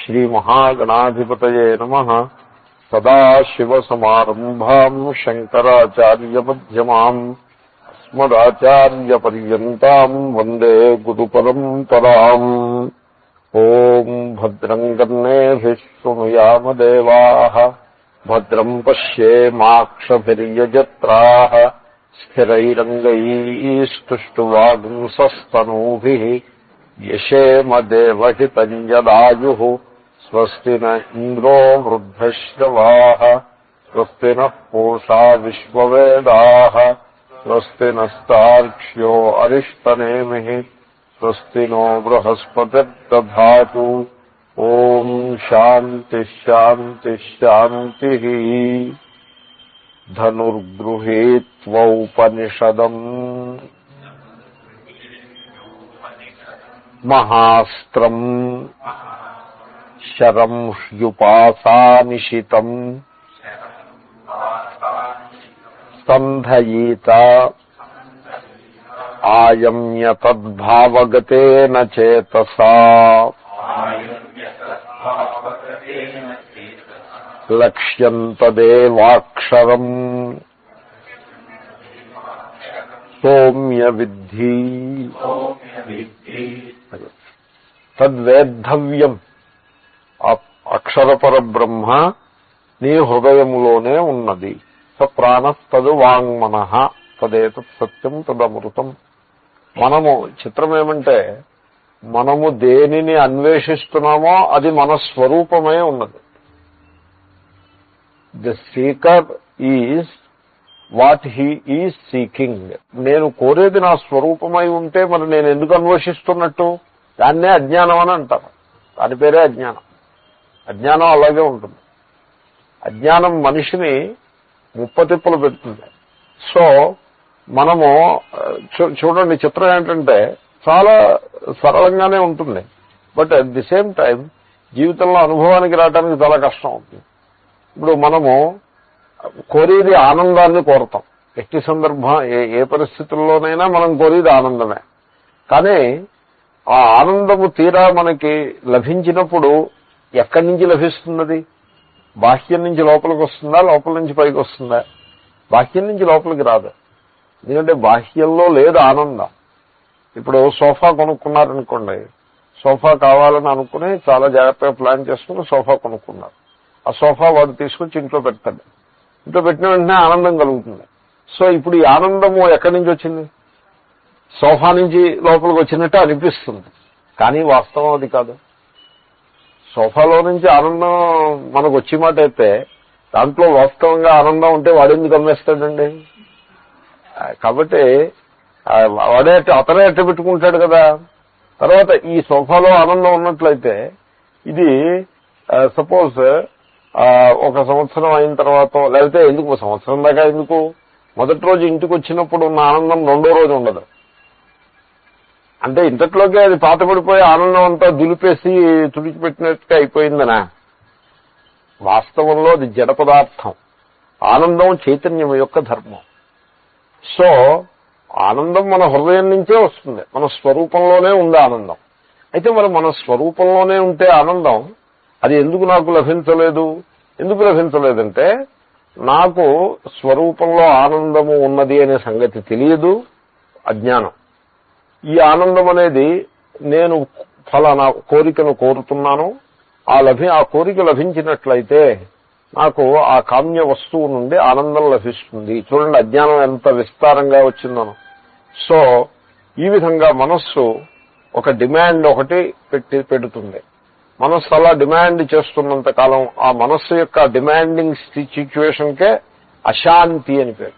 శ్రీమహాగణాధిపతయే నమః. సదాశివసమారంభాం శంకరాచార్యమధ్యమాం అస్మదాచార్యపర్యంతాం వందే గురుపరంపరాం. ఓం భద్రం కర్ణేభిః శృణుయామదేవాః భద్రం పశ్యేమాక్షభిర్యజత్రాః స్థిరైరంగైస్తుష్టువాగుంసస్తనూభిః యశేమ దేవహితం యదాయుః. స్వస్తి న ఇంద్రో వృద్ధశ్రవాః స్వస్తి నః పూషా విశ్వవేదాః స్వస్తి నస్తార్క్ష్యో అరిష్టనేమిః స్వస్తి నో బృహస్పతిర్దధాతు. ఓం శాంతి శాంతి శాంతి. ధనుర్గృహీత్వౌపనిషదం మహాస్త్రం శరం హ్యుపాసానిశితం సంధయీత ఆయమ్య తద్భావగతేన చేతసా లక్ష్యం తదేవాక్షరం సౌమ్య విద్ధి. తద్వేద్ధవ్యం, అక్షరపర బ్రహ్మ నీ హృదయములోనే ఉన్నది. స ప్రాణస్తదు వాంగ్మనః తదేతత్ సత్యం తదమృతం. మనము చిత్రమేమంటే మనము దేనిని అన్వేషిస్తున్నామో అది మన స్వరూపమే ఉన్నది. The seeker is what he is seeking. నేను కోరేది నా స్వరూపమై ఉంటే మరి నేను ఎందుకు అన్వేషిస్తున్నట్టు? దాన్నే అజ్ఞానం అని అంటారు. దాని పేరే అజ్ఞానం. అజ్ఞానం అలాగే ఉంటుంది. అజ్ఞానం మనిషిని ముప్పతిప్పలు పెడుతుంది. సో మనము చూడండి, చిత్రం ఏంటంటే చాలా సరళంగానే ఉంటుంది, but at the same time జీవితంలో అనుభవానికి రావడానికి చాలా కష్టం అవుతుంది. ఇప్పుడు మనము కోరేది ఆనందాన్ని కోరతాం. ఎట్టి సందర్భం ఏ పరిస్థితుల్లోనైనా మనం కోరేది ఆనందమే. కానీ ఆ ఆనందము తీరా మనకి లభించినప్పుడు ఎక్కడి నుంచి లభిస్తున్నది? బాహ్యం నుంచి లోపలికి వస్తుందా, లోపల నుంచి పైకి వస్తుందా? బాహ్యం నుంచి లోపలికి రాదు. ఎందుకంటే బాహ్యంలో లేదు ఆనందం. ఇప్పుడు సోఫా కొనుక్కున్నారనుకోండి, సోఫా కావాలని అనుకుని చాలా జాగ్రత్తగా ప్లాన్ చేసుకుని సోఫా కొనుక్కున్నారు. ఆ సోఫా వాడు తీసుకొచ్చి ఇంట్లో పెడతాడు. ఇంట్లో పెట్టిన వెంటనే ఆనందం కలుగుతుంది. సో ఇప్పుడు ఈ ఆనందము ఎక్కడి నుంచి వచ్చింది? సోఫా నుంచి లోపలికి వచ్చినట్టు అనిపిస్తుంది, కానీ వాస్తవం అది కాదు. సోఫాలో నుంచి ఆనందం మనకు వచ్చే మాట అయితే దాంట్లో వాస్తవంగా ఆనందం ఉంటే వాడెందుకు అమ్మేస్తాడండి? కాబట్టి అతనే ఎట్ట పెట్టుకుంటాడు కదా. తర్వాత ఈ సోఫాలో ఆనందం ఉన్నట్లయితే ఇది సపోజ్ ఒక సంవత్సరం అయిన తర్వాత, లేకపోతే ఎందుకు సంవత్సరం దాకా ఎందుకు, మొదటి రోజు ఇంటికి వచ్చినప్పుడు ఉన్న ఆనందం రెండో రోజు ఉండదు. అంటే ఇంతట్లోకి అది పాతపడిపోయి ఆనందం అంతా దులిపేసి తుడిచిపెట్టినట్టుగా అయిపోయిందనా? వాస్తవంలో అది జడ పదార్థం. ఆనందం చైతన్యం యొక్క ధర్మం. సో ఆనందం మన హృదయం నుంచే వస్తుంది, మన స్వరూపంలోనే ఉంది ఆనందం. అయితే మరి మన స్వరూపంలోనే ఉంటే ఆనందం అది ఎందుకు నాకు లభించలేదు? ఎందుకు లభించలేదంటే నాకు స్వరూపంలో ఆనందము ఉన్నది అనే సంగతి తెలియదు, అజ్ఞానం. ఈ ఆనందం అనేది నేను ఫలానా కోరికను కోరుతున్నాను, ఆ కోరిక లభించినట్లయితే నాకు ఆ కామ్య వస్తువు నుండి ఆనందం లభిస్తుంది. చూడండి అజ్ఞానం ఎంత విస్తారంగా వచ్చిందనో. సో ఈ విధంగా మనస్సు ఒక డిమాండ్ ఒకటి పెడుతుంది. మనస్సు అలా డిమాండ్ చేస్తున్నంత కాలం ఆ మనస్సు యొక్క డిమాండింగ్ సిచ్యువేషన్కే అశాంతి అని పేరు.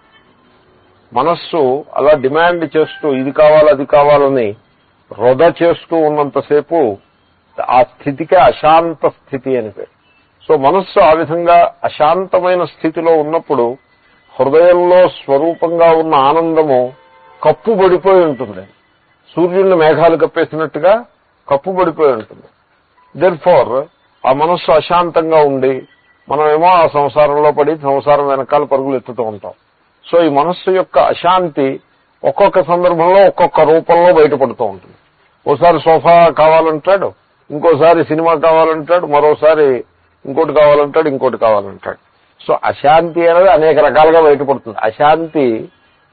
మనస్సు అలా డిమాండ్ చేస్తూ ఇది కావాలి అది కావాలని వృధ చేస్తూ ఉన్నంతసేపు ఆ స్థితికే అశాంత స్థితి అని పేరు. సో మనస్సు ఆ విధంగా అశాంతమైన స్థితిలో ఉన్నప్పుడు హృదయంలో స్వరూపంగా ఉన్న ఆనందము కప్పుబడిపోయి ఉంటుంది. సూర్యుడిని మేఘాలు కప్పేసినట్టుగా కప్పుబడిపోయి ఉంటుంది. దెర్ఫోర్ ఆ మనస్సు అశాంతంగా ఉండి మనమేమో ఆ సంసారంలో పడి సంసారం వెనకాల పరుగులు ఎత్తుతూ ఉంటాం. సో ఈ మనస్సు యొక్క అశాంతి ఒక్కొక్క సందర్భంలో ఒక్కొక్క రూపంలో బయటపడుతూ ఉంటుంది. ఓసారి సోఫా కావాలంటాడు, ఇంకోసారి సినిమా కావాలంటాడు, మరోసారి ఇంకోటి కావాలంటాడు, ఇంకోటి కావాలంటాడు. సో అశాంతి అనేది అనేక రకాలుగా బయటపడుతుంది. అశాంతి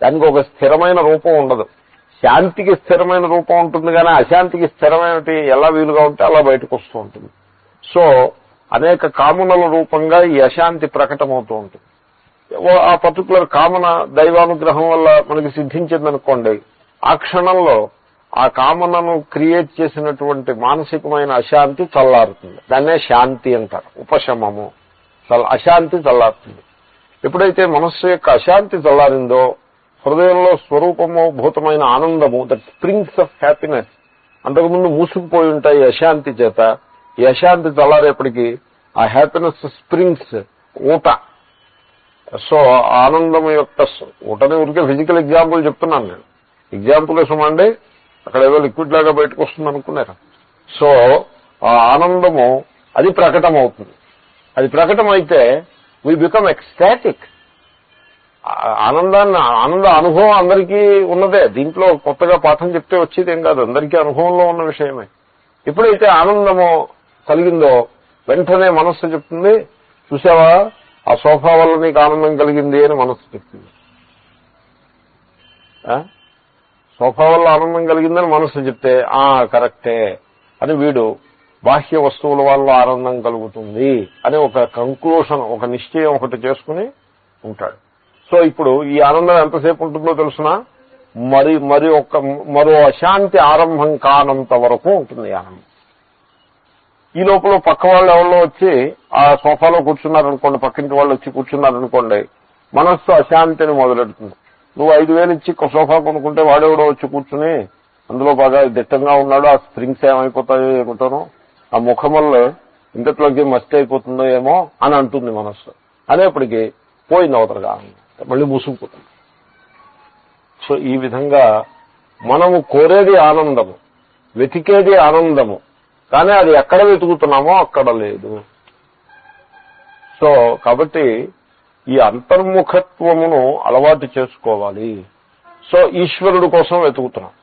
దానికి ఒక స్థిరమైన రూపం ఉండదు. శాంతికి స్థిరమైన రూపం ఉంటుంది, కానీ అశాంతికి స్థిరమైనటి ఎలా వీలుగా ఉంటే అలా బయటకు వస్తూ ఉంటుంది. సో అనేక కామనల రూపంగా ఈ అశాంతి ప్రకటమవుతూ ఉంటుంది. ఆ పర్టికులర్ కామన దైవానుగ్రహం వల్ల మనకి సిద్ధించిందనుకోండి, ఆ క్షణంలో ఆ కామనను క్రియేట్ చేసినటువంటి మానసికమైన అశాంతి చల్లారుతుంది. దాన్నే శాంతి అంటారు, ఉపశమము. అశాంతి చల్లారుతుంది. ఎప్పుడైతే మనస్సు యొక్క అశాంతి చల్లారిందో హృదయంలో స్వరూపము భూతమైన ఆనందము, దట్ స్ప్రింగ్స్ ఆఫ్ హ్యాపీనెస్ అంతకుముందు మూసుకుపోయి ఉంటాయి అశాంతి చేత. ఈ అశాంతి చల్లారేపటికి ఆ హ్యాపీనెస్ స్ప్రింగ్స్ ఊట. సో ఆనందం యొక్క ఊటని ఊరికే ఫిజికల్ ఎగ్జాంపుల్ చెప్తున్నాను నేను. ఎగ్జాంపుల్ వేసమండి, అక్కడ ఏదో లిక్విడ్ లాగా బయటకు వస్తుంది అనుకున్నారు. సో ఆ ఆనందము అది ప్రకటమవుతుంది. అది ప్రకటమైతే వీ బికమ్ ఎక్స్టాటిక్. ఆనంద అనుభవం అందరికీ ఉన్నదే, దీంట్లో కొత్తగా పాఠం చెప్తే వచ్చేదేం కాదు, అందరికీ అనుభవంలో ఉన్న విషయమే. ఎప్పుడైతే ఆనందము కలిగిందో వెంటనే మనస్సు చెప్తుంది, చూసావా ఆ సోఫా వల్ల నీకు ఆనందం కలిగింది అని మనస్సు చెప్తుంది. సోఫా వల్ల ఆనందం కలిగిందని మనస్సు చెప్తే కరెక్టే అని వీడు బాహ్య వస్తువుల వల్ల ఆనందం కలుగుతుంది అని ఒక కంక్లూషన్, ఒక నిశ్చయం ఒకటి చేసుకుని ఉంటాడు. సో ఇప్పుడు ఈ ఆనందం ఎంతసేపు ఉంటుందో తెలుసునా, మరో అశాంతి ఆరంభం కానంత వరకు ఉంటుంది ఆనందం. ఈ లోపల పక్క వాళ్ళు ఎవరో వచ్చి ఆ సోఫాలో కూర్చున్నారనుకోండి, పక్కింటి వాళ్ళు వచ్చి కూర్చున్నారనుకోండి, మనస్సు అశాంతిని మొదలెడుతుంది. నువ్వు 5,000 ఇచ్చి సోఫా కొనుక్కుంటే వాడెవడో వచ్చి కూర్చుని అందులో బాగా దిట్టంగా ఉన్నాడు, ఆ స్ప్రింగ్స్ ఏమైపోతాయో ఏమిటోనో, ఆ ముఖమల్లో ఇంతట్లోకి మస్తి అయిపోతుందో ఏమో అని అంటుంది మనస్సు. అనేప్పటికీ పోయింది అవతలగా, మళ్ళీ మూసుకుపోతుంది. సో ఈ విధంగా మనము కోరేది ఆనందము, వెతికేది ఆనందము, కానీ అది ఎక్కడ వెతుకుతున్నామో అక్కడ లేదు. సో కాబట్టి ఈ అంతర్ముఖత్వమును అలవాటు చేసుకోవాలి. సో ఈశ్వరుడు కోసం వెతుకుతున్నాం.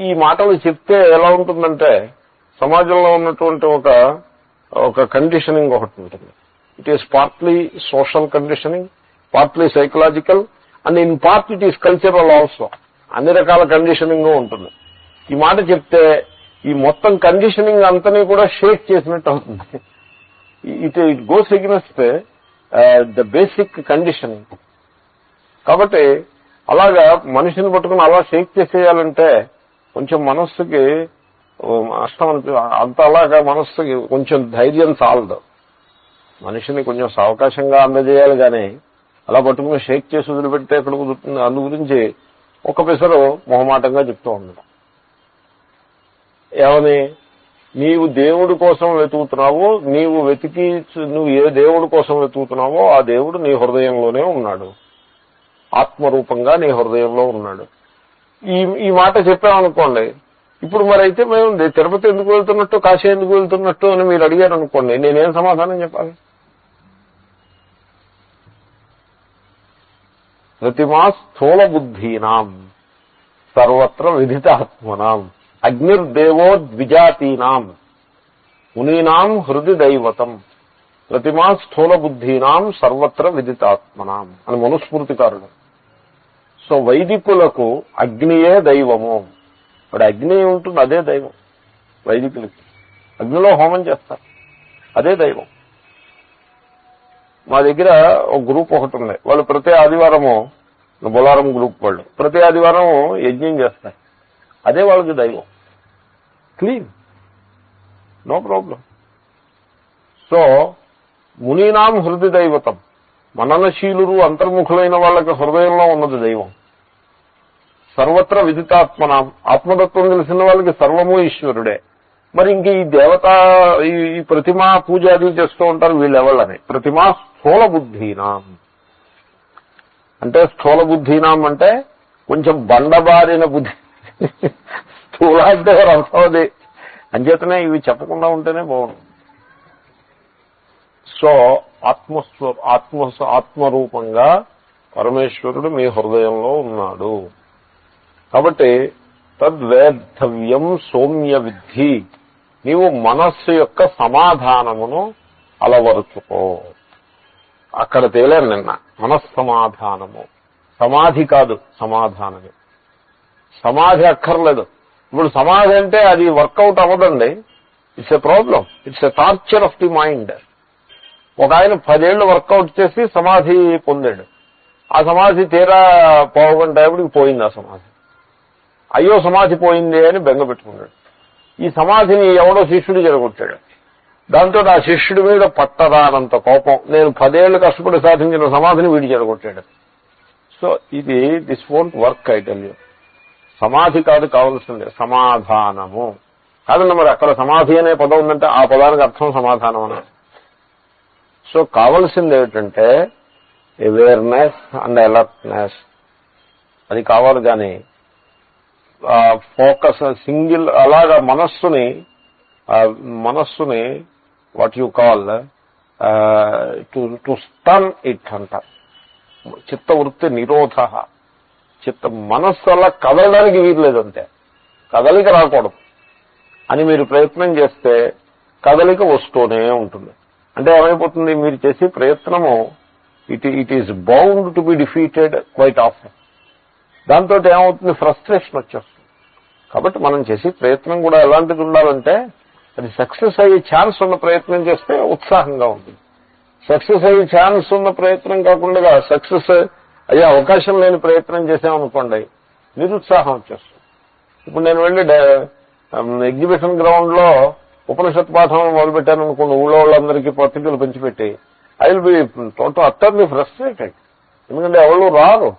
ఈ మాటలు చెప్తే ఎలా ఉంటుందంటే సమాజంలో ఉన్నటువంటి ఒక కండిషనింగ్ ఒకటి ఉంటుంది. It is partly social conditioning, partly psychological, and in part it is cultural also. అన్ని రకాల కండిషనింగ్ ఉంటుంది. ఈ మాట చెప్తే ఈ మొత్తం కండిషనింగ్ అంతని కూడా షేక్ చేసినట్టు అవుతుంది. It goes against the basic conditioning. కాబట్టి అలాగా మనిషిని పట్టుకుని అలా షేక్ చేసేయాలంటే కొంచెం మనస్సుకి అష్టం అంత అలాగా మనస్సుకి కొంచెం ధైర్యం చాలదు. మనిషిని కొంచెం సావకాశంగా అందజేయాలి, కానీ అలా పట్టుకుని షేక్ చేసి వదిలిపెడితే ఎక్కడ కుదురుతుంది. అందు గురించి ఒక పిసరు మొహమాటంగా చెప్తూ ఉండడం. ఏమని, నీవు దేవుడి కోసం వెతుకుతున్నావో, నువ్వు ఏ దేవుడి కోసం వెతుకుతున్నావో ఆ దేవుడు నీ హృదయంలోనే ఉన్నాడు, ఆత్మరూపంగా నీ హృదయంలో ఉన్నాడు. ఈ మాట చెప్పామనుకోండి, ఇప్పుడు మరి అయితే మేము తిరుపతి ఎందుకు వెళ్తున్నట్టు, కాశీ ఎందుకు వెళ్తున్నట్టు అని మీరు అడిగారు అనుకోండి, నేనేం సమాధానం చెప్పాలి? ప్రతిమా స్థూల బుద్ధీనాం సర్వత్ర విదితాత్మనాం అగ్నిర్దేవో ద్విజాతీనాం మునీనాం హృది దైవతం ప్రతిమా స్థూల బుద్ధీనాం సర్వత్ర విదితాత్మనాం అని మనుస్మృతికారుడు. సో వైదికులకు అగ్నియే దైవము. ఇప్పుడు అగ్ని ఉంటుంది, అదే దైవం. వైదికులకి అగ్నిలో హోమం చేస్తారు, అదే దైవం. మా దగ్గర ఒక గ్రూప్ ఒకటి ఉంది, వాళ్ళు ప్రతి ఆదివారము, బొలారం గ్రూప్ వాళ్ళు ప్రతి ఆదివారం యజ్ఞం చేస్తారు, అదే వాళ్ళకి దైవం. Clean, no problem. సో మునీనాం హృది దైవతం, మననశీలురు అంతర్ముఖులైన వాళ్ళకి హృదయంలో ఉన్నది దైవం. సర్వత్ర విదితాత్మనాం, ఆత్మతత్వం తెలిసిన వాళ్ళకి సర్వము ఈశ్వరుడే. మరి ఇంక ఈ దేవత ఈ ప్రతిమా పూజాదులు చేస్తూ ఉంటారు వీళ్ళెవళ్ళని. ప్రతిమా స్థూల బుద్ధీనాం అంటే, స్థూల బుద్ధీనాం అంటే కొంచెం బండబారిన బుద్ధి. స్థూల అంటే అర్థం అది. అంచేతనే ఇవి చెప్పకుండా ఉంటేనే బాగుంటుంది. సో ఆత్మరూపంగా పరమేశ్వరుడు మీ హృదయంలో ఉన్నాడు. కాబట్టి తద్వేద్ధవ్యం సౌమ్య విద్ధి నీవు మనస్సు యొక్క సమాధానమును అలవరుచుకో. అక్కడ తేలేను నిన్న. మనస్సమాధానము, సమాధి కాదు, సమాధానమే. సమాధి అక్కర్లేదు. ఇప్పుడు సమాధి అంటే అది వర్కౌట్ అవ్వదండి. It's a problem, it's a torture of the mind. ఒక ఆయన 10 ఏళ్లు వర్కౌట్ చేసి సమాధి పొందాడు. ఆ సమాధి తీరా పోగొంటేపటికి పోయింది. ఆ సమాధి అయ్యో సమాధి పోయింది అని బెంగ పెట్టుకున్నాడు. ఈ సమాధిని ఎవడో శిష్యుడు జరగొట్టాడు. దాంతో ఆ శిష్యుడి మీద పట్టరానంత కోపం. నేను 10 ఏళ్లు కష్టపడి సాధించిన సమాధిని వీడి జరగొట్టాడు. సో ఇది this won't work. I tell you, సమాధి కాదు కావాల్సిందే, సమాధానము. కాదండి మరి అక్కడ సమాధి అనే పదం ఉందంటే ఆ పదానికి అర్థం సమాధానం అనే. సో కావాల్సింది ఏమిటంటే అవేర్నెస్ అండ్ అలర్ట్నెస్, అది కావాలి. కానీ ఫోకస్ సింగిల్ అలాగా మనస్సుని what you call to stun it అంటారు. చిత్తవృత్తి నిరోధ. మనస్సు అలా కదలడానికి వీల్లేదు, అంతే. కదలిక రాకూడదు అని మీరు ప్రయత్నం చేస్తే కదలిక వస్తూనే ఉంటుంది. అంటే ఏమైపోతుంది, మీరు చేసే ప్రయత్నము it is bound to be defeated quite often. దాంతో ఏమవుతుంది, ఫ్రస్ట్రేషన్ వచ్చేస్తుంది. కాబట్టి మనం చేసే ప్రయత్నం కూడా ఎలాంటిది ఉండాలంటే అది సక్సెస్ అయ్యే ఛాన్స్ ఉన్న ప్రయత్నం చేస్తే ఉత్సాహంగా ఉంటుంది. సక్సెస్ అయ్యే ఛాన్స్ ఉన్న ప్రయత్నం కాకుండా సక్సెస్ అయ్యే అవకాశం లేని ప్రయత్నం చేసామనుకోండి, నిరుత్సాహం వచ్చేస్తుంది. ఇప్పుడు నేను వెళ్ళి ఎగ్జిబిషన్ గ్రౌండ్ లో ఉపనిషత్ పాఠం మొదలుపెట్టాను అనుకోండి, ఊళ్ళో వాళ్ళందరికీ పత్రికలు పంచిపెట్టి, I will be utterly frustrated. ఎందుకంటే ఎవరు రారు,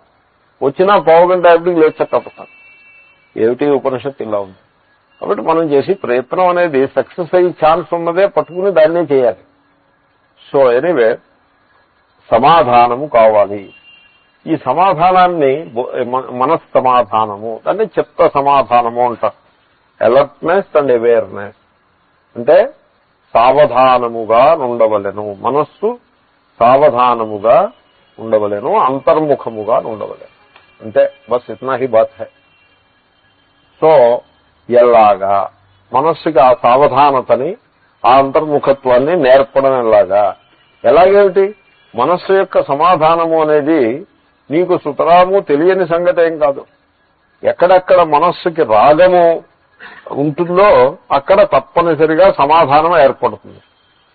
వచ్చినా పావుగంట యాభైకి లేచకపోతాను. ఏమిటి ఉపనిషత్తు ఇలా ఉంది. కాబట్టి మనం చేసి ప్రయత్నం అనేది సక్సెస్ అయ్యే ఛాన్స్ ఉన్నదే పట్టుకుని దాన్నే చేయాలి. సో ఎనీవే సమాధానము కావాలి. ఈ సమాధానాన్ని మనస్సమాధానము, దాన్ని చిత్త సమాధానము అంటారు. అలర్ట్నెస్ అండ్ అవేర్నెస్ అంటే సావధానముగా ఉండవలెను, మనస్సు సావధానముగా ఉండవలెను, అంతర్ముఖముగా ఉండవలెను. అంటే బస్ ఇతనా హీ బాత్ హై. సో ఎలాగా మనస్సుకి ఆ సావధానతని, ఆ అంతర్ముఖత్వాన్ని నేర్పడం ఎలాగేమిటి? మనస్సు యొక్క సమాధానము అనేది నీకు సుతరాము తెలియని సంగతి ఏం కాదు. ఎక్కడెక్కడ మనస్సుకి రాగము ఉంటుందో అక్కడ తప్పనిసరిగా సమాధానం ఏర్పడుతుంది.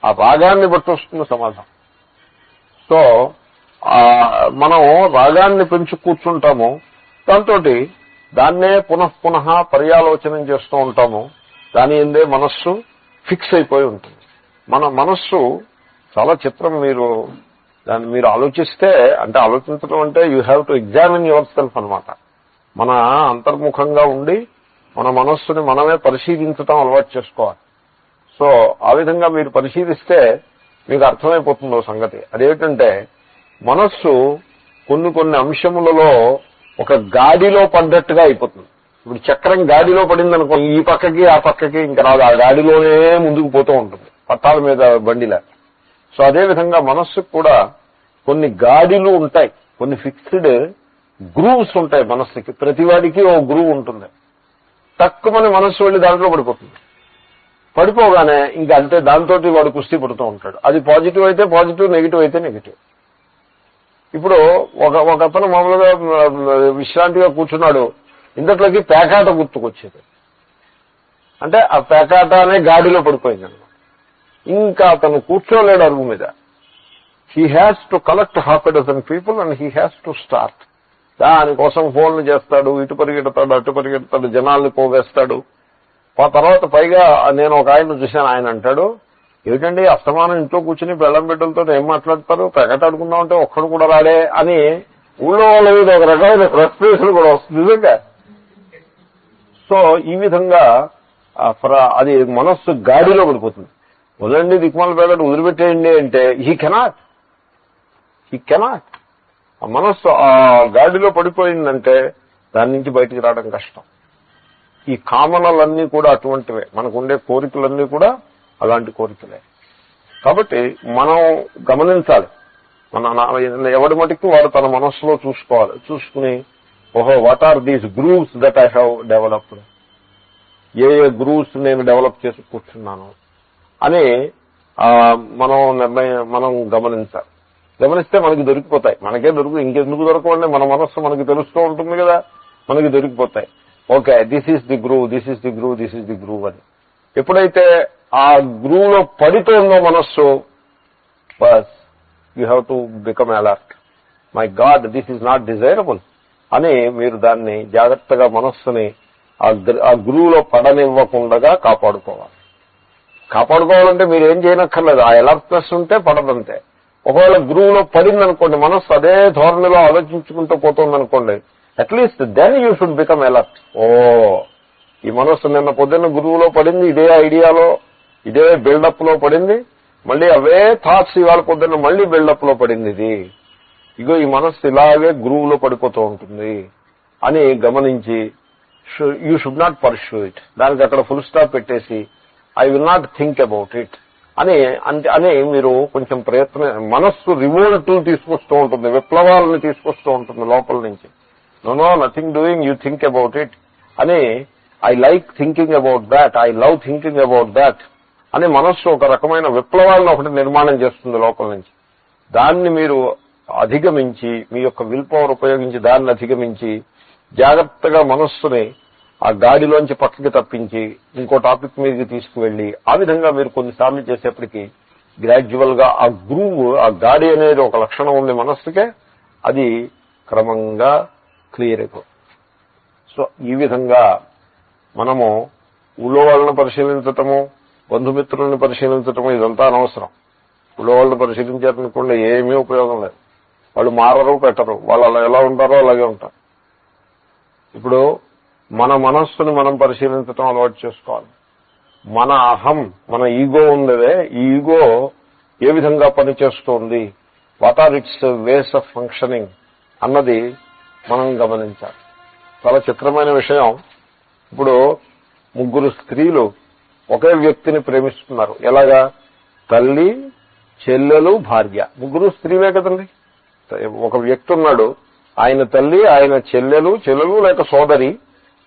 ఆ రాగాన్ని బట్టి వస్తుంది సమాధానం. సో మనం రాగాన్ని పెంచి కూర్చుంటాము, దాంతో దాన్నే పునఃపునః పర్యాలోచనం చేస్తూ ఉంటాము. దాని ఎందే మనస్సు ఫిక్స్ అయిపోయి ఉంటుంది. మన మనస్సు చాలా చిత్రం. మీరు ఆలోచిస్తే, అంటే ఆలోచించడం అంటే you have to examine your self అనమాట. మన అంతర్ముఖంగా ఉండి మన మనస్సుని మనమే పరిశీలించడం అలవాటు చేసుకోవాలి. సో ఆ విధంగా మీరు పరిశీలిస్తే మీకు అర్థమైపోతుందో సంగతి. అదేమిటంటే మనస్సు కొన్ని అంశములలో ఒక గాడిలో పడ్డట్టుగా అయిపోతుంది. ఇప్పుడు చక్రం గాడిలో పడిందనుకో, ఈ పక్కకి ఆ పక్కకి ఇంకా రాదు, ఆ గాడిలోనే ముందుకు పోతూ ఉంటుంది, పట్టాల మీద బండిలా. సో అదేవిధంగా మనస్సుకు కూడా కొన్ని గాడిలు ఉంటాయి, కొన్ని ఫిక్స్డ్ గ్రూవ్స్ ఉంటాయి మనస్సుకి. ప్రతివాడికి ఓ గ్రూవ్ ఉంటుంది. తక్కువని మనస్సు వెళ్ళి దాంట్లో పడిపోతుంది. పడిపోగానే ఇంకా అంతే, దాంతో వాడు కుస్తీ పడుతూ ఉంటాడు. అది పాజిటివ్ అయితే పాజిటివ్, నెగిటివ్ అయితే నెగిటివ్. ఇప్పుడు ఒక అతను మామూలుగా విశ్రాంతిగా కూర్చున్నాడు, ఇంతట్లోకి పేకాట గుర్తుకొచ్చేది. అంటే ఆ పేకాట అనే గాడిలో పడిపోయింది అన్నమాట. ఇంకా అతను కూర్చోలేడు అరుగు మీద. He has to collect 6 people and he has to start. దానికోసం ఫోన్లు చేస్తాడు, ఇటు పరిగెడతాడు, అటు పరిగెడతాడు, జనాల్ని పోగేస్తాడు. ఆ తర్వాత పైగా నేను ఒక ఆయన చూశాను, ఆయన అంటాడు, ఏమిటండి అస్తమానం ఇంట్లో కూర్చుని బెల్లం బిడ్డలతో ఏం మాట్లాడతారు, పెగట అడుగున్నామంటే ఒక్కడు కూడా రాడే అని ఊళ్ళో వాళ్ళ మీద ఒక రకమైన ఫ్రస్ట్రేషన్ కూడా వస్తుంది నిజంగా. సో ఈ విధంగా అది మనస్సు గాడిలో పడిపోతుంది. వదండి దిక్మాల పేదట వదిలిపెట్టేయండి అంటే హీ కెనాట్. ఆ మనస్సు ఆ గాడిలో పడిపోయిందంటే దాని నుంచి బయటికి రావడం కష్టం. ఈ కామనలన్నీ కూడా అటువంటివే, మనకుండే కోరికలన్నీ కూడా అలాంటి కోరికలే. కాబట్టి మనం గమనించాలి, ఎవడి మటుకు వాడు తన మనస్సులో చూసుకోవాలి. చూసుకుని ఓహో what are these grooves that I have developed. ఏ గ్రూవ్స్ నేను డెవలప్ చేసి కూర్చున్నాను అని మనం గమనిస్తే మనకి దొరికిపోతాయి. మనకే ఇంకెందుకు దొరకవండి, మన మనస్సు మనకి తెలుస్తూ ఉంటుంది కదా, మనకి దొరికిపోతాయి. Okay, this is the groove, this is the groove, this is the groove అని. ఎప్పుడైతే ఆ గ్రూవ్ లో పడితోందో మనస్సు, బస్ you have to become alert. My god, this is not desirable అని మీరు దాన్ని జాగ్రత్తగా మనస్సుని ఆ గ్రూవ్ లో పడనివ్వకుండా కాపాడుకోవాలంటే మీరు ఏం చేయనక్కర్లేదు, ఆ అలర్ట్నెస్ ఉంటే పడదంతే. ఒకవేళ గ్రూవ్ లో పడిందనుకోండి, మనస్సు అదే ధోరణిలో ఆలోచించుకుంటూ పోతుందనుకోండి, at least then you should become alert. ఈ మనస్సు నిన్న పొద్దున్న గురువులో పడింది, ఇదే ఐడియాలో, ఇదే బిల్డప్ లో పడింది, మళ్ళీ అవే థాట్స్ ఇవాళ పొద్దున్న మళ్ళీ బిల్డప్ లో పడింది. ఇగో ఈ మనస్సు ఇలాగే గురువులో పడిపోతూ ఉంటుంది అని గమనించి you should not pursue it. దానికి అక్కడ ఫుల్ స్టాప్ పెట్టేసి I will not think about it అని మీరు కొంచెం మనస్సు రివోల్ట్ తీసుకొస్తూ ఉంటుంది, విప్లవాలను తీసుకొస్తూ ఉంటుంది లోపల నుంచి. No nothing doing, you think about it అని, I like thinking about that, I love thinking about that అని మనస్సు ఒక రకమైన విప్లవాలను ఒకటి నిర్మాణం చేస్తుంది లోపల నుంచి. దాన్ని మీరు అధిగమించి, మీ యొక్క విల్ పవర్ ఉపయోగించి దాన్ని అధిగమించి జాగ్రత్తగా మనస్సుని ఆ గాడిలోంచి పక్కకి తప్పించి ఇంకో టాపిక్ మీదకి తీసుకువెళ్లి, ఆ విధంగా మీరు కొన్నిసార్లు చేసేప్పటికీ గ్రాడ్యువల్ గా ఆ గ్రూవ్, ఆ గాడి అనేది ఒక లక్షణం ఉంది మనస్సుకే, అది క్రమంగా క్లియర్ అయిపోతుంది. సో ఈ విధంగా మనము ఊళ్ళో వాళ్ళని పరిశీలించటము, బంధుమిత్రులను పరిశీలించటము ఇదంతా అనవసరం. ఊళ్ళో వాళ్ళని పరిశీలించారనుకోండి ఏమీ ఉపయోగం లేదు. వాళ్ళు మారరు, పెట్టరు, వాళ్ళు అలా ఎలా ఉంటారో అలాగే ఉంటారు. ఇప్పుడు మన మనస్సును మనం పరిశీలించటం అలవాటు చేసుకోవాలి. మన అహం, మన ఈగో ఉందదే, ఈ ఈగో ఏ విధంగా పనిచేస్తోంది, what are its ways of functioning అన్నది మనం గమనించాలి. చాలా చిత్రమైన విషయం. ఇప్పుడు 3 స్త్రీలు ఒకే వ్యక్తిని ప్రేమిస్తున్నారు. ఎలాగా? తల్లి, చెల్లెలు, భార్య, 3 స్త్రీలే కదండి. ఒక వ్యక్తి ఉన్నాడు, ఆయన తల్లి, ఆయన చెల్లెలు లేక సోదరి,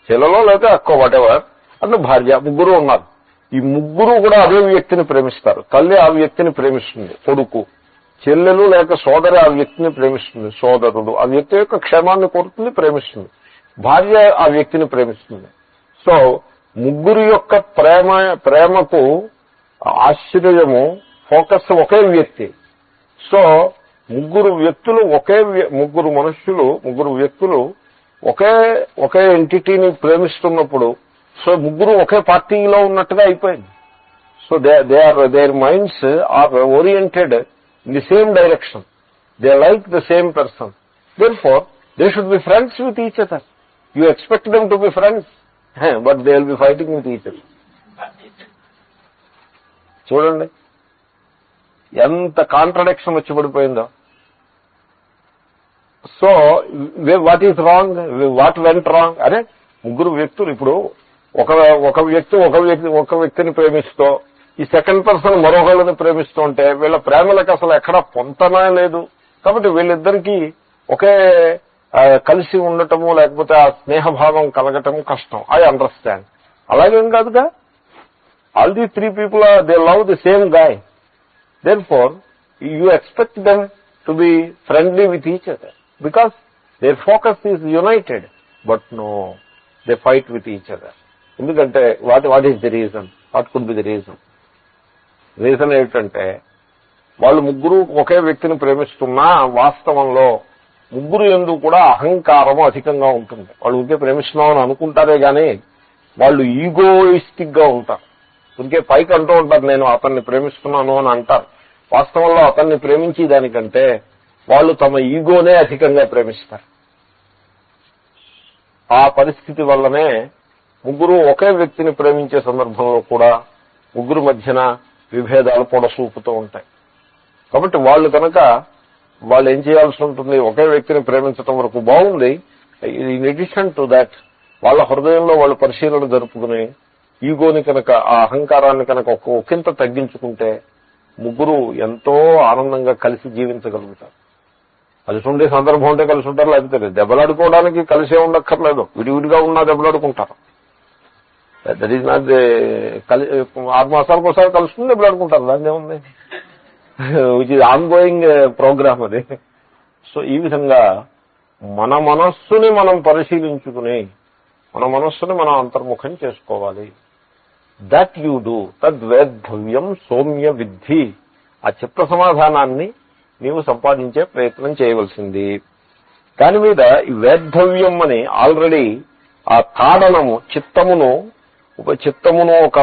చెల్లెలో లేక అక్కో వాటెవర్, అంటే భార్య, 3 ఉన్నారు. ఈ 3 కూడా అదే వ్యక్తిని ప్రేమిస్తారు. తల్లి ఆ వ్యక్తిని ప్రేమిస్తుంది, కొడుకు. చెల్లెలు లేక సోదరి ఆ వ్యక్తిని ప్రేమిస్తుంది, సోదరుడు ఆ వ్యక్తి యొక్క క్షేమాన్ని కోరుతుంది, ప్రేమిస్తుంది. భార్య ఆ వ్యక్తిని ప్రేమిస్తుంది. సో 3 యొక్క ప్రేమకు ఆశ్చర్యము, ఫోకస్ ఒకే వ్యక్తి. సో 3 వ్యక్తులు 3 మనుష్యులు, 3 వ్యక్తులు ఒకే ఎంటిటీని ప్రేమిస్తున్నప్పుడు, సో 3 ఒకే పార్టీలో ఉన్నట్టుగా అయిపోయింది. So their minds are oriented in the same direction. They like the same person. Therefore they should be friends with each other. You expect them to be friends, but they will be fighting with each other. చూడండి ఎంత contradiction వచ్చి పడిపోయిందో. So what is wrong, what went wrong? అరే 3 వ్యక్తులు, ఇప్పుడు ఒక వ్యక్తిని ప్రేమిస్తూ ఈ సెకండ్ పర్సన్ మరొకళ్ళని ప్రేమిస్తూ ఉంటే వీళ్ళ ప్రేమలకు అసలు ఎక్కడా పొంతనే లేదు. కాబట్టి వీళ్ళిద్దరికీ ఒకే కలిసి ఉండటము, లేకపోతే ఆ స్నేహభావం కలగటము కష్టం. I understand. అలాగేం కాదుగా, all the 3 people they love the same guy. Therefore, you expect them to be friendly with each other because their focus is united. But no, they fight with each other. ఎందుకంటే what is the reason? What could be the reason? Reason ఏమిటంటే వాళ్ళు 3 ఒకే వ్యక్తిని ప్రేమిస్తున్నా వాస్తవంలో 3 యందు కూడా అహంకారము అధికంగా ఉంటుంది. వాళ్ళు ఊరికే ప్రేమిస్తున్నామని అనుకుంటారే గాని వాళ్ళు ఈగోయిస్టిక్ గా ఉంటారు. ఇంకే పైకి అంటూ ఉంటారు నేను అతన్ని ప్రేమిస్తున్నాను అని అంటారు. వాస్తవంలో అతన్ని ప్రేమించి దానికంటే వాళ్ళు తమ ఈగోనే అధికంగా ప్రేమిస్తారు. ఆ పరిస్థితి వల్లనే 3 ఒకే వ్యక్తిని ప్రేమించే సందర్భంలో కూడా 3 మధ్యన విభేదాలు పొడసూపుతూ ఉంటాయి. కాబట్టి వాళ్ళు ఏం చేయాల్సి ఉంటుంది, ఒకే వ్యక్తిని ప్రేమించడం వరకు బాగుంది. ఇన్ అడిషన్ టు దాట్ వాళ్ళ హృదయంలో వాళ్ళు పరిశీలన జరుపుకుని ఈగోని కనుక, ఆ అహంకారాన్ని కనుక ఒకంత తగ్గించుకుంటే 3 ఎంతో ఆనందంగా కలిసి జీవించగలుగుతారు. కలిసి ఉండే సందర్భం ఉంటే కలిసి ఉంటారు, లేకపోతే దెబ్బలాడుకోవడానికి కలిసే ఉండక్కర్లేదు, విడివిడిగా ఉన్నా దెబ్బలాడుకుంటారు. దట్ ఈజ్ నాట్ 6 మాసాలకు ఒకసారి కలుస్తుంది ఎప్పుడు అనుకుంటారు, దాన్ని ఏముంది, which is ongoing programme అది. సో ఈ విధంగా మన మనస్సుని మనం పరిశీలించుకుని మన మనస్సుని మనం అంతర్ముఖం చేసుకోవాలి. దట్ యూ డూ తద్వేద్ధవ్యం సౌమ్య విద్ధి. ఆ చిత్త సమాధానాన్ని నీవు సంపాదించే ప్రయత్నం చేయవలసింది. దాని మీద ఈ వేద్ధవ్యం అని ఆల్రెడీ ఆ తాడనము చిత్తమును ఒక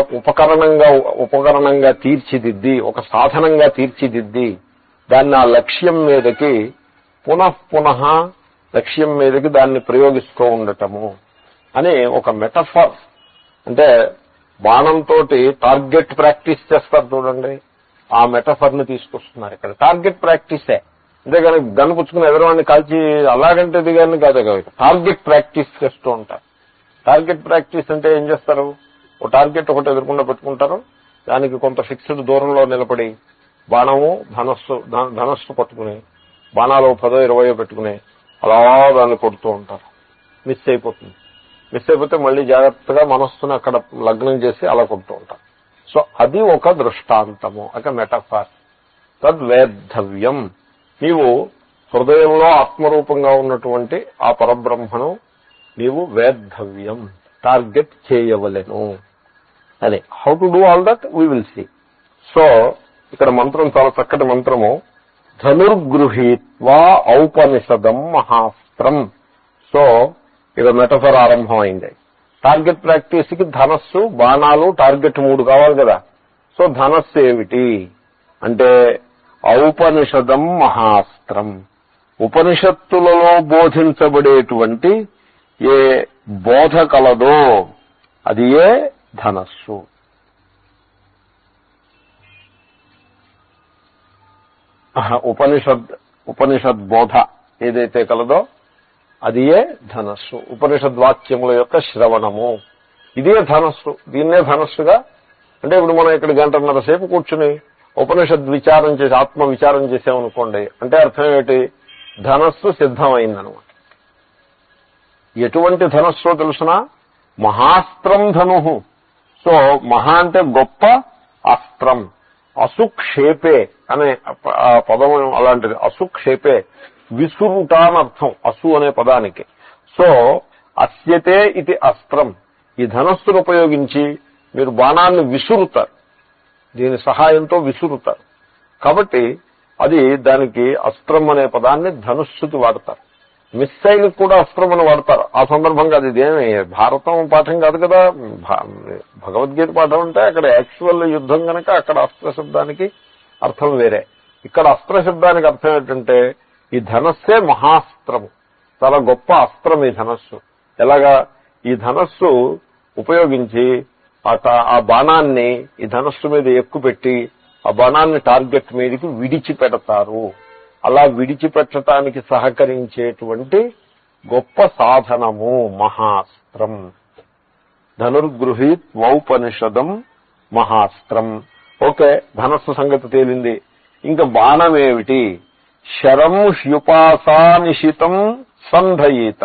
ఉపకరణంగా తీర్చిదిద్ది, ఒక సాధనంగా తీర్చిదిద్ది, దాన్ని ఆ లక్ష్యం మీదకి పునః లక్ష్యం మీదకి దాన్ని ప్రయోగిస్తూ ఉండటము అని ఒక మెటఫర్. అంటే బాణంతో టార్గెట్ ప్రాక్టీస్ చేస్తారు చూడండి, ఆ మెటఫర్ ని తీసుకొస్తున్నారు ఇక్కడ. టార్గెట్ ప్రాక్టీసే, అంతేగాని గన్ను పుచ్చుకుని ఎదురువాడిని కాల్చి అలాగంటే దిగాన్ని కాదు కదా. టార్గెట్ ప్రాక్టీస్ చేస్తూ ఉంటారు. టార్గెట్ ప్రాక్టీస్ అంటే ఏం చేస్తారు, ఓ టార్గెట్ ఒకటి ఎదుర్కొండా పెట్టుకుంటారు, దానికి కొంత ఫిక్స్డ్ దూరంలో నిలబడి బాణము ధనస్సు పట్టుకుని బాణాలు 10-20 పెట్టుకుని అలా దాన్ని కొడుతూ ఉంటారు. మిస్ అయిపోతే మళ్ళీ జాగ్రత్తగా మనస్సును అక్కడ లగ్నం చేసి అలా కొడుతూ ఉంటారు. సో అది ఒక దృష్టాంతము, ఒక మెటఫార్. తద్వేద్ధవ్యం, నీవు హృదయంలో ఆత్మరూపంగా ఉన్నటువంటి ఆ పరబ్రహ్మను నీవు వేద్ధవ్యం, టార్గెట్ చేయవలెను అని. How to do all that we will see. So ఇక్కడ మంత్రం చాలా చక్కటి మంత్రము. ధనుర్గృహీత్వా ఔపనిషదం మహాస్త్రం. సో ఇక మెటఫర్ ఆరంభమైంది. టార్గెట్ ప్రాక్టీస్ కి ధనస్సు, బాణాలు, టార్గెట్ 3 కావాలి కదా. సో ధనస్సు ఏమిటి అంటే ఔపనిషదం మహాస్త్రం. ఉపనిషత్తులలో బోధించబడేటువంటి ఏ బోధ కలదో అది ఏ ధనస్సు. ఉపనిషద్ బోధ ఏదైతే కలదో అది ఏ ధనస్సు. ఉపనిషద్వాక్యముల యొక్క శ్రవణము ఇదే ధనస్సు. దీన్నే ధనస్సుగా, అంటే ఇప్పుడు మనం ఇక్కడ 1.5 గంటల సేపు కూర్చుని ఉపనిషద్ విచారం చేసి ఆత్మ విచారం చేసామనుకోండి, అంటే అర్థం ఏమిటి, ధనస్సు సిద్ధమైందనమాట. ఎటువంటి ధనస్సు తెలుసునా, మహాస్త్రం ధను. సో మహా అంటే గొప్ప, అస్త్రం అసుక్షేపే అనే పదం అలాంటిది. అసుక్షేపే విసురుట అని అర్థం అసు అనే పదానికి. సో అస్యతే ఇది అస్త్రం. ఈ ధనస్సును ఉపయోగించి మీరు బాణాన్ని విసురుతారు, దీని సహాయంతో విసురుతారు. కాబట్టి అది దానికి అస్త్రం అనే పదాన్ని ధనుస్సుకి వాడతారు. మిస్సైల్ కూడా అస్త్రం అని వాడతారు. ఆ సందర్భంగా అది ఇదేమి భారతం పాఠం కాదు కదా, భగవద్గీత పాఠం అంటే అక్కడ యాక్చువల్ యుద్ధం కనుక అక్కడ అస్త్ర శబ్దానికి అర్థం వేరే. ఇక్కడ అస్త్ర శబ్దానికి అర్థం ఏంటంటే ఈ ధనస్సే మహాస్త్రము, చాలా గొప్ప అస్త్రం ఈ ధనస్సు. ఎలాగా, ఈ ధనస్సు ఉపయోగించి ఆ బాణాన్ని ఈ ధనస్సు మీద ఎక్కుపెట్టి ఆ బాణాన్ని టార్గెట్ మీదకి విడిచిపెడతారు. అలా విడిచిపెట్టడానికి సహకరించేటువంటి గొప్ప సాధనము మహాస్త్రం. ధనుర్గృహీత్ వౌపనిషదం మహాస్త్రం. ఓకే, ధనస్సు సంగతి తేలింది. ఇంకా బాణం ఏమిటి, శరం హ్యుపాసానిషితం సంధయిత.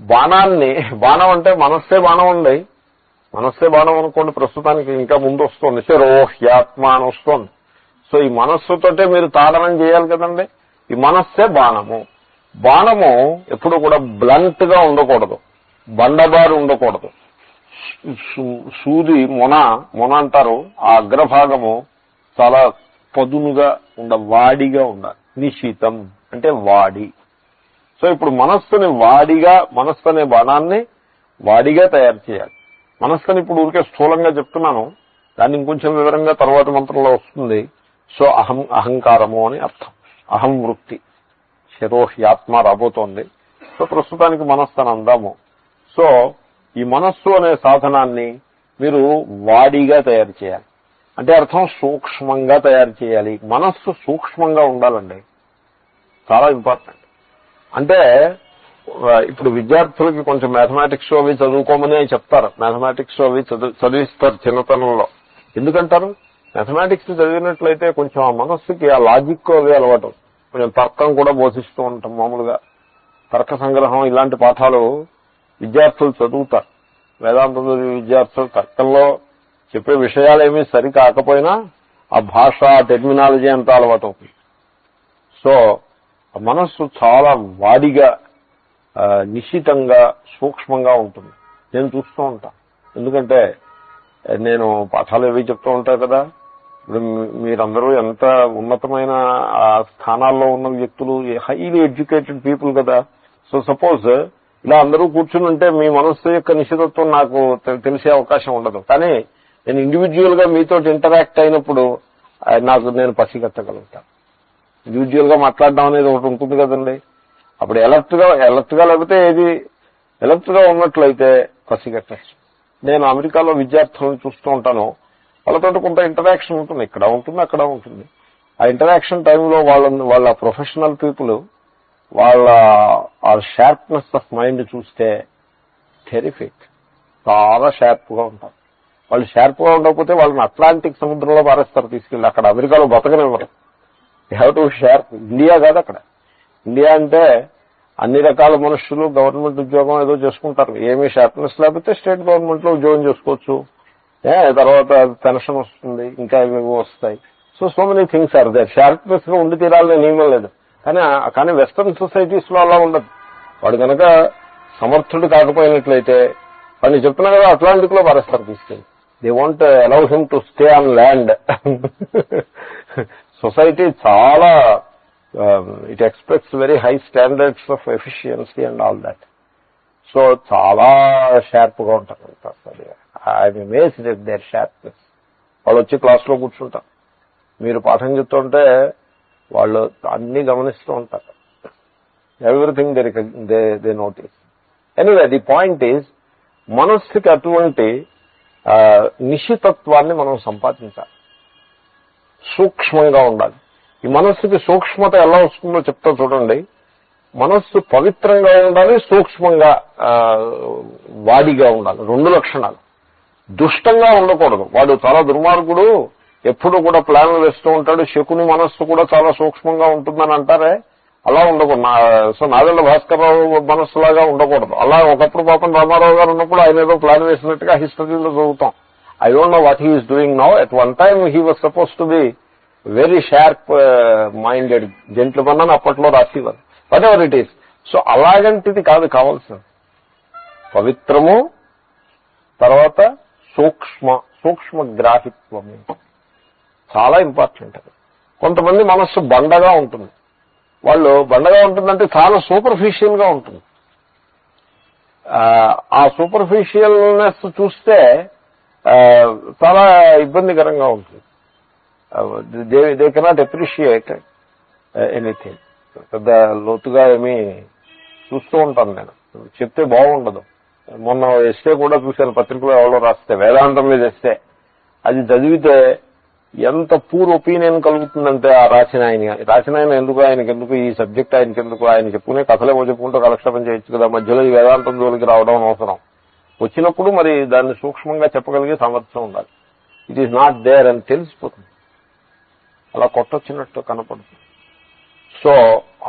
బాణాన్ని, బాణం అంటే మనస్సే బాణం ఉంది, మనస్సే బాణం అనుకోండి, ప్రస్తుతానికి ఇంకా ముందు వస్తుంది, శరోహ్యాత్మ అని వస్తుంది. సో ఈ మనస్సుతోటే మీరు తాడనం చేయాలి కదండి. ఈ మనస్సే బాణము. బాణము ఎప్పుడు కూడా బ్లంట్ గా ఉండకూడదు, బండబారు ఉండకూడదు. సూది మొన అంటారు, ఆ అగ్రభాగము చాలా పదునుగా వాడిగా ఉండాలి. నిశితం అంటే వాడి. సో ఇప్పుడు మనస్సుని వాడిగా, మనస్సు అనే బాణాన్ని వాడిగా తయారు చేయాలి. మనస్సుని ఇప్పుడు ఊరికే స్థూలంగా చెప్తున్నాను, దాన్ని ఇంకొంచెం వివరంగా తర్వాత మంత్రంలో వస్తుంది. సో అహంకారము అని అర్థం, అహం వృత్తి. శరోహ్యాత్మ రాబోతోంది. సో ప్రస్తుతానికి మనస్సు అని అందాము. సో ఈ మనస్సు అనే సాధనాన్ని మీరు వాడిగా తయారు చేయాలి. అంటే అర్థం సూక్ష్మంగా తయారు చేయాలి. మనస్సు సూక్ష్మంగా ఉండాలండి, చాలా ఇంపార్టెంట్. అంటే ఇప్పుడు విద్యార్థులకి కొంచెం మ్యాథమెటిక్స్ అవి చదువుకోమని చెప్తారు, మ్యాథమెటిక్స్ అవి చదివిస్తారు చిన్నతనంలో. ఎందుకంటారు, మ్యాథమెటిక్స్ చదివినట్లయితే కొంచెం ఆ మనస్సుకి ఆ లాజిక్ అవి అలవాటు, కొంచెం తర్కం కూడా బోధిస్తూ ఉంటాం. మామూలుగా తర్క సంగ్రహం ఇలాంటి పాఠాలు విద్యార్థులు చదువుతారు. వేదాంత విద్యార్థులు తర్కంలో చెప్పే విషయాలేమీ సరి కాకపోయినా ఆ భాష టెర్మినాలజీ అంతా అలవాటు అవుతుంది. సో మనస్సు చాలా వాడిగా నిశ్చితంగా సూక్ష్మంగా ఉంటుంది. నేను చూస్తూ ఉంటాను. ఎందుకంటే నేను పాఠాలు ఏవి చెప్తూ ఉంటాను కదా. ఇప్పుడు మీరందరూ ఎంత ఉన్నతమైన స్థానాల్లో ఉన్న వ్యక్తులు, హైలీ ఎడ్యుకేటెడ్ పీపుల్ కదా. సో సపోజ్ ఇలా అందరూ కూర్చుని ఉంటే మీ మనస్సు యొక్క నిశ్చితత్వం నాకు తెలిసే అవకాశం ఉండదు. కానీ నేను ఇండివిజువల్ గా మీతో ఇంటరాక్ట్ అయినప్పుడు నేను పసిగట్టగలుగుతాను. ఇండివిజువల్ గా మాట్లాడడం అనేది ఒకటి ఉంటుంది కదండి. అప్పుడు ఎలర్ట్ గా లేకపోతే ఏది ఎలర్ట్ గా ఉన్నట్లయితే పసిగట్టచ్చు. నేను అమెరికాలో విద్యార్థులను చూస్తూ ఉంటాను. వాళ్ళతో కొంత ఇంటరాక్షన్ ఉంటుంది, ఇక్కడ ఉంటుంది, అక్కడ ఉంటుంది. ఆ ఇంటరాక్షన్ టైంలో వాళ్ళ ప్రొఫెషనల్ పీపుల్ వాళ్ళ షార్ప్నెస్ ఆఫ్ మైండ్ చూస్తే టెరిఫిక్. చాలా షార్ప్ గా ఉంటారు. వాళ్ళు షార్ప్ గా ఉండకపోతే వాళ్ళని అట్లాంటిక్ సముద్రంలో పారేస్తారు తీసుకెళ్ళి. అక్కడ అమెరికాలో బతకనివ్వరు. You have to sharp. India కాదు అక్కడ. ఇండియా అంటే అన్ని రకాల మనుషులు గవర్నమెంట్ ఉద్యోగం ఏదో చేసుకుంటారు. ఏమీ షార్ప్నెస్ లేకపోతే స్టేట్ గవర్నమెంట్ లో ఉద్యోగం చేసుకోవచ్చు. తర్వాత పెన్షన్ వస్తుంది, ఇంకా ఏవేవో వస్తాయి. So many things are there. Sharpness గా ఉండి తీరాలని నియమం లేదు. కానీ వెస్టర్న్ సొసైటీస్ లో అలా ఉండదు. వాడు కనుక సమర్థుడు కాకపోయినట్లయితే వాడిని చెప్తున్నా కదా అట్లాంటిక్ లో పారేస్తారు తీసుకెళ్ళి. They want allow him to stay on land. Society చాలా it expects very high standards of efficiency and all that. So చాలా షార్ప్ గా ఉంటారు. I'm amazed at their sharpness. వాళ్ళు వచ్చి క్లాస్లో కూర్చుంటారు. మీరు పాఠం చెప్తుంటే వాళ్ళు అన్ని గమనిస్తూ ఉంటారు. Everything they notice. Anyway the point is మనస్సుకి అటువంటి నిశ్చితత్వాన్ని మనం సంపాదించాలి. సూక్ష్మంగా ఉండాలి. ఈ మనస్సుకి సూక్ష్మత ఎలా వస్తుందో చెప్తా చూడండి. మనస్సు పవిత్రంగా ఉండాలి, సూక్ష్మంగా వాడిగా ఉండాలి. రెండు లక్షణాలు. దుష్టంగా ఉండకూడదు. వాడు చాలా దుర్మార్గుడు, ఎప్పుడు కూడా ప్లాన్లు వేస్తూ ఉంటాడు. శకుని మనస్సు కూడా చాలా సూక్ష్మంగా ఉంటుందని అంటారే, అలా ఉండకూడదు. సో నాదెళ్ల భాస్కర్రావు మనస్సులాగా ఉండకూడదు. అలా ఒకప్పుడు పాపం రామారావు గారు ఉన్నప్పుడు ఆయన ఏదో ప్లాన్ వేసినట్టుగా హిస్టరీలో చదువుతాం. I don't know what he is doing now. At one time he was suppose to be very sharp minded gentleman అని అప్పట్లో రాసేవారు. Whatever it is. So అలాగంటిది కాదు కావాల్సింది. పవిత్రము, తర్వాత సూక్ష్మ గ్రాహిత్వము చాలా ఇంపార్టెంట్. అది కొంతమంది మనస్సు బండగా ఉంటుంది. వాళ్ళు బండగా ఉంటుందంటే చాలా సూపర్ఫిషియల్ గా ఉంటుంది. ఆ సూపర్ఫిషియల్నెస్ చూస్తే చాలా ఇబ్బందికరంగా ఉంటుంది. They cannot appreciate anything. పెద్ద లోతుగా ఏమీ చూస్తూ ఉంటాను నేను. చెప్తే బాగుండదు. మొన్న ఎస్టే కూడా చూశాను పత్రికలో, ఎవరో రాస్తే వేదాంతం మీద ఎస్టే. అది చదివితే ఎంత పూర్ ఒపీనియన్ కలుగుతుందంటే ఆ రాసిన ఆయన ఆయనకెందుకు ఈ సబ్జెక్ట్ ఆయనకెందుకు, ఆయన చెప్పుకునే కథలేమో చెప్పుకుంటూ కాలక్షేపం చేయొచ్చు కదా, మధ్యలో ఈ వేదాంతం జోలికి రావడం అవసరం. వచ్చినప్పుడు మరి దాన్ని సూక్ష్మంగా చెప్పగలిగే సామర్థ్యం ఉండాలి. ఇట్ ఈస్ నాట్ దేర్ అని తెలిసిపోతుంది. అలా కొట్టొచ్చినట్టు కనపడుతుంది. సో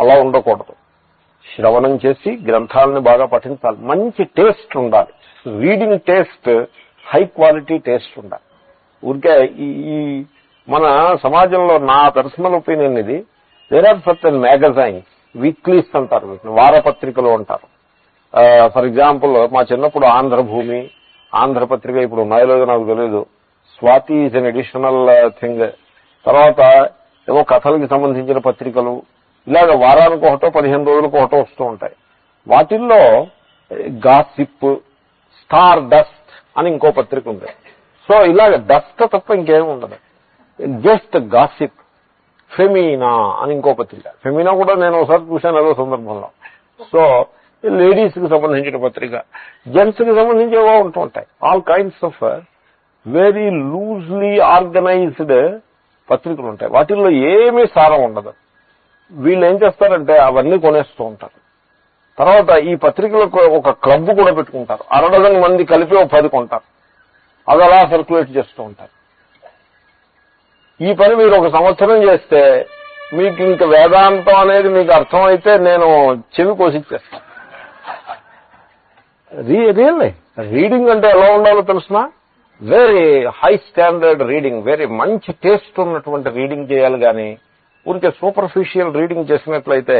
అలా ఉండకూడదు. శ్రవణం చేసి గ్రంథాలను బాగా పఠించాలి. మంచి టేస్ట్ ఉండాలి. Reading taste, high quality taste ఉండాలి. ఊరికే ఈ మన సమాజంలో నా పర్సనల్ ఒపీనియన్ ఇది. There are certain magazines, weeklies అంటారు, వారపత్రికలు అంటారు. ఫర్ ఎగ్జాంపుల్ మా చిన్నప్పుడు ఆంధ్రభూమి, ఆంధ్రపత్రిక, ఇప్పుడు ఉన్నాయో లేదో నాకు తెలియదు. Swathi is an additional thing. తర్వాత ఏవో కథలకి సంబంధించిన పత్రికలు, ఇలాగ వారానికి ఒకటో 15 రోజులకు ఒకటో వస్తూ ఉంటాయి. వాటిల్లో గాసిప్, స్టార్ డస్ట్ అని ఇంకో పత్రిక ఉంది. సో ఇలాగ డస్ట్ తప్ప ఇంకేం ఉండదు. Just gossip. ఫెమినా అని ఇంకో పత్రిక. ఫెమినా కూడా నేను ఒకసారి చూశాను ఏదో సందర్భంలో. సో లేడీస్ కి సంబంధించిన పత్రిక, జెంట్స్ కి సంబంధించి ఏవో ఉంటూ ఉంటాయి. All kinds of very loosely organised పత్రికలు ఉంటాయి. వాటిల్లో ఏమీ సారం ఉండదు. వీళ్ళు ఏం చేస్తారంటే అవన్నీ కొనేస్తూ ఉంటారు. తర్వాత ఈ పత్రికలకు ఒక క్లబ్ కూడా పెట్టుకుంటారు. 60 మంది కలిపి 10 కొంటారు. అది అలా సర్క్యులేట్ చేస్తూ ఉంటారు. ఈ పని మీరు 1 సంవత్సరం చేస్తే మీకు ఇంక వేదాంతం అనేది మీకు అర్థమైతే నేను చెవి కోసిచ్చేస్తాను. రియల్లీ రీడింగ్ అంటే ఎలా ఉండాలో తెలుసునా, very high standard reading, very మంచి టేస్ట్ ఉన్నటువంటి రీడింగ్ చేయాలి. కానీ ఊరికే సూపర్ఫిషియల్ రీడింగ్ చేసినట్లయితే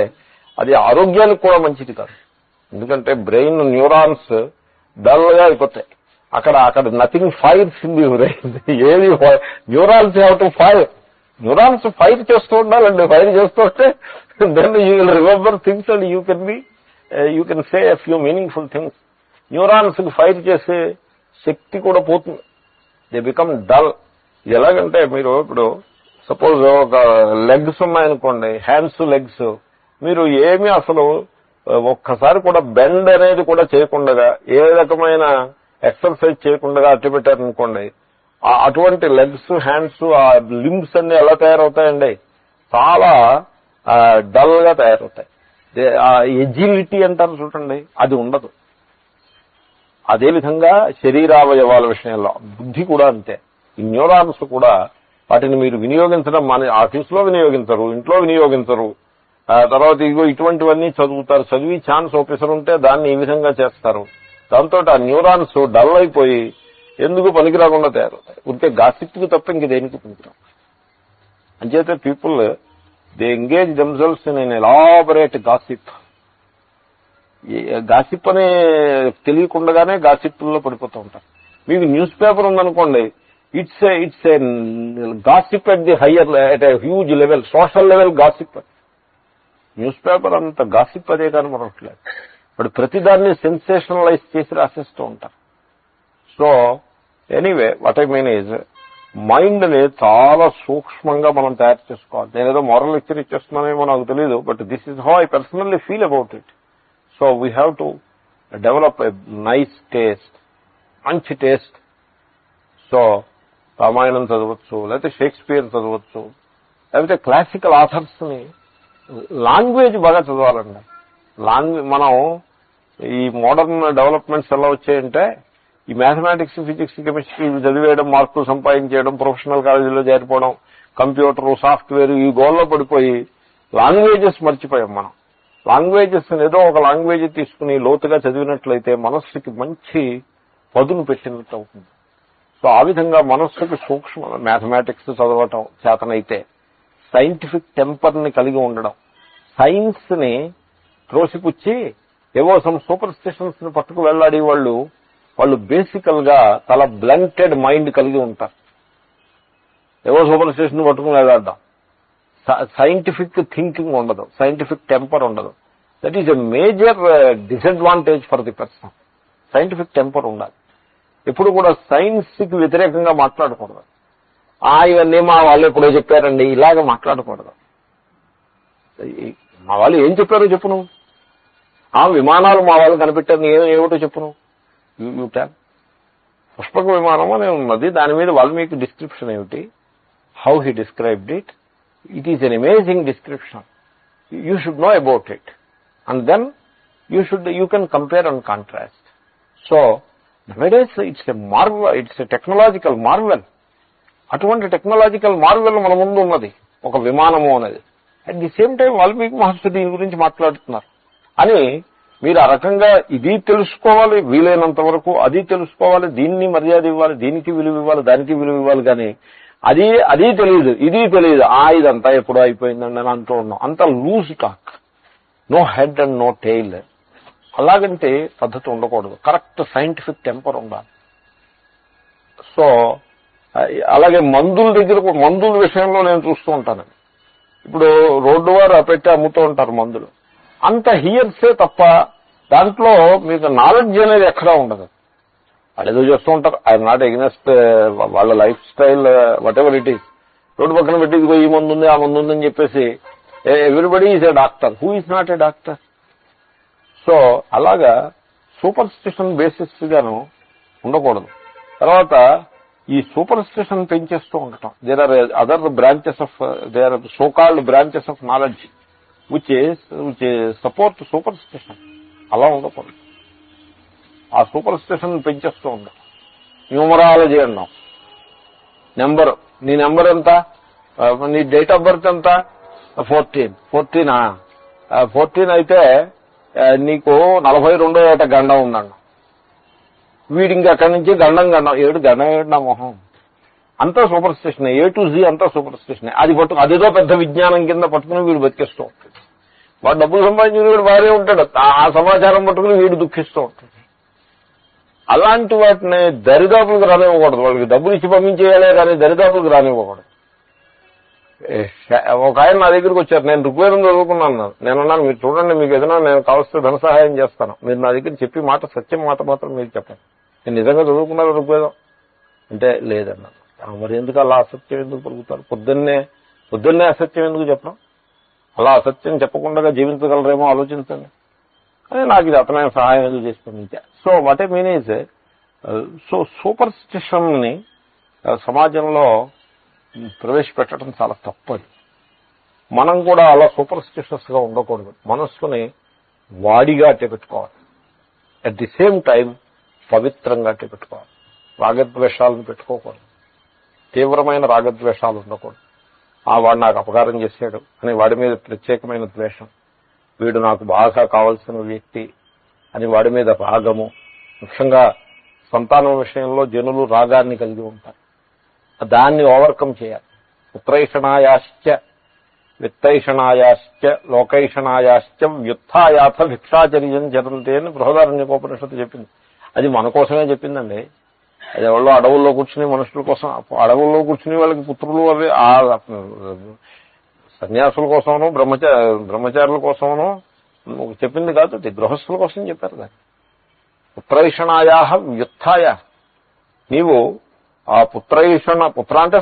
అది ఆరోగ్యానికి కూడా మంచిది కాదు. ఎందుకంటే బ్రెయిన్ న్యూరాన్స్ డల్ గా అయిపోతాయి. అక్కడ nothing fires in the brain. ఏది neurons have to fire. Neurons fire చేస్తూ ఉండాలండి. ఫైర్ చేస్తూ ఉంటే then you will remember things and you can say a few meaningful things. Neurons కి ఫైర్ చేసే శక్తి కూడా పోతుంది. They become dull. ఎలాగంటే మీరు ఇప్పుడు సపోజ్ ఒక లెగ్స్ ఉన్నాయనుకోండి, హ్యాండ్స్ లెగ్స్, మీరు ఏమీ అసలు ఒక్కసారి కూడా బెండ్ అనేది కూడా చేయకుండా, ఏ రకమైన ఎక్సర్సైజ్ చేయకుండా అట్టి పెట్టారనుకోండి, అటువంటి లెగ్స్ హ్యాండ్స్ ఆ లింబ్స్ అన్ని ఎలా తయారవుతాయండి, చాలా డల్ గా తయారవుతాయి. ఎజిలిటీ అంటారు చూడండి, అది ఉండదు. అదేవిధంగా శరీరావయవాల విషయంలో బుద్ధి కూడా అంతే. ఈ న్యూరాన్స్ కూడా వాటిని మీరు వినియోగించడం మన ఆఫీసులో వినియోగించరు, ఇంట్లో వినియోగించరు. తర్వాత ఇటువంటివన్నీ చదువుతారు, చదివి ఛాన్స్ ఆఫీసర్ ఉంటే దాన్ని ఈ విధంగా చేస్తారు. దాంతో ఆ న్యూరాన్స్ డల్ అయిపోయి ఎందుకు పనికి రాకుండా తయారవుతాయి. ఉంటే గాసిప్కి తప్ప ఇంక దేనికి పనికిరావు. అంచేతే people they engage themselves in an elaborate gossip. Gossip అనే తెలియకుండానే గాసిప్లో పడిపోతూ ఉంటారు. మీకు న్యూస్ పేపర్ ఉందనుకోండి, it's a gossip at the higher, at a huge level, social level gossip. News paper అంత గాసిప్ అదే కానీ మరొకట్లేదు. బట్ ప్రతిదాన్ని సెన్సేషనలైజ్ చేసి రాసేస్తూ ఉంటారు. So anyway, what I mean is, mind ని చాలా సూక్ష్మంగా మనం తయారు చేసుకోవాలి. నేనేదో మోరల్ లెక్చర్ ఇచ్చేస్తున్నానేమో నాకు తెలియదు, but this is how I personally feel about it. So we have to develop a nice taste, మంచి టేస్ట్. సో రామాయణం చదవచ్చు, లేకపోతే షేక్స్పియర్ చదవచ్చు, లేకపోతే క్లాసికల్ ఆథర్స్ ని. లాంగ్వేజ్ బాగా చదవాలండి. మనం ఈ మోడర్న్ డెవలప్మెంట్స్ ఎలా వచ్చాయంటే, ఈ మ్యాథమెటిక్స్, ఫిజిక్స్, కెమిస్ట్రీ చదివేయడం, మార్కులు సంపాదించేయడం, ప్రొఫెషనల్ కాలేజీలో చేరిపోవడం, కంప్యూటర్, సాఫ్ట్వేర్, ఈ గోల్లో పడిపోయి లాంగ్వేజెస్ మర్చిపోయాం మనం. లాంగ్వేజెస్ ఏదో ఒక లాంగ్వేజ్ తీసుకుని లోతుగా చదివినట్లయితే మనస్సుకి మంచి పదును పెట్టినట్టు అవుతుంది. సో ఆ విధంగా మనస్సుకి సూక్ష్మ మ్యాథమెటిక్స్ చదవటం చేతనైతే, సైంటిఫిక్ టెంపర్ ని కలిగి ఉండడం, సైన్స్ ని త్రోసిపుచ్చి ఏవో సమ్ సూపర్ స్టిషన్స్ ని పట్టుకు వెళ్లాడి వాళ్ళు బేసికల్ గా చాలా బ్లంటెడ్ మైండ్ కలిగి ఉంటారు. ఏవో సూపర్ స్టిషన్ పట్టుకుని వెళ్ళాడడం, సైంటిఫిక్ థింకింగ్ ఉండదు, సైంటిఫిక్ టెంపర్ ఉండదు. That is a major disadvantage for the person. Scientific temper ఉండాలి. ఎప్పుడు కూడా సైన్స్ కి వ్యతిరేకంగా మాట్లాడకూడదు. ఇవన్నీ మా వాళ్ళు ఎప్పుడో చెప్పారండి, ఇలాగ మాట్లాడకూడదు. మా వాళ్ళు ఏం చెప్పారో చెప్పు నువ్వు. విమానాలు మా వాళ్ళు కనిపెట్టారు, ఏమిటో చెప్పు నువ్వు. పుష్పక విమానం అనే ఉన్నది, దాని మీద వాల్మీకి డిస్క్రిప్షన్ ఏమిటి, how he described it. It is an amazing description. You should know about it, and then you can compare and contrast. So nowadays it's a marvel, it's a technological marvel. అటువంటి technological marvel మన ముందు ఉన్నది, ఒక విమానము అనేది. At the same time Valmiki Maharshi దీని గురించి మాట్లాడుతున్నారు అని మీరు ఆ రకంగా ఇది తెలుసుకోవాలి, వీలైనంత వరకు అది తెలుసుకోవాలి, దీన్ని మర్యాద ఇవ్వాలి, దీనికి విలువ ఇవ్వాలి, దానికి విలువ ఇవ్వాలి. కానీ అది తెలియదు, ఇది తెలియదు, ఇదంతా ఎప్పుడో అయిపోయిందండి అని అంటూ ఉన్నాం. అంత loose talk, no head and no tail. అలాగంటే పద్ధతి ఉండకూడదు. కరెక్ట్ సైంటిఫిక్ టెంపర్ ఉండాలి. సో అలాగే మందుల విషయంలో నేను చూస్తూ ఉంటానండి. ఇప్పుడు రోడ్డు వారు పెట్టి అమ్ముతూ ఉంటారు మందులు. అంత హియర్సే తప్ప దాంట్లో మీకు నాలెడ్జ్ అనేది ఎక్కడా ఉండదు. వాళ్ళు ఏదో చేస్తూ ఉంటారు. ఐఎమ్ నాట్ ఎగ్నెస్ట్ వాళ్ళ life style, what ever it is. Road పక్కన పెట్టి ఇదిగో ఈ మందు ఉంది, ఆ మందు ఉందని చెప్పేసి everybody is a doctor. Who is not a doctor? So అలాగా సూపర్ స్టిషన్ బేసిస్ గాను ఉండకూడదు. తర్వాత ఈ సూపర్ స్టిషన్ పెంచేస్తూ ఉండటం. There are other branches of, there are so called branches of knowledge which support superstition. అలా ఉండకూడదు. ఆ సూపర్ స్టిషన్ పెంచేస్తూ ఉండదు. న్యూమరాలజీ అన్నాం. నీ నెంబర్ ఎంత, నీ డేట్ ఆఫ్ బర్త్ ఎంత, 14 అయితే నీకు 42వ ఏట గండం ఉందన్న. వీడి ఇంకా అక్కడి నుంచి గండం నా మొహం అంతా సూపర్ స్టిషన్, A to Z అంతా సూపర్ స్టిషన్. అదేదో పెద్ద విజ్ఞానం కింద పట్టుకుని వీడు బతికేస్తూ ఉంటాడు. వాడు డబ్బులు సంపాదించిన వీడు బాగానే ఉంటాడు, ఆ సమాచారం పట్టుకుని వీడు దుఃఖిస్తూ ఉంటాడు. అలాంటి వాటిని దరిదాపులకు రానివ్వకూడదు. వాళ్ళకి డబ్బులు ఇచ్చి పంపించేయాలే కానీ దరిదాపులకు రానివ్వకూడదు. ఒక ఆయన నా దగ్గరికి వచ్చారు, నేను ఋగ్వేదం చదువుకున్నాను. నేను అన్నాను, మీరు చూడండి, మీకు ఏదైనా నేను కావలసిన ధన సహాయం చేస్తాను, మీరు నా దగ్గర చెప్పి మాట సత్యం మాట మాత్రం మీరు చెప్పండి, నేను నిజంగా చదువుకున్నాను ఋగ్వేదం అంటే లేదన్నాను. మరి ఎందుకు అలా అసత్యం ఎందుకు పలుకుతారు? పొద్దున్నే అసత్యం ఎందుకు చెప్పడం? అలా అసత్యం చెప్పకుండా జీవించగలరేమో ఆలోచించండి అని నాకు ఇది అతనే సహాయం ఎందుకు చేసి పంపించా. So what I mean is, so superstition ని సమాజంలో ప్రవేశపెట్టడం చాలా తప్పది. మనం కూడా అలా సూపర్ స్టిషస్ గా ఉండకూడదు. మనస్సుని వాడిగా పెట్టుకోవాలి, అట్ ది సేమ్ టైం పవిత్రంగా పెట్టుకోవాలి. రాగద్వేషాలను పెట్టుకోకూడదు, తీవ్రమైన రాగద్వేషాలు ఉండకూడదు. వాడు నాకు అపకారం చేశాడు అని వాడి మీద ప్రత్యేకమైన ద్వేషం, వీడు నాకు బాగా కావాల్సిన వ్యక్తి అని వాడి మీద రాగము. ముఖ్యంగా సంతానం విషయంలో జనులు రాగాన్ని కలిగి ఉంటారు, దాన్ని ఓవర్కమ్ చేయాలి. పుత్రైషణాయాశ్చ విత్తైషణాయాశ్చ లోకైషణాయాశ్చ వ్యుత్థాయాథ భిక్షాచర్యం జరంతే అని బృహదారణ్యకోపనిషత్తు చెప్పింది. అది మన కోసమే చెప్పిందండి. అది ఎవరో అడవుల్లో కూర్చుని మనుషుల కోసం, అడవుల్లో కూర్చుని వాళ్ళకి పుత్రులు అవి సన్యాసుల కోసమనో బ్రహ్మచారుల కోసమనో చెప్పింది కాదు, అది గృహస్థుల కోసం చెప్పారు. దాన్ని పుత్రైషణాయా వ్యుత్థాయ, నీవు ఆ పుత్ర అంటే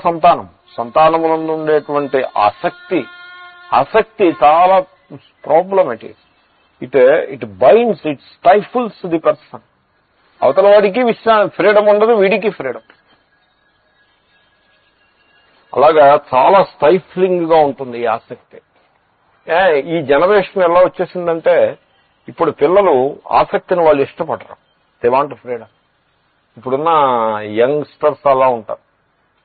సంతానమునందు ఉండేటువంటి ఆసక్తి చాలా problematic. It binds, it stifles the person. అవతల వాడికి ఫ్రీడమ్ ఉండదు, వీడికి ఫ్రీడమ్. అలాగా చాలా స్టైఫ్లింగ్ గా ఉంటుంది ఈ ఆసక్తి. ఈ జనరేషన్ ఎలా వచ్చేసిందంటే, ఇప్పుడు పిల్లలు ఆసక్తిని వాళ్ళు ఇష్టపడరు, దే వాంట్ ఫ్రీడమ్. ఇప్పుడున్న యంగ్స్టర్స్ అలా ఉంటారు,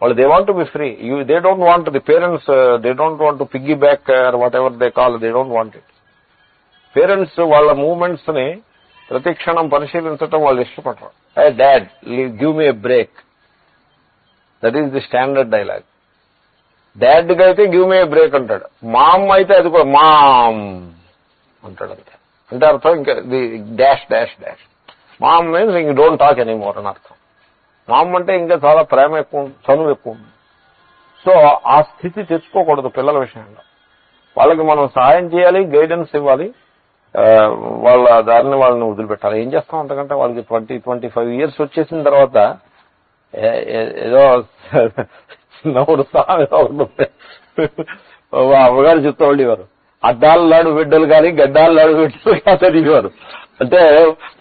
వాళ్ళు they want be free. They don't want the parents, they don't want to piggyback whatever they call, they don't want it. Parents వాళ్ళ మూవ్మెంట్స్ ని ప్రతి క్షణం పరిశీలించడం వాళ్ళు ఇష్టపడరు. Dad give me a break, that is the standard dialogue. డాడ్కి అయితే give me a break అంటాడు, మామ్ అయితే అది కూడా మామ్ అంటాడు. అంటే అర్థం ఇంకా డాష్ డాష్ డాష్. మామ్ మీన్స్ ఇంక డోంట్ టాక్ ఎనీమోర్ అని అర్థం. మామ్ అంటే ఇంకా చాలా ప్రేమ ఎక్కువ, చనువు ఎక్కువ. సో ఆ స్థితి తెచ్చుకోకూడదు పిల్లల విషయంలో. వాళ్ళకి మనం సహాయం చేయాలి, గైడెన్స్ ఇవ్వాలి, వాళ్ళ దారిని వాళ్ళని వదిలిపెట్టాలి. ఏం చేస్తాం అంతకంటే వాళ్ళకి 20-25 years వచ్చేసిన తర్వాత ఏదో చిన్నప్పుడు అమ్మగారు చెప్తూ ఉండేవారు, అడ్డాలలాడు బిడ్డలు కానీ గడ్డాలలాడు బిడ్డలు కాదనేవారు. అంటే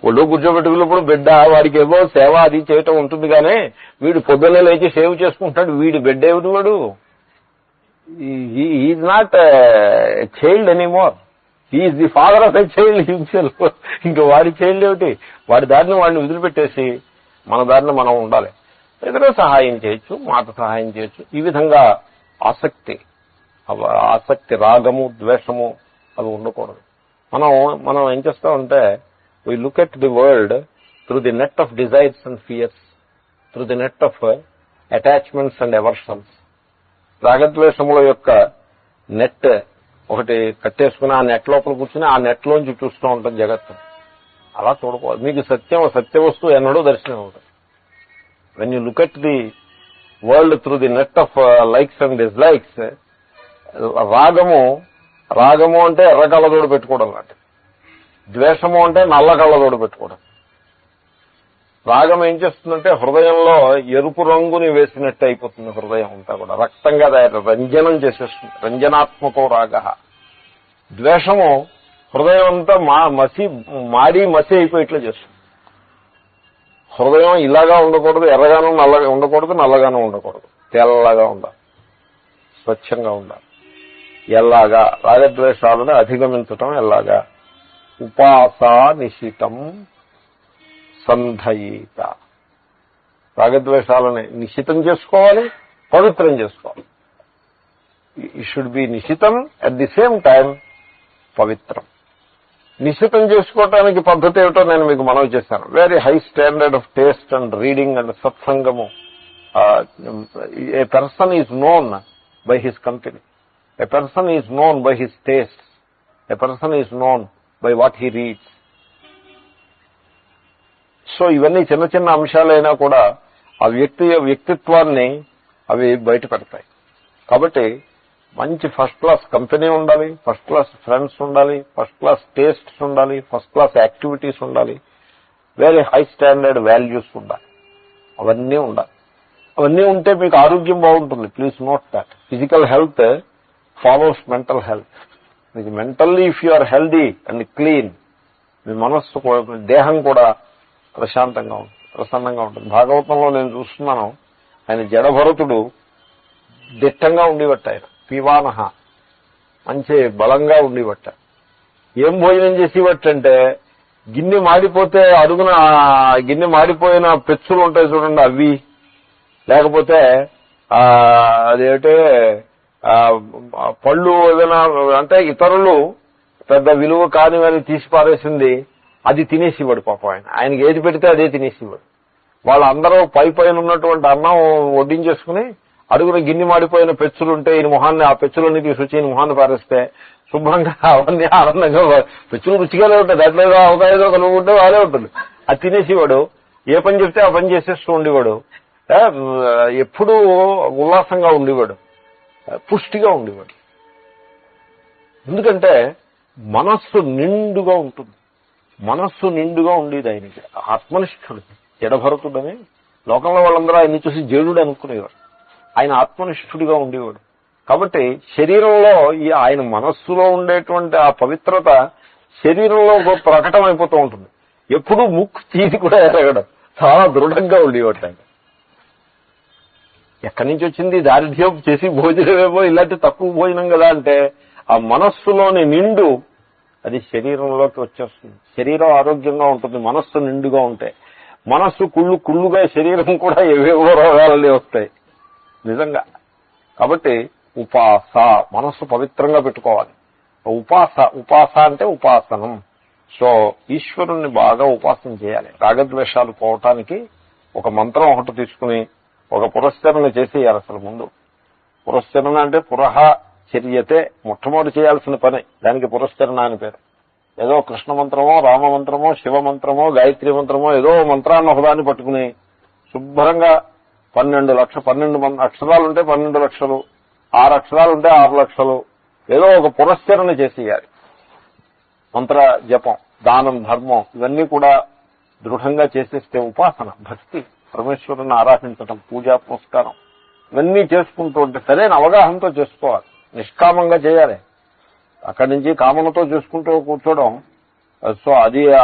ఒళ్ళు కూర్చోబెట్టుకున్నప్పుడు బిడ్డ వాడికి ఏమో సేవ అది చేయటం ఉంటుంది, కానీ వీడు పొద్దున్నే లేచి సేవ్ చేసుకుంటాడు, వీడి బిడ్డ ఏమిటి వాడు? Is not child anymore, is the father of a child himself. ఇంకా వాడి చైల్డ్ ఏమిటి? వాడి దారిని వాడిని వదిలిపెట్టేసి మన దారిని మనం ఉండాలి. ఏదైనా సహాయం చేయొచ్చు, మాట సహాయం చేయొచ్చు. ఈ విధంగా ఆసక్తి రాగము ద్వేషము అవి ఉండకూడదు. మనం ఏం చేస్తామంటే, we look at the world through the net of desires and fears, through the net of attachments and aversions. రాగద్వేషముల యొక్క నెట్ ఒకటి కట్టేసుకుని ఆ నెట్ లోపల కూర్చుని ఆ నెట్ లోంచి చూస్తూ ఉంటుంది జగత్తు. అలా చూడకూడదు. మీకు సత్య వస్తువు ఎన్నడూ దర్శనం అవుతుంది. When you look at the world through the net of likes and dislikes, రాగము అంటే ఎర్ర కళ్ళతోడు పెట్టుకోవడం లాంటి, ద్వేషము అంటే నల్ల కళ్ళతోడు పెట్టుకోవడం. రాగం ఏం చేస్తుందంటే హృదయంలో ఎరుపు రంగుని వేసినట్టు అయిపోతుంది. హృదయం అంతా కూడా రక్తంగా రంజనం చేసేస్తుంది, రంజనాత్మకో రాగ. ద్వేషము హృదయం అంతా మాడి మసి అయిపోయేట్లు చేస్తుంది. హృదయం ఇలాగా ఉండకూడదు, ఎర్రగాను నల్లగా ఉండకూడదు, నల్లగాను ఉండకూడదు, తెల్లగా ఉండాలి, స్వచ్ఛంగా ఉండాలి. ఎలాగా రాగద్వేషాలను అధిగమించటం ఎలాగా? ఉపాసా నిశితం సంధయిత. రాగద్వేషాలని నిశితం చేసుకోవాలి, పవిత్రం చేసుకోవాలి. ఇట్ షుడ్ బి నిశితం, అట్ ది సేమ్ టైం పవిత్రం. నిశ్చితం చేసుకోవటానికి పద్ధతి ఏమిటో నేను మీకు మనవి చేశాను. Very high standard of taste and reading and సత్సంగము. A person is known by his company, a person is known by his taste, a person is known by what he reads. So ఇవన్నీ చిన్న చిన్న అంశాలైనా కూడా ఆ వ్యక్తిత్వాన్ని అవి బయట పెడతాయి. కాబట్టి మంచి ఫస్ట్ క్లాస్ కంపెనీ ఉండాలి, ఫస్ట్ క్లాస్ ఫ్రెండ్స్ ఉండాలి, ఫస్ట్ క్లాస్ టేస్ట్స్ ఉండాలి, ఫస్ట్ క్లాస్ యాక్టివిటీస్ ఉండాలి, వెరీ హై స్టాండర్డ్ వాల్యూస్ ఉండాలి. అవన్నీ ఉండాలి. అవన్నీ ఉంటే మీకు ఆరోగ్యం బాగుంటుంది. Please note that physical health follows mental health. మీకు mentally if you are healthy and clean, మీ మనస్సు దేహం కూడా ప్రశాంతంగా ఉంటుంది, ప్రసన్నంగా ఉంటుంది. భాగవతంలో నేను చూస్తున్నాను, ఆయన జడభరతుడు దిట్టంగా ఉండేవట్ట. ఆయన పివానహ మంచి బలంగా ఉండేవట్ట. ఏం భోజనం చేసేవట్టంటే గిన్నె మాడిపోతే అడుగున గిన్నె మాడిపోయిన పెచ్చులు ఉంటాయి చూడండి, అవి లేకపోతే అదేంటే పళ్ళు ఏదైనా అంటే ఇతరులు పెద్ద విలువ కానివని తీసి పారేసింది అది తినేసివాడు పాపం. ఆయనకి ఏది పెడితే అదే తినేసివాడు. వాళ్ళందరూ పైన ఉన్నటువంటి అన్నం వడ్డించేసుకుని అడుగున గిన్నె మాడిపోయిన పెచ్చులుంటే ఈయన మొహాన్ని ఆ పెచ్చులన్నీ తీసుకొచ్చి ఈయన మొహాన్ని పారేస్తే శుభ్రంగా అవన్నీ ఆనందంగా పెచ్చులు రుచిగానే ఉంటాయి, దాంట్లో ఏదో అవకాశం కలుగుంటే వాళ్ళే ఉంటుంది. అది తినేసేవాడు. ఏ పని చెప్తే ఆ పని చేసేస్తూ ఉండేవాడు. ఎప్పుడూ ఉల్లాసంగా ఉండేవాడు, పుష్టిగా ఉండేవాడు. ఎందుకంటే మనస్సు నిండుగా ఉంటుంది. మనస్సు నిండుగా ఉండేది ఆయనకి. ఆత్మనిష్ఠుడు జడభరతుడని లోకంలో వాళ్ళందరూ ఆయన్ని చూసి జేడుడు అనుకునేవారు. ఆయన ఆత్మనిష్ఠుడిగా ఉండేవాడు. కాబట్టి శరీరంలో ఆయన మనస్సులో ఉండేటువంటి ఆ పవిత్రత శరీరంలో ప్రకటన అయిపోతూ ఉంటుంది. ఎప్పుడూ ముక్కు తీసి కూడా ఎరగడం, చాలా దృఢంగా ఉండేవాడు ఆయన. ఎక్కడి నుంచి వచ్చింది దారిద్ర్యం చేసి భోజనమేమో ఇలాంటి తక్కువ భోజనం కదా అంటే ఆ మనస్సులోని నిండు అది శరీరంలోకి వచ్చేస్తుంది. శరీరం ఆరోగ్యంగా ఉంటుంది మనస్సు నిండుగా ఉంటే. మనస్సు కుళ్ళుగా శరీరం కూడా ఏవేవో రోగాలనే వస్తాయి నిజంగా. కాబట్టి ఉపాస, మనస్సు పవిత్రంగా పెట్టుకోవాలి. ఉపాస అంటే ఉపాసనం. సో ఈశ్వరుణ్ణి బాగా ఉపాసన చేయాలి. రాగద్వేషాలు పోవటానికి ఒక మంత్రం ఒకటి తీసుకుని ఒక పురస్కరణ చేసేయాలి. అసలు ముందు పురస్కరణ అంటే పురహ చర్యతే, మొట్టమొదటి చేయాల్సిన పని. దానికి పురస్కరణ అని పేరు. ఏదో కృష్ణ మంత్రమో రామ మంత్రమో శివ మంత్రమో గాయత్రి మంత్రమో ఏదో మంత్రాన్ని ఒకదాన్ని పట్టుకుని శుభ్రంగా 12 అక్షరాలుంటే 12 లక్షలు, 6 అక్షరాలుంటే 6 లక్షలు ఏదో ఒక పురస్కరణ చేసేయాలి. మంత్ర జపం, దానం, ధర్మం ఇవన్నీ కూడా దృఢంగా చేసేస్తే ఉపాసన, భక్తి, పరమేశ్వరుని ఆరాధించటం, పూజా పురస్కారం ఇవన్నీ చేసుకుంటూ ఉంటే సరైన అవగాహనతో చేసుకోవాలి. నిష్కామంగా చేయాలి. అక్కడి నుంచి కామనతో చేసుకుంటూ కూర్చోవడం సో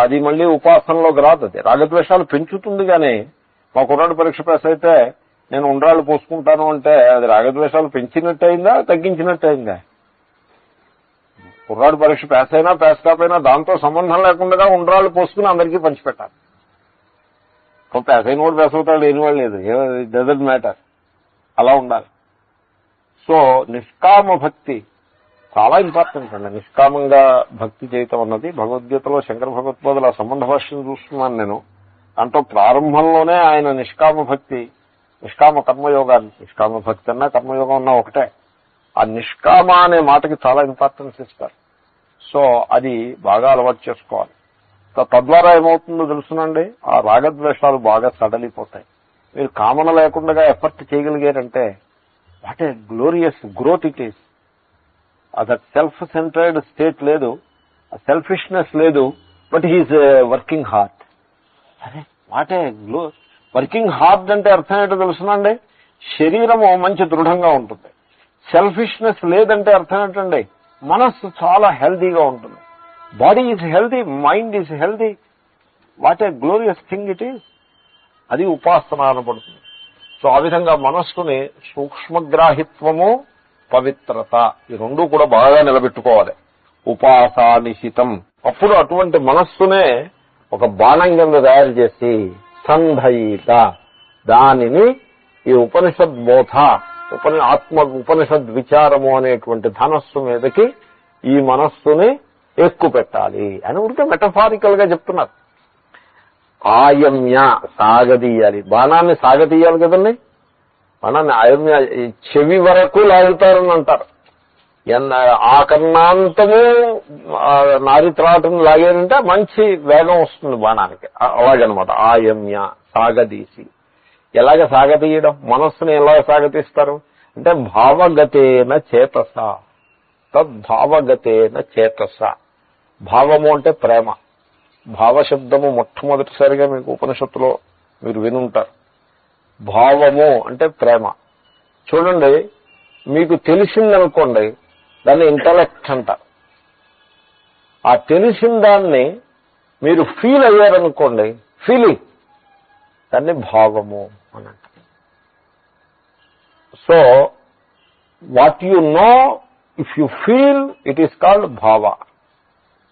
అది మళ్ళీ ఉపాసనలోకి రాదు. అది రాగద్వేషాలు పెంచుతుంది. కానీ మా కుర్రాడు పరీక్ష పాస్ అయితే నేను ఉండ్రాళ్ళు పోసుకుంటాను అంటే అది రాగద్వేషాలు పెంచినట్టు అయిందా తగ్గించినట్టు అయిందా? కుర్రాడు పరీక్ష పాస్ అయినా పాస్ కాకపోయినా దాంతో సంబంధం లేకుండా ఉండ్రాళ్ళు పోసుకుని అందరికీ పంచిపెట్టాలి. పాస్ అయిన వాడు పాస్ అవుతాడు, లేని వాడు లేదు, ఇట్ డజంట్ మ్యాటర్. అలా ఉండాలి. సో నిష్కామ భక్తి చాలా ఇంపార్టెంట్ అండి. నిష్కామంగా భక్తి చేయటం అన్నది భగవద్గీతలో శంకర భగవత్పాదుల సంబంధ భాష్యం చూస్తున్నాను నేను. దాంట్లో ప్రారంభంలోనే ఆయన నిష్కామ భక్తి, నిష్కామ కర్మయోగాన్ని, నిష్కామ భక్తి అన్నా కర్మయోగం అన్నా ఒకటే, ఆ నిష్కామ అనే మాటకి చాలా ఇంపార్టెన్స్ ఇస్తారు. సో అది బాగా అలవాటు చేసుకోవాలి. తద్వారా ఏమవుతుందో తెలుసునండి, ఆ రాగద్వేషాలు బాగా సడలిపోతాయి. మీరు కామన లేకుండా ఎఫర్ట్ చేయగలిగారంటే what a glorious growth it is. That self centered state లేదు, సెల్ఫిష్నెస్ లేదు, బట్ హీఈస్ వర్కింగ్ హార్డ్. అరే వాట్ ఏ వర్కింగ్ హార్డ్ అంటే అర్థం ఏంటో తెలుసునండి, శరీరము మంచి దృఢంగా ఉంటుంది. సెల్ఫిష్నెస్ లేదంటే అర్థం ఏంటండి, మనస్సు చాలా హెల్దీగా ఉంటుంది. Body is healthy, mind is healthy. What a glorious thing it is. అది ఉపాసన అనబడుతుంది. సో ఆ విధంగా మనస్సుని సూక్ష్మగ్రాహిత్వము, పవిత్రత ఈ రెండూ కూడా బాగా నిలబెట్టుకోవాలి. ఉపాసానిశితం. అప్పుడు అటువంటి మనస్సునే ఒక బాణం కింద తయారు చేసి సంధయిత, దానిని ఈ ఉపనిషద్ బోధ, ఉపనిషద్ విచారము అనేటువంటి ధనస్సు మీదకి ఈ మనస్సుని ఎక్కువ పెట్టాలి అని ఉంటే మెటఫారికల్ గా చెప్తున్నారు. ఆయమ్య సాగదీయాలి, బాణాన్ని సాగదీయాలి కదండి. బాణాన్ని ఆయమ్య చెవి వరకు లాగుతారని అంటారు. ఆకర్ణాంతము నారిత్రాటను లాగారంటే మంచి వేగం వస్తుంది బాణానికి. అలాగనమాట ఆయమ్య సాగదీసి. ఎలాగ సాగతీయడం, మనస్సుని ఎలా సాగతీస్తారు అంటే భావగతేన చేతస, తద్భావగతేన చేతస. భావము అంటే ప్రేమ. భావశబ్దము మొట్టమొదటిసారిగా మీకు ఉపనిషత్తులో మీరు వినుంటారు. భావము అంటే ప్రేమ. చూడండి, మీకు తెలిసిందనుకోండి, దాన్ని ఇంటలెక్ట్ అంటారు. ఆ తెలిసిన దాన్ని మీరు ఫీల్ అయ్యారనుకోండి, ఫీలింగ్, దాన్ని భావము అని అంటారు. So what you know, if you feel, it is called భావ.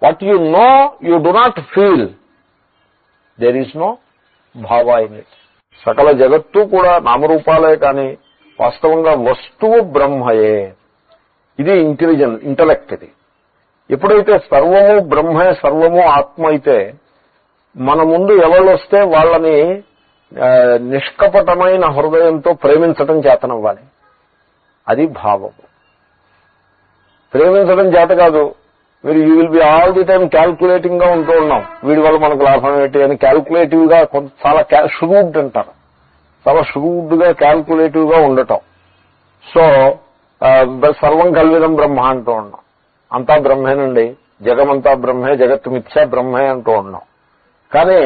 What you know you do not feel, there is no భావ ఇన్ ఇట్. సకల జగత్తు కూడా నామరూపాలే కానీ వాస్తవంగా వస్తువు బ్రహ్మయే. ఇది ఇంటలెక్ట్. ఇది ఎప్పుడైతే సర్వము బ్రహ్మే, సర్వము ఆత్మ అయితే మన ముందు ఎవరు వస్తే వాళ్ళని నిష్కపటమైన హృదయంతో ప్రేమించడం చేతనవ్వాలి. అది భావము. ప్రేమించడం చేత కాదు. మీరు you will be all the time calculating గా ఉంటూ ఉన్నాం, వీడి వల్ల మనకు లాభం ఏంటి అని క్యాల్కులేటివ్ గా, చాలా ష్రూడ్ అంటారు, చాలా ష్రూడ్ గా క్యాల్కులేటివ్ గా ఉండటం. సో సర్వం కల్విదం బ్రహ్మ అంటూ ఉన్నాం. అంతా బ్రహ్మేనండి, జగమంతా బ్రహ్మే, జగత్తు మిథ్యా బ్రహ్మే అంటూ ఉన్నాం. కానీ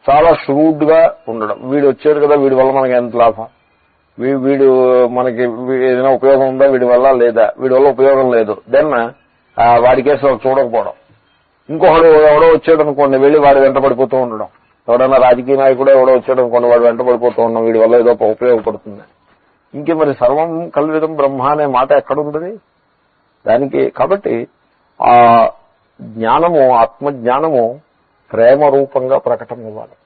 చాలా ష్రూడ్ గా ఉండడం. వీడు వచ్చాడు కదా, వీడి వల్ల మనకి ఎంత లాభం, వీడు మనకి ఏదైనా ఉపయోగం ఉందా వీడి వల్ల, లేదా వీడి వల్ల ఉపయోగం లేదు, దెన్ వాడి కేసు చూడకపోవడం. ఇంకొకడు ఎవడో వచ్చాడు అనుకోండి, వెళ్ళి వాడు వెంట పడిపోతూ ఉండడం. ఎవడన్నా రాజకీయ నాయకుడు ఎవడో వచ్చాడు అనుకోండి, వాడు వెంట పడిపోతూ ఉన్నాం, వీడి వల్ల ఏదో ఉపయోగపడుతుంది. ఇంకే మరి సర్వం కల్విదం బ్రహ్మ అనే మాట ఎక్కడుంటుంది దానికి? కాబట్టి ఆ జ్ఞానము, ఆత్మజ్ఞానము ప్రేమ రూపంగా ప్రకటన ఇవ్వాలి.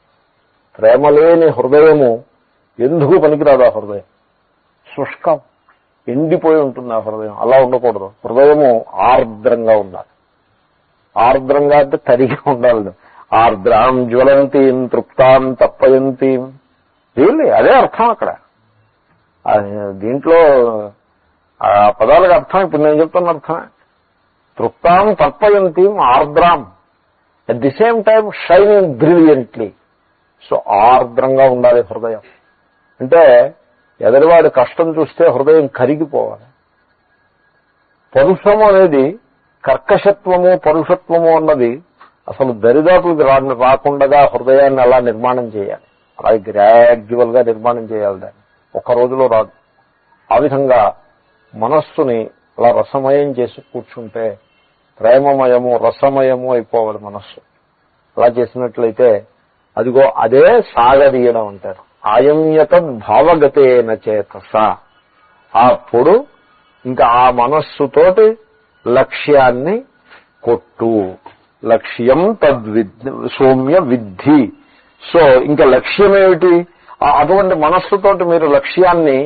ప్రేమ లేని హృదయము ఎందుకు పనికిరాదు. ఆ హృదయం శుష్కం, ఎండిపోయి ఉంటుంది. ఆ హృదయం అలా ఉండకూడదు. హృదయము ఆర్ద్రంగా ఉండాలి. ఆర్ద్రంగా అంటే తరిగా ఉండాలి. ఆర్ద్రాం జ్వలంతీం తృప్తాం తప్పయంతీం, రియల్లీ అదే అర్థం అక్కడ. దీంట్లో ఆ పదాలకు అర్థం ఇప్పుడు నేను చెప్తున్న అర్థమే. తృప్తాం తర్పయంతీం ఆర్ద్రాం, at the same time shining brilliantly. So ఆర్ద్రంగా ఉండాలి హృదయం. అంటే ఎదరివాడి కష్టం చూస్తే హృదయం కరిగిపోవాలి. పరుషము అనేది, కర్కశత్వము పరుషత్వము అన్నది అసలు దరిదాపులకు రాకుండా హృదయాన్ని అలా నిర్మాణం చేయాలి. అలాగే గ్రాడ్యువల్ గా నిర్మాణం చేయాలి. దాన్ని ఒక్క రోజులో రాదు. ఆ విధంగా మనస్సుని అలా రసమయం చేసి కూర్చుంటే ప్రేమమయము, రసమయము అయిపోవాలి మనస్సు. అలా చేసినట్లయితే అదిగో అదే సాగదీయడం అంటారు. ఆయమ్యత భావగతేన చేతస. అప్పుడు ఇంకా ఆ మనస్సుతోటి లక్ష్యాన్ని కొట్టు. లక్ష్యం సౌమ్య విద్ధి. సో ఇంకా లక్ష్యం ఏమిటి? అటువంటి మనస్సుతోటి మీరు లక్ష్యాన్ని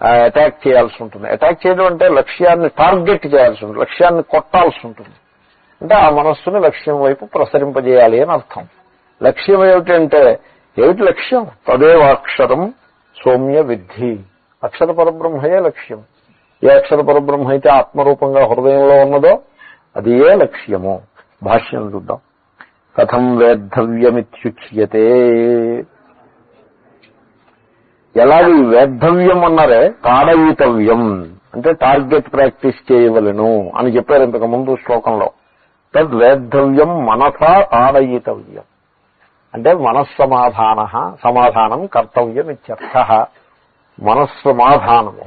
అటాక్ చేయాల్సి ఉంటుంది. అటాక్ చేయడం అంటే లక్ష్యాన్ని టార్గెట్ చేయాల్సి ఉంటుంది, లక్ష్యాన్ని కొట్టాల్సి ఉంటుంది. అంటే ఆ మనస్సుని లక్ష్యం వైపు ప్రసరింపజేయాలి అని అర్థం. లక్ష్యం ఏమిటంటే, ఏమిటి లక్ష్యం? తదేవాక్షరం సౌమ్య విద్ధి. అక్షర పరబ్రహ్మయే లక్ష్యం. ఏ అక్షర పరబ్రహ్మ అయితే ఆత్మరూపంగా హృదయంలో ఉన్నదో అది ఏ లక్ష్యము. భాష్యం చూద్దాం. కథం వేద్ధవ్యమిత్యుచ్యతే. ఎలాగ వేద్ధవ్యం అన్నారే, తాడయితవ్యం అంటే టార్గెట్ ప్రాక్టీస్ చేయవలను అని చెప్పారు ఇంతకు ముందు శ్లోకంలో. తద్వేద్ధవ్యం మనసా తాడయితవ్యం అంటే సమాధానం కర్తవ్యం ఇత్యర్థ. మనస్సమాధానము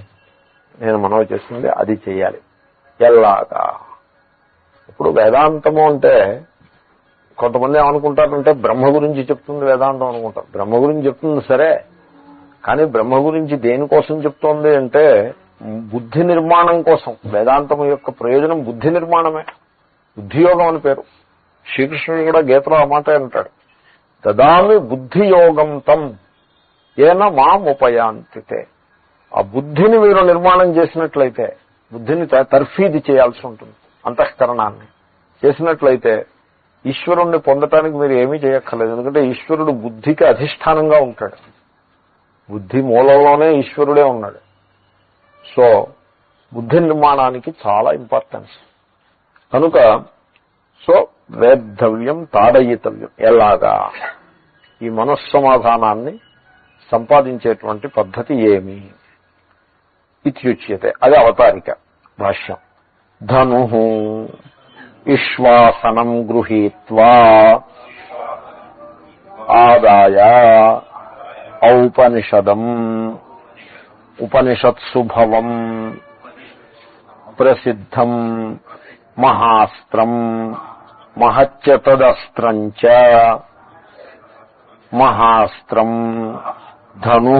నేను మనవి చేస్తుంది అది చేయాలి. ఎలాగా? ఇప్పుడు వేదాంతము అంటే కొంతమంది ఏమనుకుంటారంటే బ్రహ్మ గురించి చెప్తుంది వేదాంతం అనుకుంటారు. బ్రహ్మ గురించి చెప్తుంది సరే, కానీ బ్రహ్మ గురించి దేనికోసం చెప్తోంది అంటే బుద్ధి నిర్మాణం కోసం. వేదాంతం యొక్క ప్రయోజనం బుద్ధి నిర్మాణమే. బుద్ధియోగం అని పేరు. శ్రీకృష్ణుడు కూడా గీతలో ఆ మాట అంటాడు, దదామి బుద్ధియోగం తం ఏన మాం ఉపయాంతితే. ఆ బుద్ధిని మీరు నిర్మాణం చేసినట్లయితే, బుద్ధిని తర్ఫీదు చేయాల్సి ఉంటుంది, అంతఃకరణాన్ని. చేసినట్లయితే ఈశ్వరుణ్ణి పొందటానికి మీరు ఏమీ చేయక్కర్లేదు. ఎందుకంటే ఈశ్వరుడు బుద్ధికి అధిష్టానంగా ఉంటాడు. బుద్ధి మూలంలోనే ఈశ్వరుడే ఉన్నాడు. సో బుద్ధి నిర్మాణానికి చాలా ఇంపార్టెన్స్ కనుక సో వేద్ధవ్యం తాడయితవ్యం. ఎలాగా ఈ మనస్సమాధానాన్ని సంపాదించేటువంటి పద్ధతి ఏమి ఇత్యుచ్యతే. అది అవతారిక భాష్యం. ధను విశ్వాసనం గృహీత్వా ఆదాయ ఔపనిషదం ఉపనిషత్సు భవం ప్రసిద్ధం మహాస్త్రం మహచ్చ తదస్త్రంచ మహాస్త్రం ధను.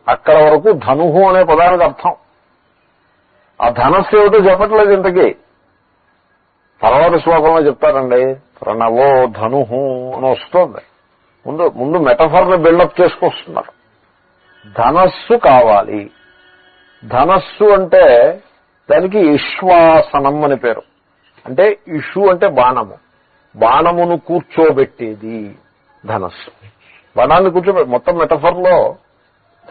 అక్కడ వరకు ధను అనే పదానికి అర్థం. ఆ ధనస్సు ఏమిటో చెప్పట్లేదు ఇంతకీ. తర్వాత శ్లోకంలో చెప్తారండి, ప్రణవో ధను అని వస్తుంది. ముందు మెటఫర్ని బిల్డప్ చేసుకొస్తున్నారు. ధనస్సు కావాలి. ధనస్సు అంటే దానికి ఇశ్వాసనం అని పేరు. అంటే ఇషు అంటే బాణము, బాణమును కూర్చోబెట్టేది ధనస్సు. బాణాన్ని కూర్చోబెట్టి మొత్తం మెటఫర్లో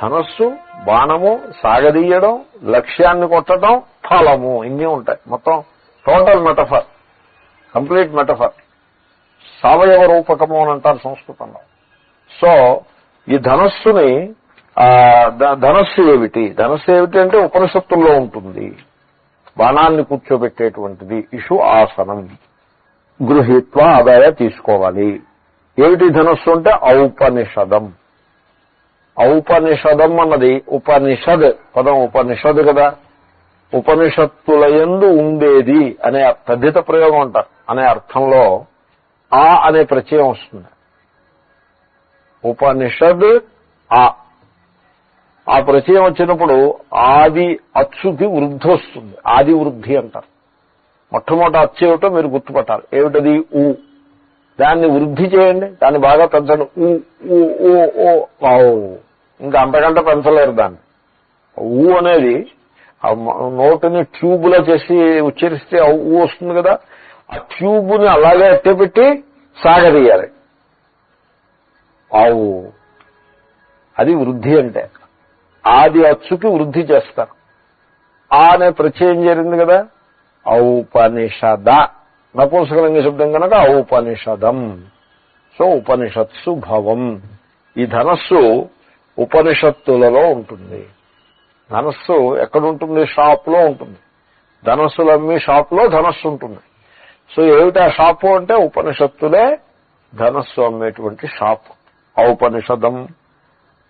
ధనస్సు, బాణము, సాగదీయడం, లక్ష్యాన్ని కొట్టడం, ఫలము ఇన్ని ఉంటాయి. మొత్తం టోటల్ మెటఫర్, కంప్లీట్ మెటఫర్. సవయవ రూపకము అని అంటారు సంస్కృతంలో. సో ఈ ధనస్సుని ధనస్సు ఏమిటి? ధనస్సు ఏమిటి అంటే ఉపనిషత్తుల్లో ఉంటుంది. బాణాన్ని కూర్చోబెట్టేటువంటిది ఇషు ఆసనం. గృహీత్వ ఆదాయ తీసుకోవాలి. ఏమిటి ధనస్సు అంటే ఔపనిషదం. ఔపనిషదం అన్నది ఉపనిషద్ పదం, ఉపనిషద్ కదా. ఉపనిషత్తులయందు ఉండేది అనే తద్ధిత ప్రయోగం అంటారు. అనే అర్థంలో ఆ అనే ప్రత్యయం వస్తుంది. ఉపనిషద్ ఆ ప్రత్యయం వచ్చినప్పుడు ఆది అచ్చుకి వృద్ధి వస్తుంది. ఆది వృద్ధి అంటారు. మొట్టమొదటి అచ్చు ఏమిటో మీరు గుర్తుపట్టాలి. ఏమిటది? ఊ. దాన్ని వృద్ధి చేయండి, దాన్ని బాగా పెంచండి. ఊ ఊ ఓ ఓ. ఇంకా అంతకంటే పెంచలేరు దాన్ని. ఊ అనేది నోటిని ట్యూబ్లో చేసి ఉచ్చరిస్తే ఊ వస్తుంది కదా. ఆ ట్యూబ్ని అలాగే అట్టేపెట్టి సాగదీయాలి. ఆవు. అది వృద్ధి అంటే. ఆది అచ్చుకి వృద్ధి చేస్తారు. ఆ అనే ప్రత్యయం చేరింది కదా. ఔపనిషద నపుంసకలింగ శబ్దం కనుక ఔపనిషదం. సో ఉపనిషత్సు భవం. ఈ ధనస్సు ఉపనిషత్తులలో ఉంటుంది. ధనస్సు ఎక్కడుంటుంది? షాప్లో ఉంటుంది. ధనస్సులు అమ్మి షాప్లో ధనస్సు ఉంటుంది. సో ఏమిటి ఆ షాపు అంటే ఉపనిషత్తులే ధనస్సు అమ్మేటువంటి షాప్. ఔపనిషదం.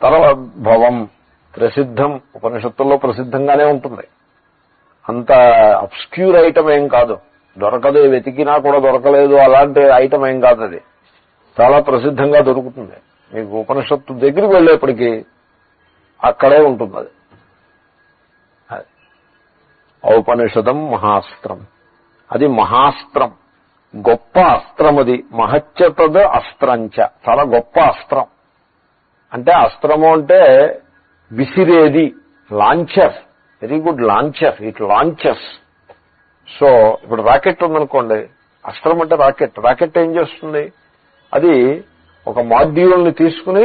తర్వాత భవం ప్రసిద్ధం. ఉపనిషత్తుల్లో ప్రసిద్ధంగానే ఉంటుంది. అంత అబ్స్క్యూర్ ఐటమ్ ఏం కాదు, దొరకదు, వెతికినా కూడా దొరకలేదు అలాంటి ఐటమ్ ఏం కాదు. అది చాలా ప్రసిద్ధంగా దొరుకుతుంది. మీకు ఉపనిషత్తు దగ్గరికి వెళ్ళేప్పటికీ అక్కడే ఉంటుంది. అది ఔపనిషదం మహాస్త్రం. అది మహాస్త్రం, గొప్ప అస్త్రం. అది మహచ్చతద్ అస్త్రంచ, చాలా గొప్ప అస్త్రం. అంటే అస్త్రము అంటే విసిరేది, launcher. Very good launcher. It launches. So ఇప్పుడు రాకెట్ ఉందనుకోండి, అస్త్రం అంటే రాకెట్. రాకెట్ ఏం చేస్తుంది? అది ఒక మాడ్యూల్ని తీసుకుని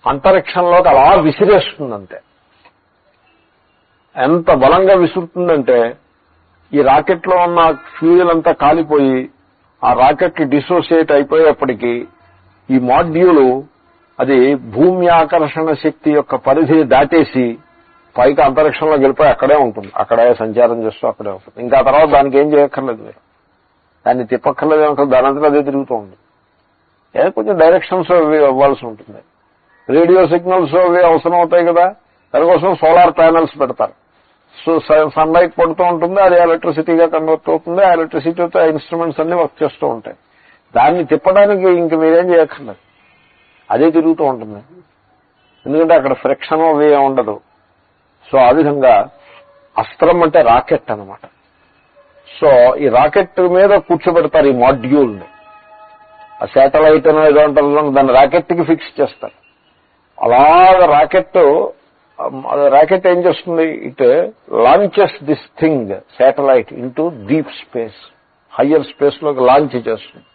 అంతరిక్షంలోకి అలా విసిరేస్తుంది. అంతే. ఎంత బలంగా విసురుతుందంటే ఈ రాకెట్లో ఉన్న ఫ్యూయల్ అంతా కాలిపోయి ఆ రాకెట్ డిసోసియేట్ అయిపోయేప్పటికీ ఈ మాడ్యూలు అది భూమి ఆకర్షణ శక్తి యొక్క పరిధిని దాటేసి పైకి అంతరిక్షంలో గెలిపోయి అక్కడే ఉంటుంది. అక్కడే సంచారం చేస్తూ అక్కడే ఉంటుంది. ఇంకా తర్వాత దానికి ఏం చేయక్కర్లేదు. మీరు దాన్ని తిప్పక్కర్లేదు. అనుకో దానంతలో అదే తిరుగుతూ ఉంటుంది. ఏదో కొంచెం డైరెక్షన్స్ అవి అవ్వాల్సి ఉంటుంది. రేడియో సిగ్నల్స్ అవి అవసరం అవుతాయి కదా. దానికోసం సోలార్ ప్యానల్స్ పెడతారు. సో సన్ లైట్ పడుతూ ఉంటుంది, అది ఎలక్ట్రిసిటీగా కన్వర్ట్ అవుతుంది. ఆ ఎలక్ట్రిసిటీతో ఇన్స్ట్రుమెంట్స్ అన్ని వర్క్ చేస్తూ ఉంటాయి. దాన్ని తిప్పడానికి ఇంక మీరేం చేయక్కర్లేదు, అదే తిరుగుతూ ఉంటుంది. ఎందుకంటే అక్కడ ఫ్రిక్షన్ అవి ఉండదు. సో ఆ విధంగా అస్త్రం అంటే రాకెట్ అన్నమాట. సో ఈ రాకెట్ మీద కూర్చోబెడతారు ఈ మాడ్యూల్ని. ఆ శాటిలైట్ అని ఏదో అంటారు, దాన్ని రాకెట్కి ఫిక్స్ చేస్తారు. అలాగ రాకెట్ ఏం చేస్తుంది? It launches this thing satellite into deep space. Higher స్పేస్లోకి లాంచ్ చేస్తుంది.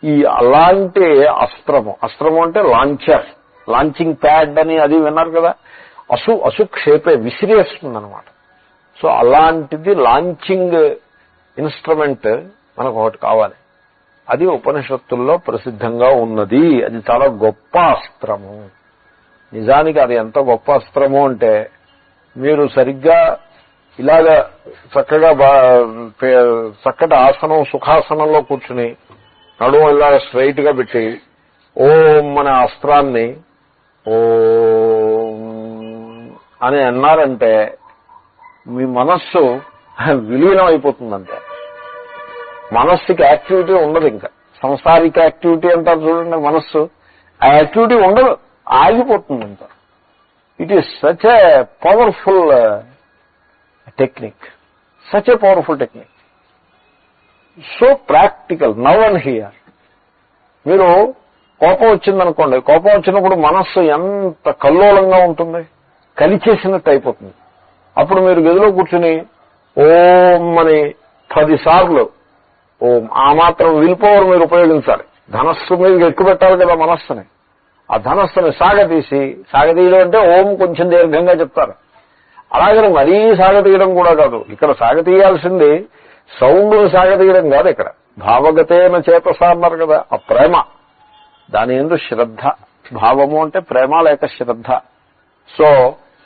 ఈ అలాంటి అస్త్రము అంటే లాంచర్, లాంచింగ్ ప్యాడ్ అని అది విన్నారు కదా, అసుక్షేపే విసిరేస్తుంది అనమాట. సో అలాంటిది లాంచింగ్ ఇన్స్ట్రుమెంట్ మనకు ఒకటి కావాలి. అది ఉపనిషత్తుల్లో ప్రసిద్ధంగా ఉన్నది. అది చాలా గొప్ప అస్త్రము. నిజానికి అది ఎంత గొప్ప అస్త్రము అంటే, మీరు సరిగ్గా ఇలాగ చక్కగా చక్కటి ఆసనం సుఖాసనంలో కూర్చుని నడుము ఇలా స్ట్రైట్ గా పెట్టి ఓం అనే అస్త్రాన్ని ఓం అని అన్నారంటే మీ మనస్సు విలీనం అయిపోతుందంటే, మనస్సుకి యాక్టివిటీ ఉండదు. ఇంకా సంసారిక యాక్టివిటీ అంటారు చూడండి, మనస్సు ఆ యాక్టివిటీ ఉండదు, ఆగిపోతుందంట. It is such a powerful technique, such a powerful technique, so practical now and here. మీరు కోపం వచ్చిందనుకోండి, కోపం వచ్చినప్పుడు మనస్సు ఎంత కల్లోలంగా ఉంటుంది, కలిచేసినట్టు అయిపోతుంది. అప్పుడు మీరు గదిలో కూర్చుని ఓం అని 10 సార్లు ఓం, ఆ మాత్రం విల్ పవర్ మీరు ఉపయోగించాలి. ధనస్సు మీద ఎక్కువ పెట్టాలి కదా మనస్సుని. ఆ ధనస్సుని సాగతీయడం అంటే ఓం కొంచెం దీర్ఘంగా చెప్తారు. అలాగని మరీ సాగతీయడం కూడా కాదు. ఇక్కడ సాగతీయాల్సింది సౌండ్ సాగతీయడం కాదు. ఇక్కడ భావగతేన చేతస అన్నారు కదా, ఆ ప్రేమ, దాని యందు శ్రద్ధ. భావము అంటే ప్రేమ లేక శ్రద్ధ. సో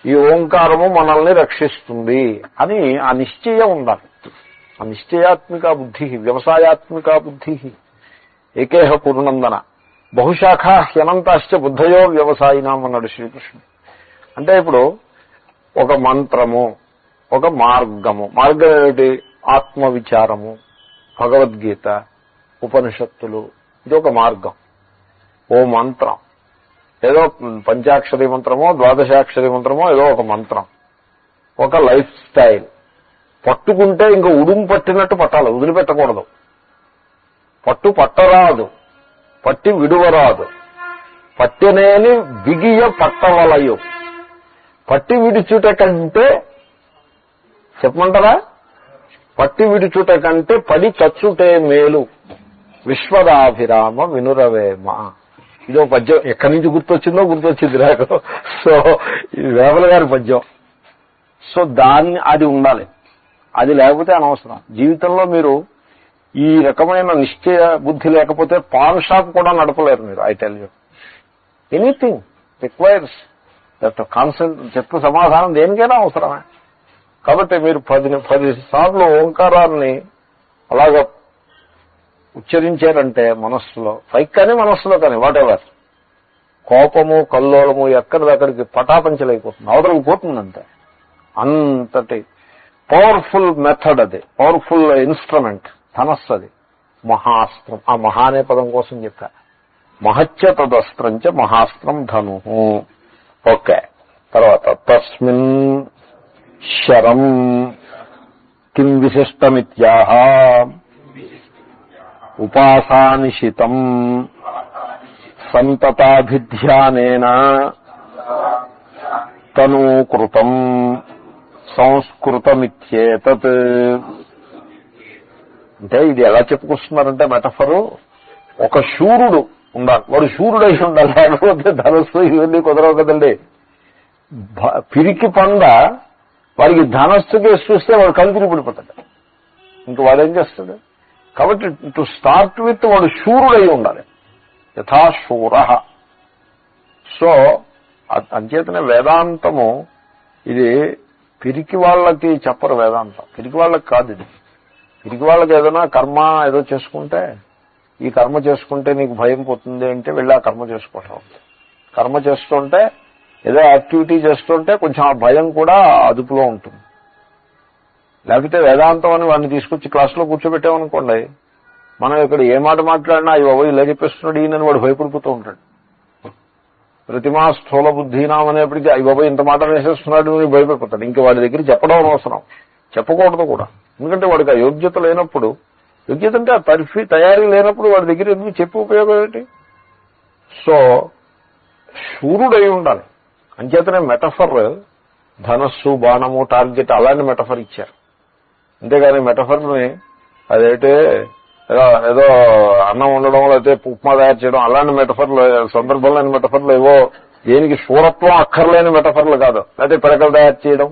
ఈ ఓంకారము మనల్ని రక్షిస్తుంది అని ఆ నిశ్చయం ఉండాలి. ఆ నిశ్చయాత్మిక బుద్ధి, వ్యవసాయాత్మిక బుద్ధి. ఏకేహ పూర్ణందన బహుశాఖా హ్యనంతాశ్చ బుద్ధయో వ్యవసాయినాం అన్నాడు శ్రీకృష్ణుడు. అంటే ఇప్పుడు ఒక మంత్రము, ఒక మార్గము. మార్గం ఏమిటి? ఆత్మవిచారము, భగవద్గీత, ఉపనిషత్తులు, ఇది ఒక మార్గం. ఓ మంత్రం, ఏదో పంచాక్షరి మంత్రమో ద్వాదశాక్షరి మంత్రమో ఏదో ఒక మంత్రం, ఒక లైఫ్ స్టైల్. పట్టుకుంటే ఇంకా ఉడుము పట్టినట్టు పట్టాలి, వదిలిపెట్టకూడదు. పట్టరాదు, పట్టి విడువరాదు. పట్టినేని బిగియ పట్టవలయు. పట్టి విడిచుట కంటే చెప్పమంటారా? పట్టి విడిచుట కంటే పడి చచ్చుటే మేలు. విశ్వదాభిరామ వినురవేమ. ఇదో పద్యం ఎక్కడి నుంచి గుర్తొచ్చింది నాకు. సో ఇది వేమల గారి పద్యం. సో అది ఉండాలి. అది లేకపోతే అనవసరం. జీవితంలో మీరు ఈ రకమైన నిశ్చయ బుద్ధి లేకపోతే పాన్ షాప్ కూడా నడపలేరు మీరు. I tell you, anything requires that చెప్పు సమాధానం దేనికైనా అవసరమే. కాబట్టి మీరు 10 సార్లు ఓంకారాన్ని అలాగా ఉచ్చరించారంటే మనస్సులో, పైకి కానీ మనస్సులో కానీ వాటెవర్, కోపము కల్లోలము ఎక్కడిదక్కడికి పటాపంచలైపోతుంది, అవతలకు పోతుందంటే. అంతటి పవర్ఫుల్ మెథడ్ అది, పవర్ఫుల్ ఇన్స్ట్రుమెంట్ ధనస్సు. అది మహాస్త్రం. ఆ మహా అనే పదం కోసం చెప్పా. మహత్య తదస్త్రంచ మహాస్త్రం ధను. ఓకే. తర్వాత తస్మిన్ శరం కిం విశిష్టమిత్యాహ ఉపాసానిశితం సంతతాభిధ్యానేన తనూకృతం సంస్కృతమిత్యేతత్. అంటే ఇది ఎలా చెప్పుకొస్తున్నారంటే మెటఫరు, ఒక శూరుడు ఉండాలి, వాడు శూరుడై ఉండాలి, లేకపోతే ధనస్సు ఇవన్నీ కుదరవు కదండి. పిరికి పంద వాడికి ధనస్సు కేసు చూస్తే వాడు కలిపిరి పడిపోతాడు, ఇంక వాడేం చేస్తాడు. కాబట్టి టు స్టార్ట్ విత్ వాడు శూరుడై ఉండాలి, యథాశూర. సో అంచేతనే వేదాంతము ఇది పిరికి వాళ్ళకి చెప్పరు. వేదాంతం పిరికి వాళ్ళకి కాదు. ఇది పిరికి వాళ్ళకి ఏదైనా కర్మ ఏదో చేసుకుంటే, ఈ కర్మ చేసుకుంటే నీకు భయం పోతుంది అంటే వెళ్ళి ఆ కర్మ చేసుకోవటం. కర్మ చేస్తుంటే ఏదో యాక్టివిటీ చేస్తుంటే కొంచెం ఆ భయం కూడా అదుపులో ఉంటుంది. లేకపోతే వేదాంతం అని వాడిని తీసుకొచ్చి క్లాసులో కూర్చోబెట్టామనుకోండి, మనం ఇక్కడ ఏ మాట మాట్లాడినా అవి బాబు ఇలా చెప్పేస్తున్నాడు ఈయనని వాడు భయపడిపోతూ ఉంటాడు. ప్రతిమా స్థూల బుద్ధినాం అనేప్పటికీ అవి బాబు ఇంత మాట వేసేస్తున్నాడు అని భయపడిపోతాడు. ఇంక వాడి దగ్గర చెప్పడం అనవసరం, చెప్పకూడదు కూడా. ఎందుకంటే వాడికి ఆ యోగ్యత లేనప్పుడు, యోగ్యత అంటే ఆ తయారీ లేనప్పుడు వాడి దగ్గర ఎందుకు చెప్పి ఉపయోగం ఏంటి? సో శూరుడై ఉండాలి. అంచేతనే మెటఫర్ ధనస్సు, బాణము, టార్గెట్ అలాంటి మెటఫర్ ఇచ్చారు. అంతేగాని మెటఫర్ని అదైతే ఏదో అన్నం ఉండడం లేకపోతే ఉప్మా తయారు చేయడం అలాంటి మెటఫర్లు, సందర్భంలోని మెటఫర్లు ఏవో, దేనికి శూరత్వం అక్కర్లేని మెటఫర్లు కాదు. లేకపోతే పిడకలు తయారు చేయడం,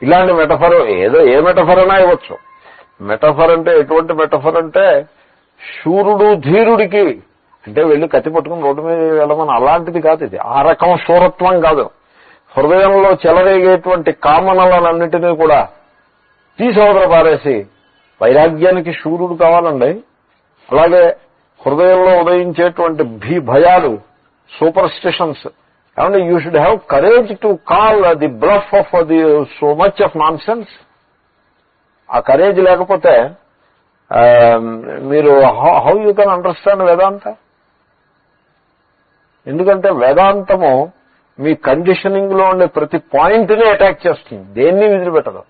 ఇలాంటి మెటఫర్ ఏదో ఏ మెటఫర్ అయినా ఇవ్వచ్చు. మెటఫర్ అంటే ఎటువంటి మెటఫర్ అంటే శూరుడు ధీరుడికి అంటే వెళ్ళి కత్తి పట్టుకుని రోడ్డు మీద వెళ్ళమని అలాంటిది కాదు. ఇది ఆ రకం శూరత్వం కాదు. హృదయంలో చెలరేగేటువంటి కామనలన్నింటినీ కూడా తీసవతల పారేసి వైరాగ్యానికి శూరుడు కావాలండి. అలాగే హృదయంలో ఉదయించేటువంటి భయాలు, సూపర్ స్టిషన్స్, ఏమంటే you should have courage to call the bluff of the so much of non sense. ఆ కరేజ్ లేకపోతే మీరు హౌ యూ కెన్ అండర్స్టాండ్ వేదాంత? ఎందుకంటే వేదాంతము మీ కండిషనింగ్ లో ఉండే ప్రతి పాయింట్ని అటాక్ చేస్తుంది, దేన్ని విదిలిపెట్టదు.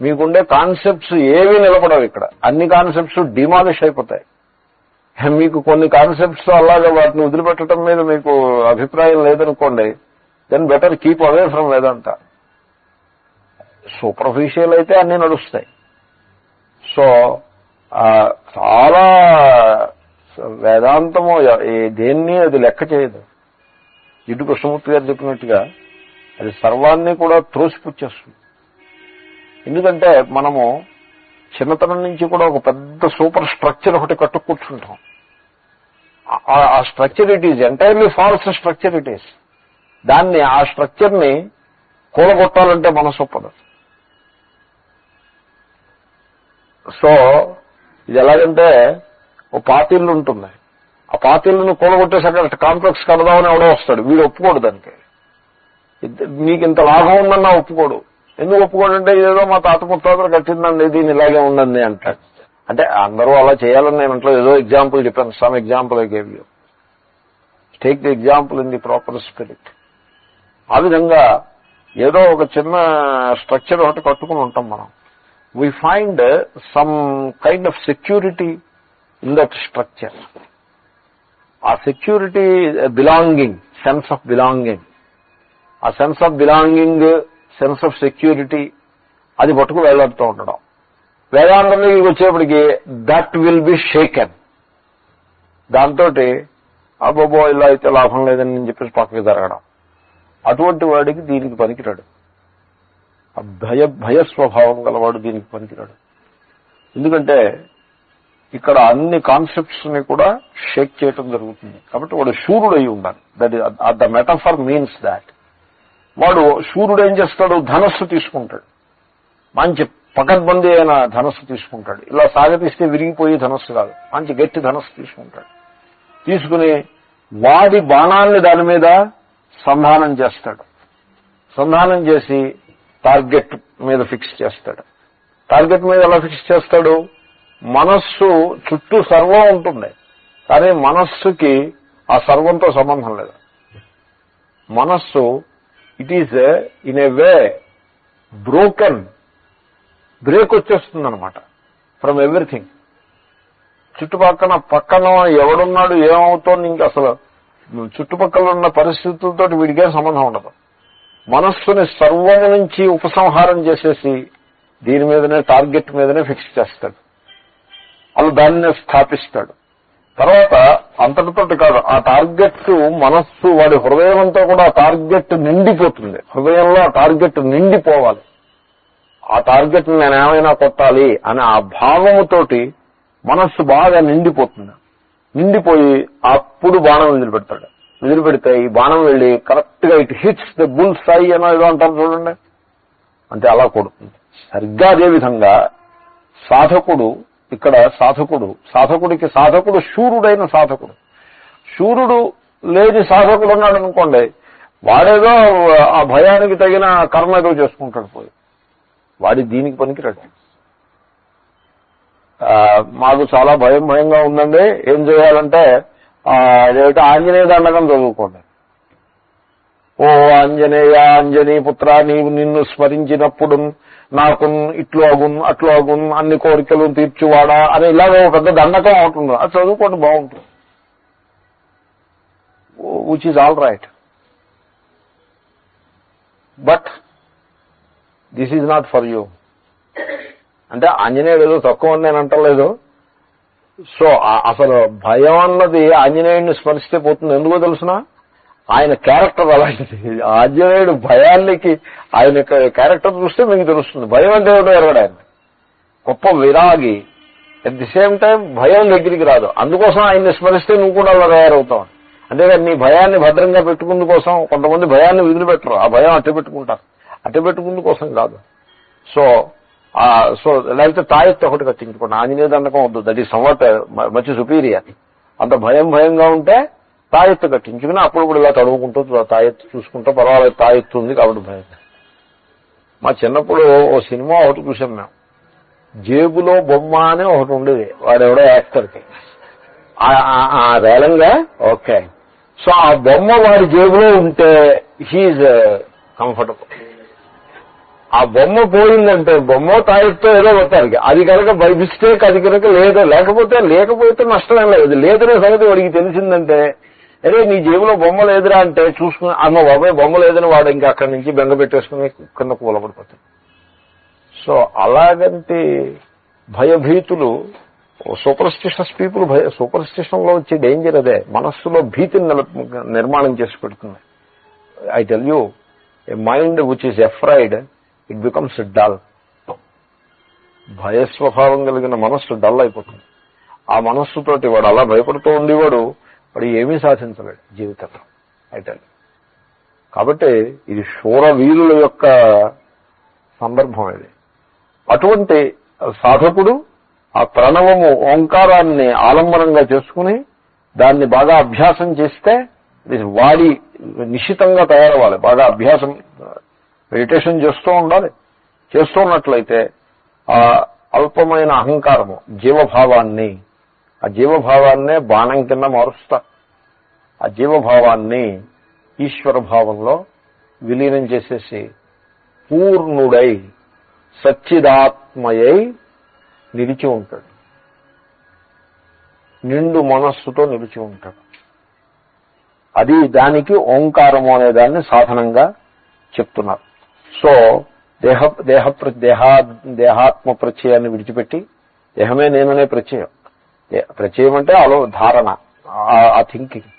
మీకుండే కాన్సెప్ట్స్ ఏవి నిలబడవు. ఇక్కడ అన్ని కాన్సెప్ట్స్ డిమాలిష్ అయిపోతాయి. మీకు కొన్ని కాన్సెప్ట్స్ అలాగే వాటిని వదిలిపెట్టడం మీద మీకు అభిప్రాయం లేదనుకోండి, then better keep away from Vedanta. Superficial అయితే అన్నీ నడుస్తాయి. సో చాలా వేదాంతము దేన్ని అది లెక్క చేయదు. జిడ్డు కృష్ణమూర్తి గారు చెప్పినట్టుగా అది సర్వాన్ని కూడా త్రోసిపుచ్చేస్తుంది. ఎందుకంటే మనము చిన్నతనం నుంచి కూడా ఒక పెద్ద సూపర్ స్ట్రక్చర్ ఒకటి కట్టు కూర్చుంటాం. ఆ structure it is entirely false structure it is. దాన్ని ఆ స్ట్రక్చర్ని కూలగొట్టాలంటే మనసు ఒప్పదు. సో ఇది ఎలాగంటే ఓ పాతిళ్ళు ఉంటుంది, ఆ పాతిళ్ళను కూలగొట్టేసి అక్కడ కాంప్లెక్స్ కడదామని ఎవడో వస్తాడు, వీడు ఒప్పుకోడు. దానికి మీకు ఇంత లాభం ఉందన్నా ఒప్పుకోడు. ఎందుకు ఒప్పుకోడంటే ఏదో మా తాత ముత్తాతలు కట్టిందండి, దీని ఇలాగే ఉండండి అంటాడు. అంటే అందరూ అలా చేయాలని నేను అంట్లో ఏదో ఎగ్జాంపుల్ చెప్పాను. Some example I gave you. Take the example in the proper spirit. ఆ విధంగా ఏదో ఒక చిన్న స్ట్రక్చర్ ఒకటి కట్టుకుని ఉంటాం మనం. We find some kind of security in that structure. ఆ security belonging, sense of belonging, ఆ sense of belonging, sense of security అది పట్టుకు వేలాడుతూ ఉండడం. వేదాంతంలోకి వచ్చేప్పటికి దట్ విల్ బి షేకెన్. దాంతో అబ్బోబో ఇలా అయితే లాభం లేదని నేను చెప్పేసి పక్కకి జరగడం. అటువంటి వాడికి దీనికి పనికిరాడు. భయస్వభావం గలవాడు దీనికి పనికిరాడు. ఎందుకంటే ఇక్కడ అన్ని కాన్సెప్ట్స్ ని కూడా షేక్ చేయటం జరుగుతుంది. కాబట్టి వాడు శూరుడై ఉండాలి. That the metaphor means that. వాడు శూరుడు ఏం చేస్తాడు, ధనస్సు తీసుకుంటాడు, మంచి పకడ్బందీ అయిన ధనస్సు తీసుకుంటాడు. ఇలా సాగతీస్తే విరిగిపోయి ధనస్సు కాదు, మంచి గట్టి ధనస్సు తీసుకుంటాడు. తీసుకుని వాడి బాణాన్ని దాని మీద సంధానం చేస్తాడు. సంధానం చేసి టార్గెట్ మీద ఫిక్స్ చేస్తాడు. టార్గెట్ మీద ఎలా ఫిక్స్ చేస్తాడు? మనస్సు చుట్టూ సర్వం ఉంటుంది, కానీ మనస్సుకి ఆ సర్వంతో సంబంధం లేదు. మనస్సు it is in a way broken, break వచ్చేస్తుంది అనమాట ఫ్రమ్ ఎవ్రీథింగ్. పక్కన ఎవడున్నాడు, ఏమవుతోంది, ఇంకా అసలు చుట్టుపక్కల ఉన్న పరిస్థితులతో వీడికే సంబంధం ఉండదు. మనస్సుని సర్వం నుంచి ఉపసంహారం చేసేసి దీని మీదనే, టార్గెట్ మీదనే ఫిక్స్ చేస్తాడు. అలా దాన్నే స్థాపిస్తాడు. తర్వాత అంతటితోటి కాదు, ఆ టార్గెట్ మనస్సు వాడి హృదయంతో కూడా ఆ టార్గెట్ నిండిపోతుంది. హృదయంలో ఆ టార్గెట్ నిండిపోవాలి. ఆ టార్గెట్ నేనేమైనా కొట్టాలి అనే ఆ భావముతోటి మనస్సు బాగా నిండిపోతుంది. నిండిపోయి అప్పుడు బాణం వదిలిపెడతాడు. వదిలిపెడితే ఈ బాణం వెళ్ళి కరెక్ట్ గా ఇట్ హిట్స్ ద బుల్ సై అనో ఏదో అంటారు చూడండి, అంటే అలా కొడుతుంది. సరిగ్గా అదేవిధంగా సాధకుడు, ఇక్కడ సాధకుడికి సాధకుడు శూరుడైన సాధకుడు. శూరుడు లేని సాధకుడు ఉన్నాడు అనుకోండి, వాడేదో ఆ భయానికి తగిన కర్మ ఏదో చేసుకుంటాడు పోయి, వాడి దీనికి పనికిరాడు. మాకు చాలా భయంగా ఉందండి, ఏం చేయాలంటే అదేమిటి ఆంజనేయ దండకం చదువుకోండి. ఓ ఆంజనేయ అంజనీ పుత్ర, నీవు నిన్ను స్మరించినప్పుడు నాకు ఇట్లు అగున్ అట్లు అగున్ అన్ని కోరికలు తీర్చువాడా అని ఇలాగ పెద్ద దండకం అవుతుంది. అది చదువుకోండి, బాగుంటుంది. Which is all right. But this is not for you. అంటే ఆంజనేయుడు ఏదో తక్కువ అని నేను అంటలేదు. సో అసలు భయం అన్నది ఆంజనేయుడిని స్మరిస్తే పోతుంది. ఎందుకో తెలుసునా, ఆయన క్యారెక్టర్ అలాంటిది. ఆంజనేయుడు భయానికి ఆయన క్యారెక్టర్ చూస్తే మీకు తెలుస్తుంది. భయం అంటే ఏమిటో ఎరగడు ఆయన. గొప్ప విరాగి, అట్ ది సేమ్ టైం భయం దగ్గరికి రాదు. అందుకోసం ఆయన్ని స్మరిస్తే నువ్వు కూడా అలా తయారవుతావు. అంతేగాని నీ భయాన్ని భద్రంగా పెట్టుకుందు కోసం. కొంతమంది భయాన్ని వదిలిపెట్టరు, ఆ భయం అట్టే పెట్టుకుంటారు. అట్టే పెట్టుకుందు కోసం కాదు. సో లేకపోతే తాయెత్తు ఒకటి కట్టించుకోండి. ఆంజనేయ దండకం వద్దు, that is somewhat much superior. అంత భయంగా ఉంటే తాయెత్తు కట్టించుకుని అప్పుడు కూడా ఇలా తడుముకుంటూ తాయెత్తు చూసుకుంటూ పర్వాలేదు తాయెత్తు ఉంది కాబట్టి భయం. మా చిన్నప్పుడు ఓ సినిమా ఒకటి చూసాం మేము, జేబులో బొమ్మ అని ఒకటి ఉండేది. వాడెవడో యాక్టర్కి రేలంగా. ఓకే, సో ఆ బొమ్మ వాడి జేబులో ఉంటే హీఈ్ కంఫర్టబుల్. ఆ బొమ్మ పోయిందంటే బొమ్మ తాయెత్తో ఏదో పోతారు. అది కనుక బై మిస్టేక్ అది కనుక లేకపోతే నష్టమేం లేదు. లేదనే సంగతి వాడికి తెలిసిందంటే, అరే నీ జేబులో బొమ్మ లేదురా అంటే చూసుకుని అమ్మ బాబాయ్ బొమ్మ లేదని వాడు ఇంకా అక్కడి నుంచి బెంగ పెట్టేసుకుని కింద కూలబడిపోతాడు. సో అలాగంటి భయభీతులు సూపర్స్టిషస్ పీపుల్, సూపర్స్టిషన్ లో వచ్చే డేంజర్ అదే. మనస్సులో భీతిని నిర్మాణం చేసి పెడుతుంది. I tell you, a mind which is afraid it becomes dull. భయస్వభావం కలిగిన మనస్సు డల్ అయిపోతుంది. ఆ మనస్సుతోటి వాడు అలా భయపడుతూ ఉండేవాడు ఏమీ సాధించలేడు జీవితంలో. అయితే కాబట్టి ఇది శూరవీరుల యొక్క సందర్భం ఇది. అటువంటి సాధకుడు ఆ ప్రణవము ఓంకారాన్ని ఆలంబనంగా చేసుకుని దాన్ని బాగా అభ్యాసం చేస్తే వాడి నిశ్చితంగా తయారవ్వాలి. బాగా అభ్యాసం మెడిటేషన్ చేస్తూ ఉండాలి. చేస్తూ ఉన్నట్లయితే ఆ అల్పమైన అహంకారము ఆ జీవభావాన్నే బాణం కింద మారుస్తా. ఆ జీవభావాన్ని ఈశ్వర భావంలో విలీనం చేసేసి పూర్ణుడై సచ్చిదాత్మయై నిలిచి ఉంటాడు. నిండు మనస్సుతో నిలిచి ఉంటాడు. అది దానికి ఓంకారము అనే దాన్ని సాధనంగా చెప్తున్నారు. సో దేహాత్మ ప్రత్యయాన్ని విడిచిపెట్టి దేహమే నేననే ప్రత్యయం అంటే ధారణ, ఆ థింకింగ్.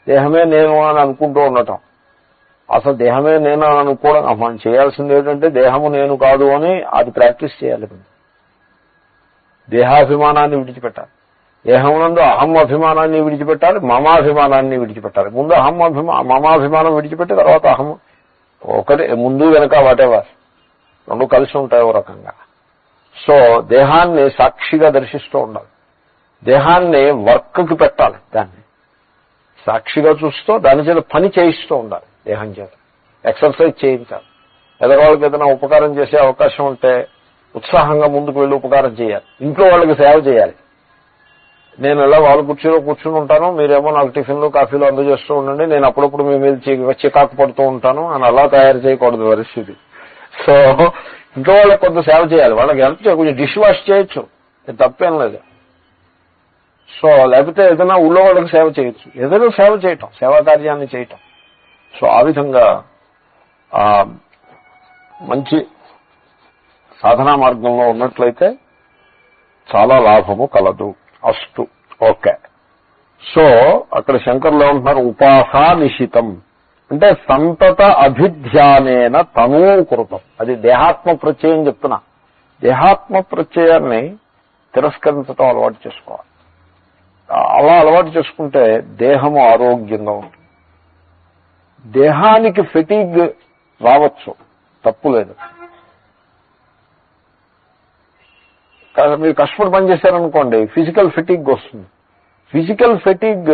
దేహమే నేను అని అనుకుంటూ ఉండటం. అసలు దేహమే నేను అని అనుకోవడం మనం చేయాల్సింది ఏంటంటే దేహము నేను కాదు అని అది ప్రాక్టీస్ చేయాలి. దేహాభిమానాన్ని విడిచిపెట్టాలి. దేహమునందు అహం అభిమానాన్ని విడిచిపెట్టాలి, మమాభిమానాన్ని విడిచిపెట్టాలి. ముందు మమాభిమానం విడిచిపెట్టి తర్వాత అహం ఒకటి, ముందు వెనక వాటెవర్ రెండు కలిసి ఉంటాయి ఓ రకంగా. సో దేహాన్ని సాక్షిగా దర్శిస్తూ ఉండాలి. దేహాన్ని వర్క్కి పెట్టాలి. దాన్ని సాక్షిగా చూస్తూ దాని చేత పని చేయిస్తూ ఉండాలి. దేహం చేత ఎక్సర్సైజ్ చేయించాలి. ఎదరవాళ్ళకి ఏదైనా ఉపకారం చేసే అవకాశం ఉంటే ఉత్సాహంగా ముందుకు వెళ్ళి ఉపకారం చేయాలి. ఇంట్లో వాళ్ళకి సేవ చేయాలి. నేను ఇలా వాళ్ళ కుర్చీలో కూర్చుని ఉంటాను, మీరేమో నాకు టిఫిన్లు కాఫీలు అందజేస్తూ ఉండండి, నేను అప్పుడప్పుడు మీ మీద చికాకు పడుతూ ఉంటాను అని అలా తయారు చేయకూడదు పరిస్థితి. సో ఇంట్లో వాళ్ళకి కొంత సేవ చేయాలి. వాళ్ళకి హెల్ప్ కొంచెం డిష్ వాష్ చేయొచ్చు, తప్పేం లేదు. సో లేకపోతే ఏదైనా ఊళ్ళో వాళ్ళకి సేవ చేయొచ్చు. ఏదైనా సేవ చేయటం, సేవా కార్యాన్ని చేయటం. సో ఆ విధంగా మంచి సాధనా మార్గంలో ఉన్నట్లయితే చాలా లాభము కలదు. అస్తు. ఓకే. సో అక్కడ శంకర్లు ఏమంటున్నారు, ఉపాసా నిశితం అంటే సంతత అభిధ్యానేన తనూకృతం. అది దేహాత్మ ప్రత్యయం చెప్తున్నా. దేహాత్మ ప్రత్యయాన్ని తిరస్కరించడం అలవాటు చేసుకోవాలి. అలా అలవాటు చేసుకుంటే దేహము ఆరోగ్యంగా ఉంటుంది. దేహానికి ఫెటిగ్ రావచ్చు, తప్పు లేదు. మీరు కష్టపడి పనిచేశారనుకోండి ఫిజికల్ ఫెటిగ్ వస్తుంది. Physical fatigue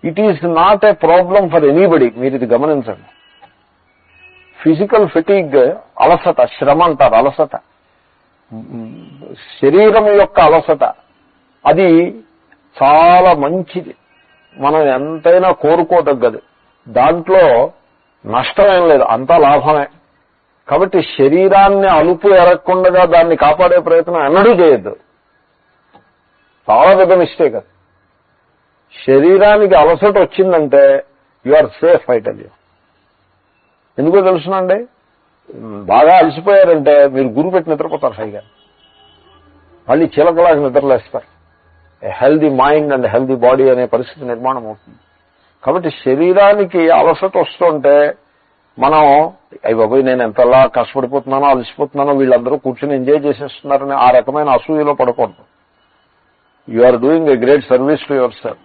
it is not A problem for anybody. మీరు ఇది గమనించండి. ఫిజికల్ ఫెటిగ్ అలసట, శ్రమ అంటారు. అలసట, శరీరం యొక్క అలసట, అది చాలా మంచిది. మనం ఎంతైనా కోరుకోదగ్గది. దాంట్లో నష్టమేం లేదు, అంతా లాభమే. కాబట్టి శరీరాన్ని అలుపు ఎరగకుండా దాన్ని కాపాడే ప్రయత్నం ఎన్నడూ చేయొద్దు. చాలా పెద్ద మిస్టేక్ అది. శరీరానికి అలసట వచ్చిందంటే యు ఆర్ సేఫ్. ఐటల్ యూ. ఎందుకో తెలుసునండి, బాగా అలసిపోయారంటే మీరు గురి పెట్టి నిద్రపోతారు. హైగా మళ్ళీ చిలకలాగా నిద్రలేస్తారు. Healthy mind and healthy body అనే పరిస్థితి నిర్మాణం అవుతుంది. కాబట్టి శరీరానికి అలసట వస్తుంటే మనం అయ్యి బాబోయ్ నేను ఎంతలా కష్టపడిపోతున్నానో అలసిపోతున్నానో వీళ్ళందరూ కూర్చొని ఎంజాయ్ చేసేస్తున్నారని ఆ రకమైన అసూయలో పడకూడదు. You are doing a great service to yourself.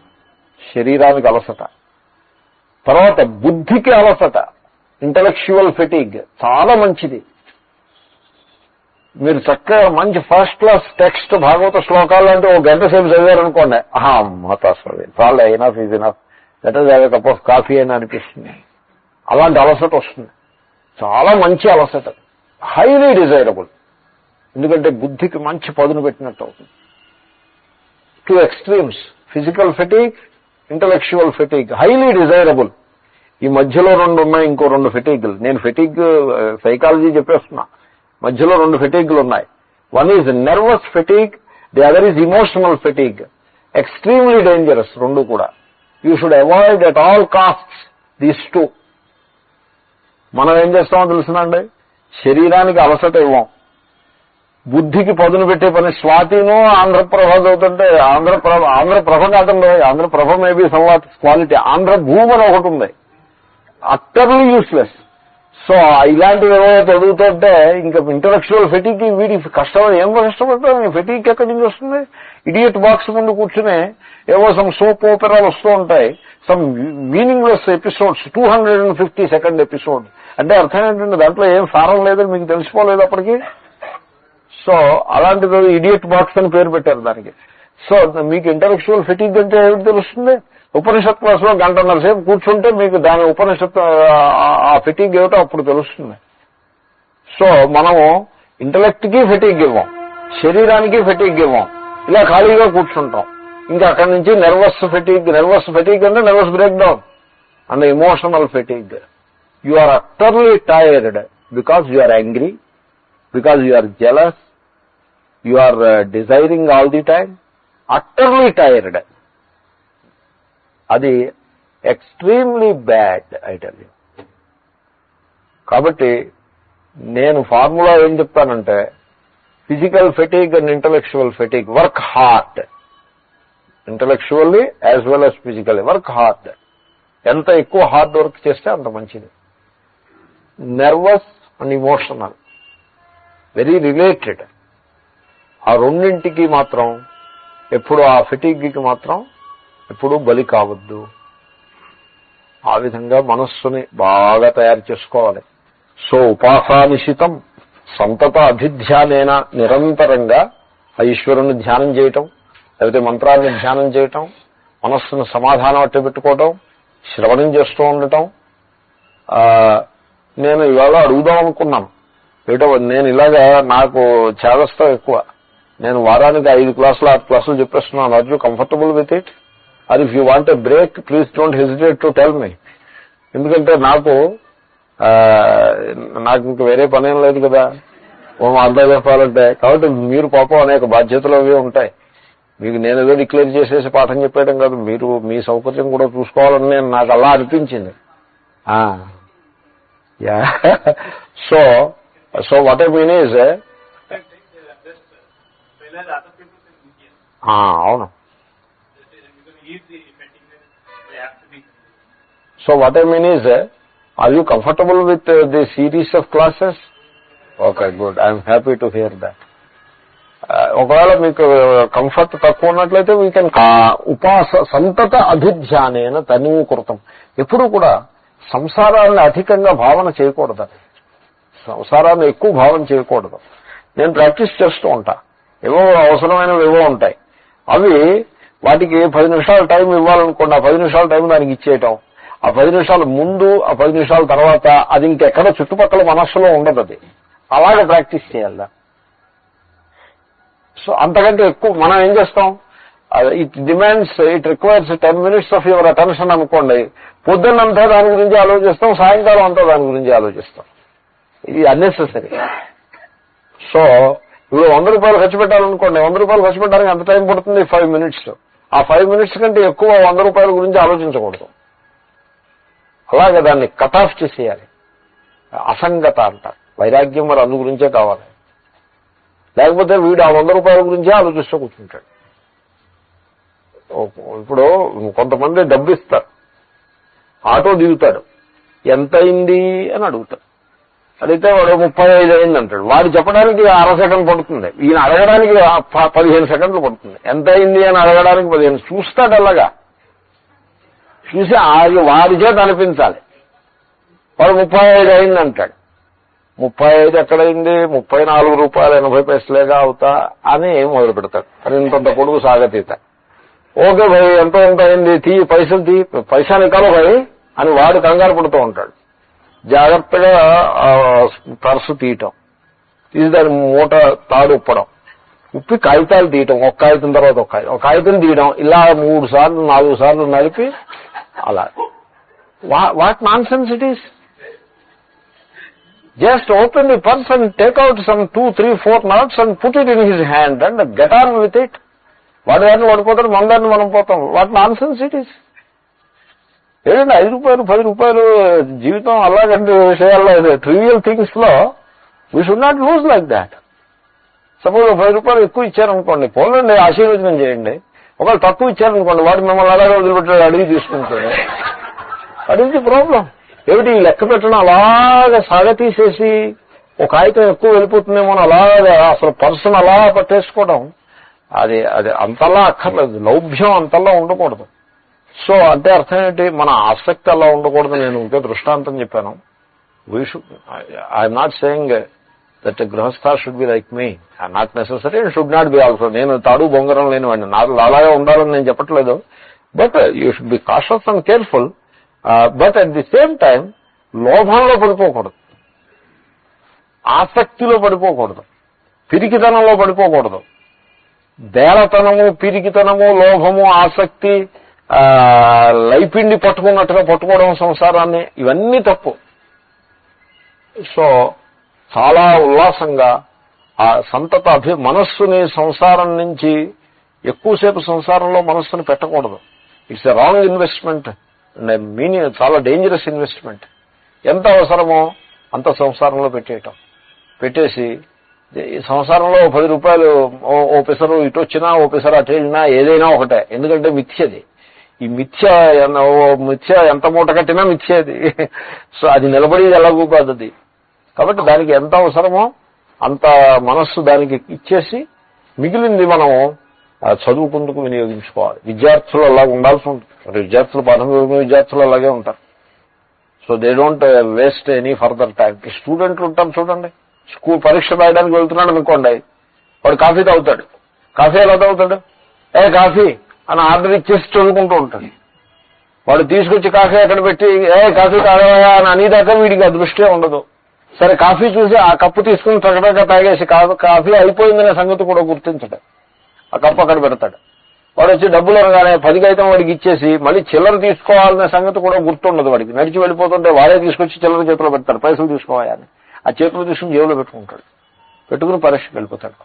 శరీరానికి అలసట. తర్వాత బుద్ధికి అలసట, ఇంటలెక్చువల్ ఫెటిగ్ చాలా మంచిది. మీరు చక్కగా మంచి ఫస్ట్ క్లాస్ టెక్స్ట్ భాగవత శ్లోకాలు అంటే ఒక గంట సేపు చదివారనుకోండి, మతాస్వామి చాలా enough is enough, letter have a cup of coffee అని అనిపిస్తుంది. అలాంటి అలసట వస్తుంది. చాలా మంచి అలసట, హైలీ డిజైరబుల్. ఎందుకంటే బుద్ధికి మంచి పదును పెట్టినట్టు అవుతుంది. Two extremes, physical fatigue, intellectual fatigue, highly desirable. ఈ మధ్యలో రెండు ఉన్నాయి, ఇంకో రెండు ఫెటిగ్లు. నేను ఫెటిగ్ సైకాలజీ చెప్పేస్తున్నా. మధ్యలో రెండు ఫెటిగ్లు ఉన్నాయి. One is nervous fatigue, the other is emotional fatigue. Extremely dangerous రెండు కూడా. You should avoid at all costs these two. మనం ఏం చేస్తామో తెలుసునండి, శరీరానికి అలసట ఇవ్వం, బుద్ధికి పదును పెట్టే పని. స్వాతిను ఆంధ్రప్రభ చదువుతుంటే ఆంధ్రప్రభ కాదండి, Andhra Prabha maybe somewhat quality, Andhra Bhoomi అని ఒకటి ఉంది, అట్టర్లీ యూస్లెస్. సో ఇలాంటివి ఏవో చదువుతుంటే ఇంకా ఇంటలెక్చువల్ ఫెటిక్, వీడి కష్టం ఏం కష్టపడతారు, ఫెటిక్ ఎక్కడి నుంచి వస్తుంది? ఇడియట్ బాక్స్ ముందు కూర్చునే ఏవో సమ్ సోప్ ఓపెరాలు వస్తూ ఉంటాయి, some meaningless episodes, 250 second episode. అంటే అర్థం ఏంటంటే దాంట్లో ఏం సారం లేదని మీకు తెలిసిపోలేదు అప్పటికి. సో అలాంటిది ఇడియట్ బాక్స్ అని పేరు పెట్టారు దానికి. సో మీకు ఇంటలెక్చువల్ ఫెటిక్ అంటే ఏమిటి తెలుస్తుంది? ఉపనిషత్ క్లాస్ లో గంటన్నర సేపు కూర్చుంటే మీకు దాని ఉపనిషత్ ఆ ఫెటిగ్ ఏమిటో అప్పుడు తెలుస్తుంది. సో మనము ఇంటలెక్ట్ కి ఫెటిగ్ ఇవ్వం, శరీరానికి ఫెటిగ్ ఇవ్వం, ఇలా ఖాళీగా కూర్చుంటాం. ఇంకా అక్కడి నుంచి నర్వస్ ఫెటిగ్ అంటే nervous breakdown and emotional fatigue. You are utterly tired because you are angry, because you are jealous, you are desiring all the time, utterly tired. అది extremely bad I tell you. కాబట్టి నేను formula ఏం చెప్తానంటే, physical fatigue and intellectual fatigue, work hard, intellectually as well as physically, work hard. ఎంత ఎక్కువ hard work చేస్తే అంత మంచిది. Nervous and emotional very related. ఆ రెండింటికి మాత్రం ఎప్పుడు, ఆ ఫెటిగ్కి మాత్రం ఎప్పుడూ బలి కావద్దు. ఆ విధంగా మనస్సుని బాగా తయారు చేసుకోవాలి. సో ఉపాసానిశితం సంతత అభిధ్యానేన, నిరంతరంగా ఆ ఈశ్వరుని ధ్యానం చేయటం, లేకపోతే మంత్రాన్ని ధ్యానం చేయటం, మనస్సును సమాధానం అట్టు పెట్టుకోవటం, శ్రవణం చేస్తూ ఉండటం. నేను ఇవాళ అడుగుదాం అనుకున్నాను, ఏటో నేను ఇలాగా నాకు చేదస్తం ఎక్కువ, నేను వారానికి 5 క్లాసులు 6 క్లాసులు చెప్పేస్తున్నాను. Are you comfortable with it? Or if you want a break please don't hesitate to tell me. ఎందుకంటే నాకు ఇంక వేరే పనేం లేదు కదా అంతా చెప్పాలంటే. కాబట్టి మీరు పాపం అనేక బాధ్యతలు అవి ఉంటాయి. మీకు నేను ఏదో డిక్లేర్ చేసేసి పాఠం చెప్పేయడం కాదు, మీరు మీ సౌకర్యం కూడా చూసుకోవాలని నాకు అలా అనిపించింది. So what I mean is, అవును. So what I mean is, are you comfortable with the series of classes? Okay, good. I am happy to hear that. ఒకవేళ మీకు కంఫర్ట్ తక్కువ ఉన్నట్లయితే వీ కెన్ సంతత అభిధ్యానేన తన్వీకృతం. ఎప్పుడూ కూడా సంసారాన్ని అధికంగా భావన చేయకూడదు, సంసారాన్ని ఎక్కువ భావన చేయకూడదు. నేను ప్రాక్టీస్ చేస్తూ ఉంటా, ఏవో అవసరమైనవి ఏవో ఉంటాయి, అవి వాటికి 10 నిమిషాల టైం ఇవ్వాలనుకోండి, ఆ 10 నిమిషాల టైం దానికి ఇచ్చేయటం, ఆ 10 నిమిషాల ముందు ఆ 10 నిమిషాల తర్వాత అది ఇంకెక్కడ చుట్టుపక్కల మనస్సులో ఉండదు, అది అలాగే ప్రాక్టీస్ చేయాలి. సో అంతకంటే ఎక్కువ మనం ఏం చేస్తాం, it requires 10 minutes of your attention అనుకోండి, పొద్దున్నంతా దాని గురించి ఆలోచిస్తాం, సాయంకాలం అంతా దాని గురించి ఆలోచిస్తాం. ఇది అన్నెసెసరీ. సో ఇప్పుడు 100 రూపాయలు ఖర్చు పెట్టాలనుకోండి, 100 రూపాయలు ఖర్చు పెట్టడానికి ఎంత టైం పడుతుంది? 5 minutes. ఆ 5 minutes కంటే ఎక్కువ 100 రూపాయల గురించి ఆలోచించకూడదు. అలాగే దాన్ని కట్ ఆఫ్ చేసేయాలి. అసంగత అంటారు, వైరాగ్యం మరి అందు గురించే కావాలి. లేకపోతే వీడు ఆ 100 రూపాయల గురించే ఆలోచిస్తూ కూర్చుంటాడు. ఇప్పుడు కొంతమంది డబ్బు ఇస్తారు, ఆటో దిగుతాడు, ఎంత అయింది అని అడుగుతాడు. అడిగితే వాడు 35 అయింది అంటాడు. వాడు చెప్పడానికి 1/2 సెకండ్ పడుతుంది, ఈయన అడగడానికి 15 సెకండ్లు పడుతుంది. ఎంత అయింది అని అడగడానికి 15. చూస్తాడు, అలాగా చూసి వాడి చేత అనిపించాలి. వాడు 35 అయింది అంటాడు. 35 ఎక్కడైంది, 34 రూపాయలు 80 పైసలేగా అవుతా అని మొదలు పెడతాడు. అని ఇంత పొడుగు సాగతీత. ఓకే భయ్, ఎంత అయింది, తీ పైసలు, తీ పైసా నికాలో భయ్ అని వాడు కంగారు పడుతూ ఉంటాడు. జాగ్రత్తగా పర్సు తీయటం, తీసి దాని మూట తాడు ఉప్పడం, ఉప్పి కాగితాలు తీయటం, ఒక కాగితం తర్వాత ఒక కాగితం తీయడం, ఇలా 3 సార్లు 4 సార్లు నలిపి అలా. What non sense it is. Just open the purse and take out some 2, 3, 4 notes and put it in his hand and get on with it. వాడు దాన్ని పడిపోతాడు, మన దాన్ని మనం పోతాం. What non sense it is. ఏదండి 5 రూపాయలు 10 రూపాయలు జీవితం అలాగంటే విషయాల్లో ట్రివియల్ థింగ్స్ లో we should not lose like that. Suppose 10 రూపాయలు ఎక్కువ ఇచ్చారనుకోండి, పోలండి ఆశీర్వచనం చేయండి. ఒకవేళ తక్కువ ఇచ్చారనుకోండి, వాడు మిమ్మల్ని అలాగే వదిలిపెట్టాడు, అడిగి తీసుకుంటాడు. అడిగి ప్రాబ్లం ఏమిటి, లెక్క పెట్టడం అలాగే సాగతీసేసి ఒక కాగితం ఎక్కువ వెళ్ళిపోతుందేమో అలాగే అసలు పర్సన్ అలా పట్టేసుకోవడం, అది అంతలా అక్కర్లేదు. లౌభ్యం అంతలా ఉండకూడదు. సో అంటే అర్థం ఏంటి, మన ఆసక్తి అలా ఉండకూడదు. నేను ఇంకే దృష్టాంతం చెప్పాను. ఐఎమ్ నాట్ సేయింగ్ దట్ గృహస్థ should be like me, I'm not necessary and should not be also. నేను తాడు బొంగరం లేనివాడిని, నాకు అలాగే ఉండాలని నేను చెప్పట్లేదు. But you should be cautious and careful. But at the same time లోభంలో పడిపోకూడదు, ఆసక్తిలో పడిపోకూడదు, పిరికితనంలో పడిపోకూడదు. బేలతనము, పిరికితనము, లోభము, ఆసక్తి, లైపిండి పట్టుకున్నట్టుగా పట్టుకోవడం సంసారాన్ని, ఇవన్నీ తప్పు. సో చాలా ఉల్లాసంగా ఆ సంతత మనస్సుని సంసారం నుంచి ఎక్కువసేపు సంసారంలో మనస్సును పెట్టకూడదు. It's a wrong investment, meaning చాలా డేంజరస్ ఇన్వెస్ట్మెంట్. ఎంత అవసరమో అంత సంసారంలో పెట్టేసి ఈ సంసారంలో 10 రూపాయలు ఓ పిసరు ఇటు వచ్చినా, ఓ పిసరు అటు వెళ్ళినా ఏదైనా ఒకటే. ఎందుకంటే మిథ్యది. ఈ మిథ్య ఎంత మూట కట్టినా మిథ్యేది. సో అది నిలబడేది ఎలాగూ కాదు అది. కాబట్టి దానికి ఎంత అవసరమో అంత మనస్సు దానికి ఇచ్చేసి మిగిలింది మనం చదువుకుందుకు వినియోగించుకోవాలి. విద్యార్థులు అలా ఉండాల్సి ఉంటుంది. విద్యార్థులు విద్యార్థులు అలాగే ఉంటారు. So they don't waste any further time. స్టూడెంట్లు ఉంటారు చూడండి, స్కూల్ పరీక్ష రాయడానికి వెళ్తున్నాడు అనుకోండి, వాడు కాఫీ తాగుతాడు. కాఫీ ఎలా తాగుతాడు, కాఫీ అని ఆర్డర్ ఇచ్చేసి చదువుకుంటూ ఉంటాడు. వాడు తీసుకొచ్చి కాఫీ అక్కడ పెట్టి కాఫీ తాగవా అని అనేదాకా వీడికి అదృష్టే ఉండదు. సరే కాఫీ చూసి ఆ కప్పు తీసుకుని తగ్గడాక తాగేసి కాఫీ అయిపోయిందనే సంగతి కూడా గుర్తించడు. ఆ కప్పు అక్కడ పెడతాడు. వాడు వచ్చి డబ్బులు అనగానే 10 అయితే వాడికి ఇచ్చేసి మళ్ళీ చిల్లర తీసుకోవాలనే సంగతి కూడా గుర్తుండదు వాడికి. నడిచి వెళ్ళిపోతుంటే వాడే తీసుకొచ్చి చిల్లర చేతిలో పెడతాడు, పైసలు తీసుకోవాలని. ఆ చేతిలో తీసుకుని జేబులో పెట్టుకుంటాడు, పెట్టుకుని పరీక్షకు వెళ్ళిపోతాడు.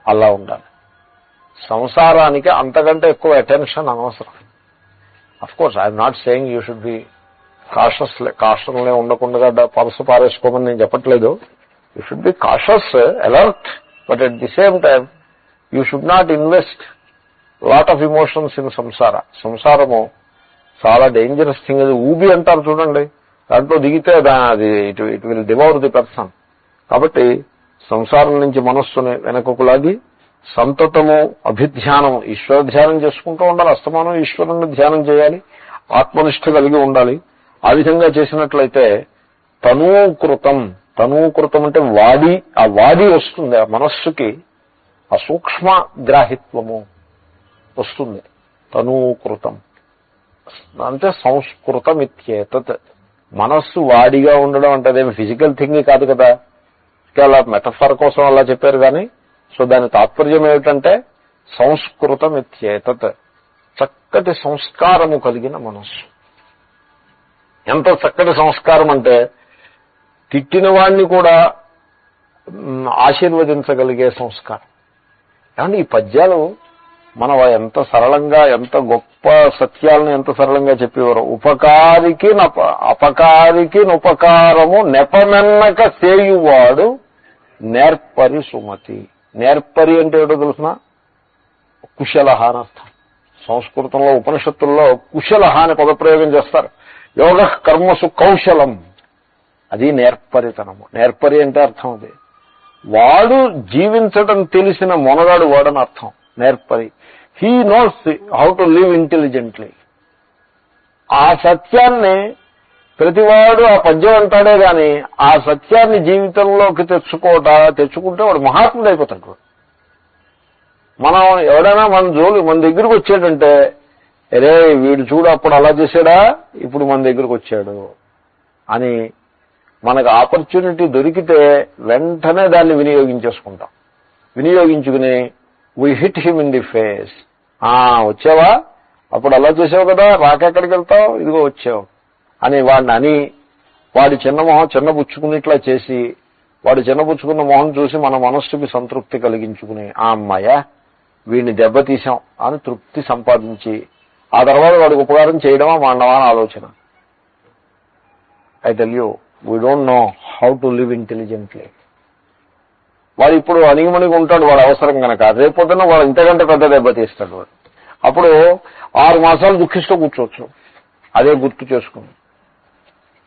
అలా ఉండాలి. సంసారానికి అంతకంటే ఎక్కువ అటెన్షన్ అనవసరం. Of course I'm not saying you should be కాషన్లే ఉండకుండా పరసు పారేసుకోమని నేను చెప్పట్లేదు. You should be cautious, alert, but at the same time you should not invest lot of emotions in సంసారము చాలా డేంజరస్ థింగ్. అది ఊబి అంటారు చూడండి, దాంట్లో దిగితే అది it will devour the person. కాబట్టి సంసారం నుంచి మనస్సుని వెనకకు లాగి సంతతము అభిధ్యానం, ఈశ్వర ధ్యానం చేసుకుంటూ ఉండాలి. అస్తమానం ఈశ్వరుని ధ్యానం చేయాలి, ఆత్మనిష్ట కలిగి ఉండాలి. ఆ విధంగా చేసినట్లయితే తనూకృతం అంటే ఆ వాడి వస్తుంది, ఆ మనస్సుకి ఆ సూక్ష్మ గ్రాహిత్వము వస్తుంది. తనూకృతం అంటే సంస్కృతమిత్యేతత్. మనస్సు వాడిగా ఉండడం అంటే అదేమి ఫిజికల్ థింగ్ కాదు కదా, అలా మెటఫర్ కోసం అలా చెప్పారు కానీ. సో దాని తాత్పర్యం ఏమిటంటే సంస్కృతమిత్యేతత్, చక్కటి సంస్కారము కలిగిన మనస్సు. ఎంత చక్కటి సంస్కారం అంటే తిట్టిన వాడిని కూడా ఆశీర్వదించగలిగే సంస్కారం. ఏమంటే ఈ పద్యాలు మన ఎంత సరళంగా, ఎంత గొప్ప సత్యాలను ఎంత సరళంగా చెప్పేవారు. అపకారికి ఉపకారము నెపమెన్నక చేయువాడు నేర్పరి సుమతి నేర్పరి అంటే ఏటో తెలుసిన కుశల అని అర్థం. సంస్కృతంలో ఉపనిషత్తుల్లో కుశల అని పదప్రయోగం చేస్తారు. యోగ కర్మసు కౌశలం, అది నేర్పరితనము. నేర్పరి అంటే అర్థం అది వాడు జీవించడం తెలిసిన మొనగాడు వాడని అర్థం. నేర్పరి, he knows how to live intelligently. ఆ సత్యాన్ని ప్రతివాడు ఆ పద్యం అంటాడే గాని ఆ సత్యాన్ని జీవితంలోకి తెచ్చుకుంటే వాడు మహాత్ముడు అయిపోతాడు. మనం ఎవడైనా మన దగ్గరకు వచ్చాడంటే అరే వీడు చూడు అప్పుడు అలా చేశాడా ఇప్పుడు మన దగ్గరకు వచ్చాడు అని మనకు ఆపర్చునిటీ దొరికితే వెంటనే దాన్ని వినియోగించేసుకుంటాం. వినియోగించుకుని we hit him in the face. వచ్చావా, అప్పుడు అలా చేసావు కదా, రాకెక్కడికి వెళ్తావు, ఇదిగో వచ్చావు అని వాడిని అని వాడి చిన్న మొహం చిన్నబుచ్చుకున్నట్లా చేసి వాడు చిన్నబుచ్చుకున్న మొహం చూసి మన మనస్సుకి సంతృప్తి కలిగించుకుని అమ్మాయ వీడిని దెబ్బతీసాం అని తృప్తి సంపాదించి ఆ తర్వాత వాడికి ఉపకారం చేయడమా మాండవా అని ఆలోచన. I tell you we don't know how to live intelligently. వాడు ఇప్పుడు అణిగిమణిగి ఉంటాడు వాడు అవసరం కనుక, రేపొద్దున వాడు ఇంతకంటే పెద్ద దెబ్బతీస్తాడు వాడు. అప్పుడు 6 మాసాలు దుఃఖిస్తూ కూర్చోవచ్చు. అదే గుర్తు చేసుకుని.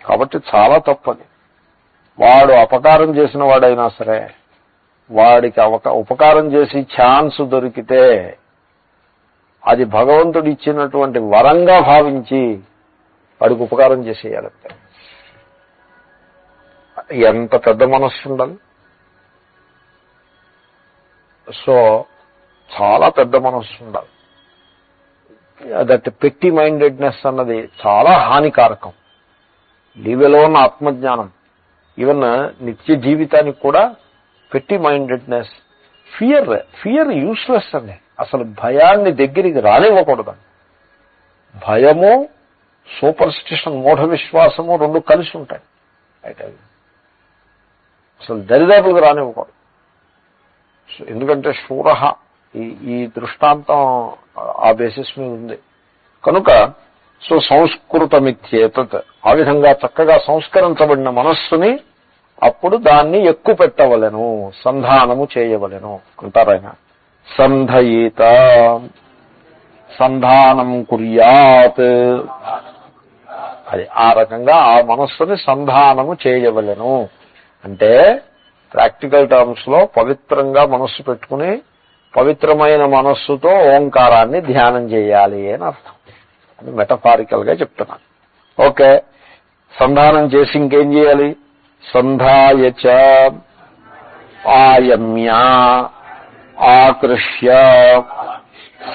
కాబట్టి చాలా తప్పది. వాడు అపకారం చేసిన వాడైనా సరే వాడికి ఉపకారం చేసి ఛాన్స్ దొరికితే అది భగవంతుడు ఇచ్చినటువంటి వరంగా భావించి వాడికి ఉపకారం చేసేయాలంటే ఎంత పెద్ద మనస్సు ఉండాలి. సో చాలా పెద్ద మనస్సు ఉండాలి. దట్ పెట్టి మైండెడ్నెస్ అన్నది చాలా హానికారకం. లీవ్ అలోన్ ఆత్మజ్ఞానం, ఈవెన్ నిత్య జీవితానికి కూడా పెట్టి మైండెడ్నెస్, ఫియర్ యూస్లెస్ అండి. అసలు భయాన్ని దగ్గరికి రానివ్వకూడదు. భయము సూపర్ స్టిషన్ మూఢ విశ్వాసము రెండు కలిసి ఉంటాయి. అయితే అసలు దరిదాపులకు రానివ్వకూడదు. ఎందుకంటే శూరహ ఈ దృష్టాంతం ఆ బేసిస్ మీద ఉంది కనుక. సో సంస్కృతమిత్యేతత్, ఆ విధంగా చక్కగా సంస్కరించబడిన మనస్సుని అప్పుడు దాన్ని ఎక్కువ పెట్టవలెను, సంధానము చేయవలెను అంటారాయన. సంధయీత, సంధానం కుర్యాత్, అది ఆ రకంగా ఆ మనస్సుని సంధానము చేయవలెను అంటే ప్రాక్టికల్ టర్మ్స్ లో పవిత్రంగా మనస్సు పెట్టుకుని పవిత్రమైన మనస్సుతో ఓంకారాన్ని ధ్యానం చేయాలి అని అర్థం. అని మెటఫారికల్ గా చెప్తున్నాను. ఓకే, సంధానం చేసి ఇంకేం చేయాలి? సంధాయచ ఆయమ్య ఆకృష్య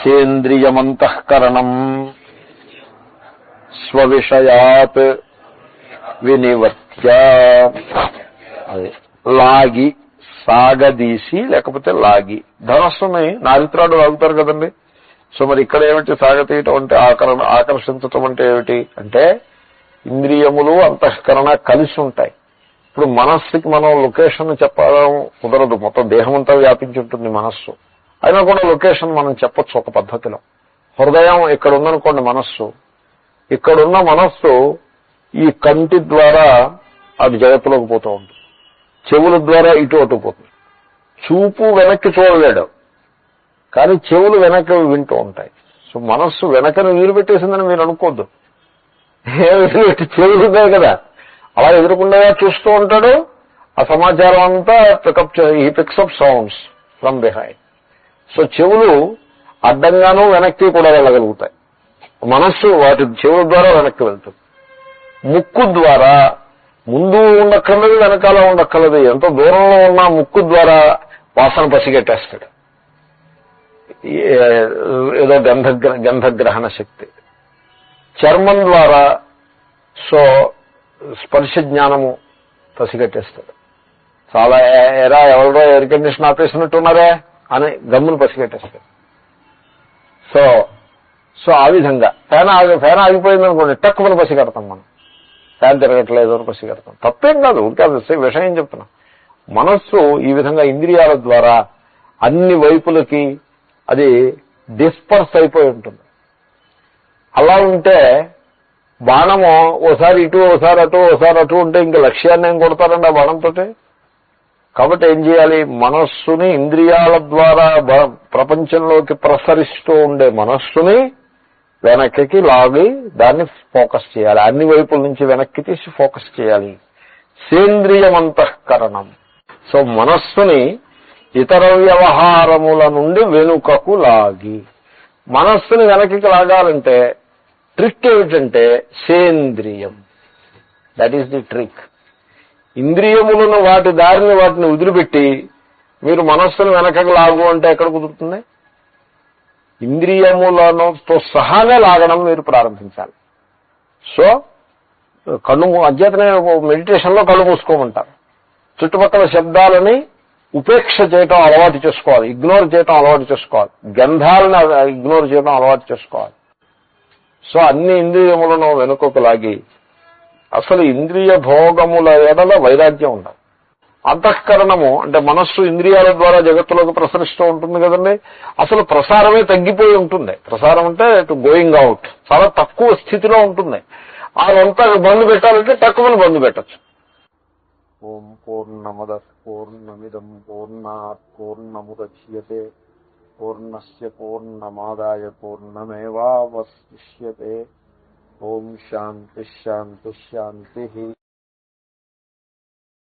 సేంద్రియమంతఃకరణం స్వవిషయాత్ వినివర్త్య, అది లాగి సాగదీసి లేకపోతే లాగి. ధనస్సుని నారిత్రాడు లాగుతారు కదండి. సో మరి ఇక్కడ ఏమిటి సాగతీయటం అంటే ఆకర్షించటం అంటే ఏమిటి అంటే ఇంద్రియములు అంతఃకరణ కలిసి ఉంటాయి. ఇప్పుడు మనస్సుకి మనం లొకేషన్ చెప్పడం కుదరదు, మొత్తం దేహం అంతా వ్యాపించి ఉంటుంది మనస్సు. అయినా కూడా లొకేషన్ మనం చెప్పొచ్చు ఒక పద్ధతిలో. హృదయం ఇక్కడ ఉందనుకోండి మనస్సు, ఇక్కడున్న మనస్సు ఈ కంటి ద్వారా అది జగత్తులోకి పోతూ ఉంటుంది, చెవుల ద్వారా ఇటు అటు పోతుంది. చూపు వెనక్కి చూడలేడు కానీ చెవులు వెనక్కి వింటూ ఉంటాయి. సో మనస్సు వెనకని వీలు పెట్టేసిందని మీరు అనుకోద్దు. వీలుపెట్టి చెవులు ఉన్నాయి కదా, అలా ఎదురకుండా చూస్తూ ఉంటాడు. ఆ సమాచారం అంతా pickup sounds from behind. So చెవులు అడ్డంగానూ వెనక్కి కూడా వెళ్ళగలుగుతాయి. మనస్సు వాటి చెవుల ద్వారా వెనక్కి వెళ్తుంది. ముక్కు ద్వారా ముందు ఉండక్కర్లేదు వెనకాల ఉండక్కర్లేదు, ఎంత దూరంలో ఉన్నా ముక్కు ద్వారా వాసన పసిగట్టేస్తాడు. ఏదో గంధగ్రహణ శక్తి. చర్మం ద్వారా సో స్పర్శ జ్ఞానము పసిగట్టేస్తాడు. చాలా ఎవరో ఎయిర్ కండిషన్ ఆపేసినట్టున్నారే అని గమ్మును పసిగట్టేస్తాడు. సో ఆ విధంగా ఫ్యాన్ ఆగిపోయింది అనుకోండి, టక్కుమని పసిగడతాం మనం. ఫ్యాన్ తిరగట్లేదు అని పసిగడతాం. తప్పేం కాదు, ఊరికే విషయం చెప్తున్నాం. మనస్సు ఈ విధంగా ఇంద్రియాల ద్వారా అన్ని వైపులకి అది డిస్పర్స్ అయిపోయి ఉంటుంది. అలా ఉంటే బాణము ఓసారి ఇటు ఓసారి అటు ఉంటే ఇంకా లక్ష్యాన్ని ఏం కొడతారండి ఆ బాణంతో? కాబట్టి ఏం చేయాలి? మనస్సుని ఇంద్రియాల ద్వారా ప్రపంచంలోకి ప్రసరిస్తూ ఉండే మనస్సుని వెనక్కి లాగి దాన్ని ఫోకస్ చేయాలి. అన్ని వైపుల నుంచి వెనక్కి తీసి ఫోకస్ చేయాలి. సేంద్రియమంతఃకరణం. సో మనస్సుని ఇతర వ్యవహారముల నుండి వెనుకకు లాగి, మనస్సుని వెనక్కి లాగాలంటే ట్రిక్ ఏమిటంటే సేంద్రియం. That is the trick. ఇంద్రియములను వాటి దారిని వాటిని వదిలిపెట్టి మీరు మనస్సును వెనకకు లాగు అంటే ఎక్కడ కుదురుతుంది? ఇంద్రియములతో సహానే లాగడం మీరు ప్రారంభించాలి. సో అధ్యతనే మెడిటేషన్లో కళ్ళు మూసుకోమంటారు. చుట్టుపక్కల శబ్దాలని ఉపేక్ష చేయటం అలవాటు చేసుకోవాలి, ఇగ్నోర్ చేయటం అలవాటు చేసుకోవాలి, గంధాలను ఇగ్నోర్ చేయటం అలవాటు చేసుకోవాలి. సో అన్ని ఇంద్రియములను వెనుకకు లాగి అసలు ఇంద్రియ భోగముల ఎడల వైరాగ్యం ఉండాలి. అంతఃకరణము అంటే మనస్సు ఇంద్రియాల ద్వారా జగత్తులోకి ప్రసరిస్తూ ఉంటుంది కదండి. అసలు ప్రసారమే తగ్గిపోయి ఉంటుంది. ప్రసారం అంటే గోయింగ్ అవుట్ చాలా తక్కువ స్థితిలో ఉంటుంది. అదంతా బంద్ పెట్టాలంటే తక్కువని బంద్ పెట్టచ్చు. ఓం పూర్ణమద పూర్ణమిదం పూర్ణాత్ పూర్ణముదచ్యతే పూర్ణస్య పూర్ణమాదాయ పూర్ణమేవావశిష్యతే. ఓం శాంతి శాంతి శాంతి.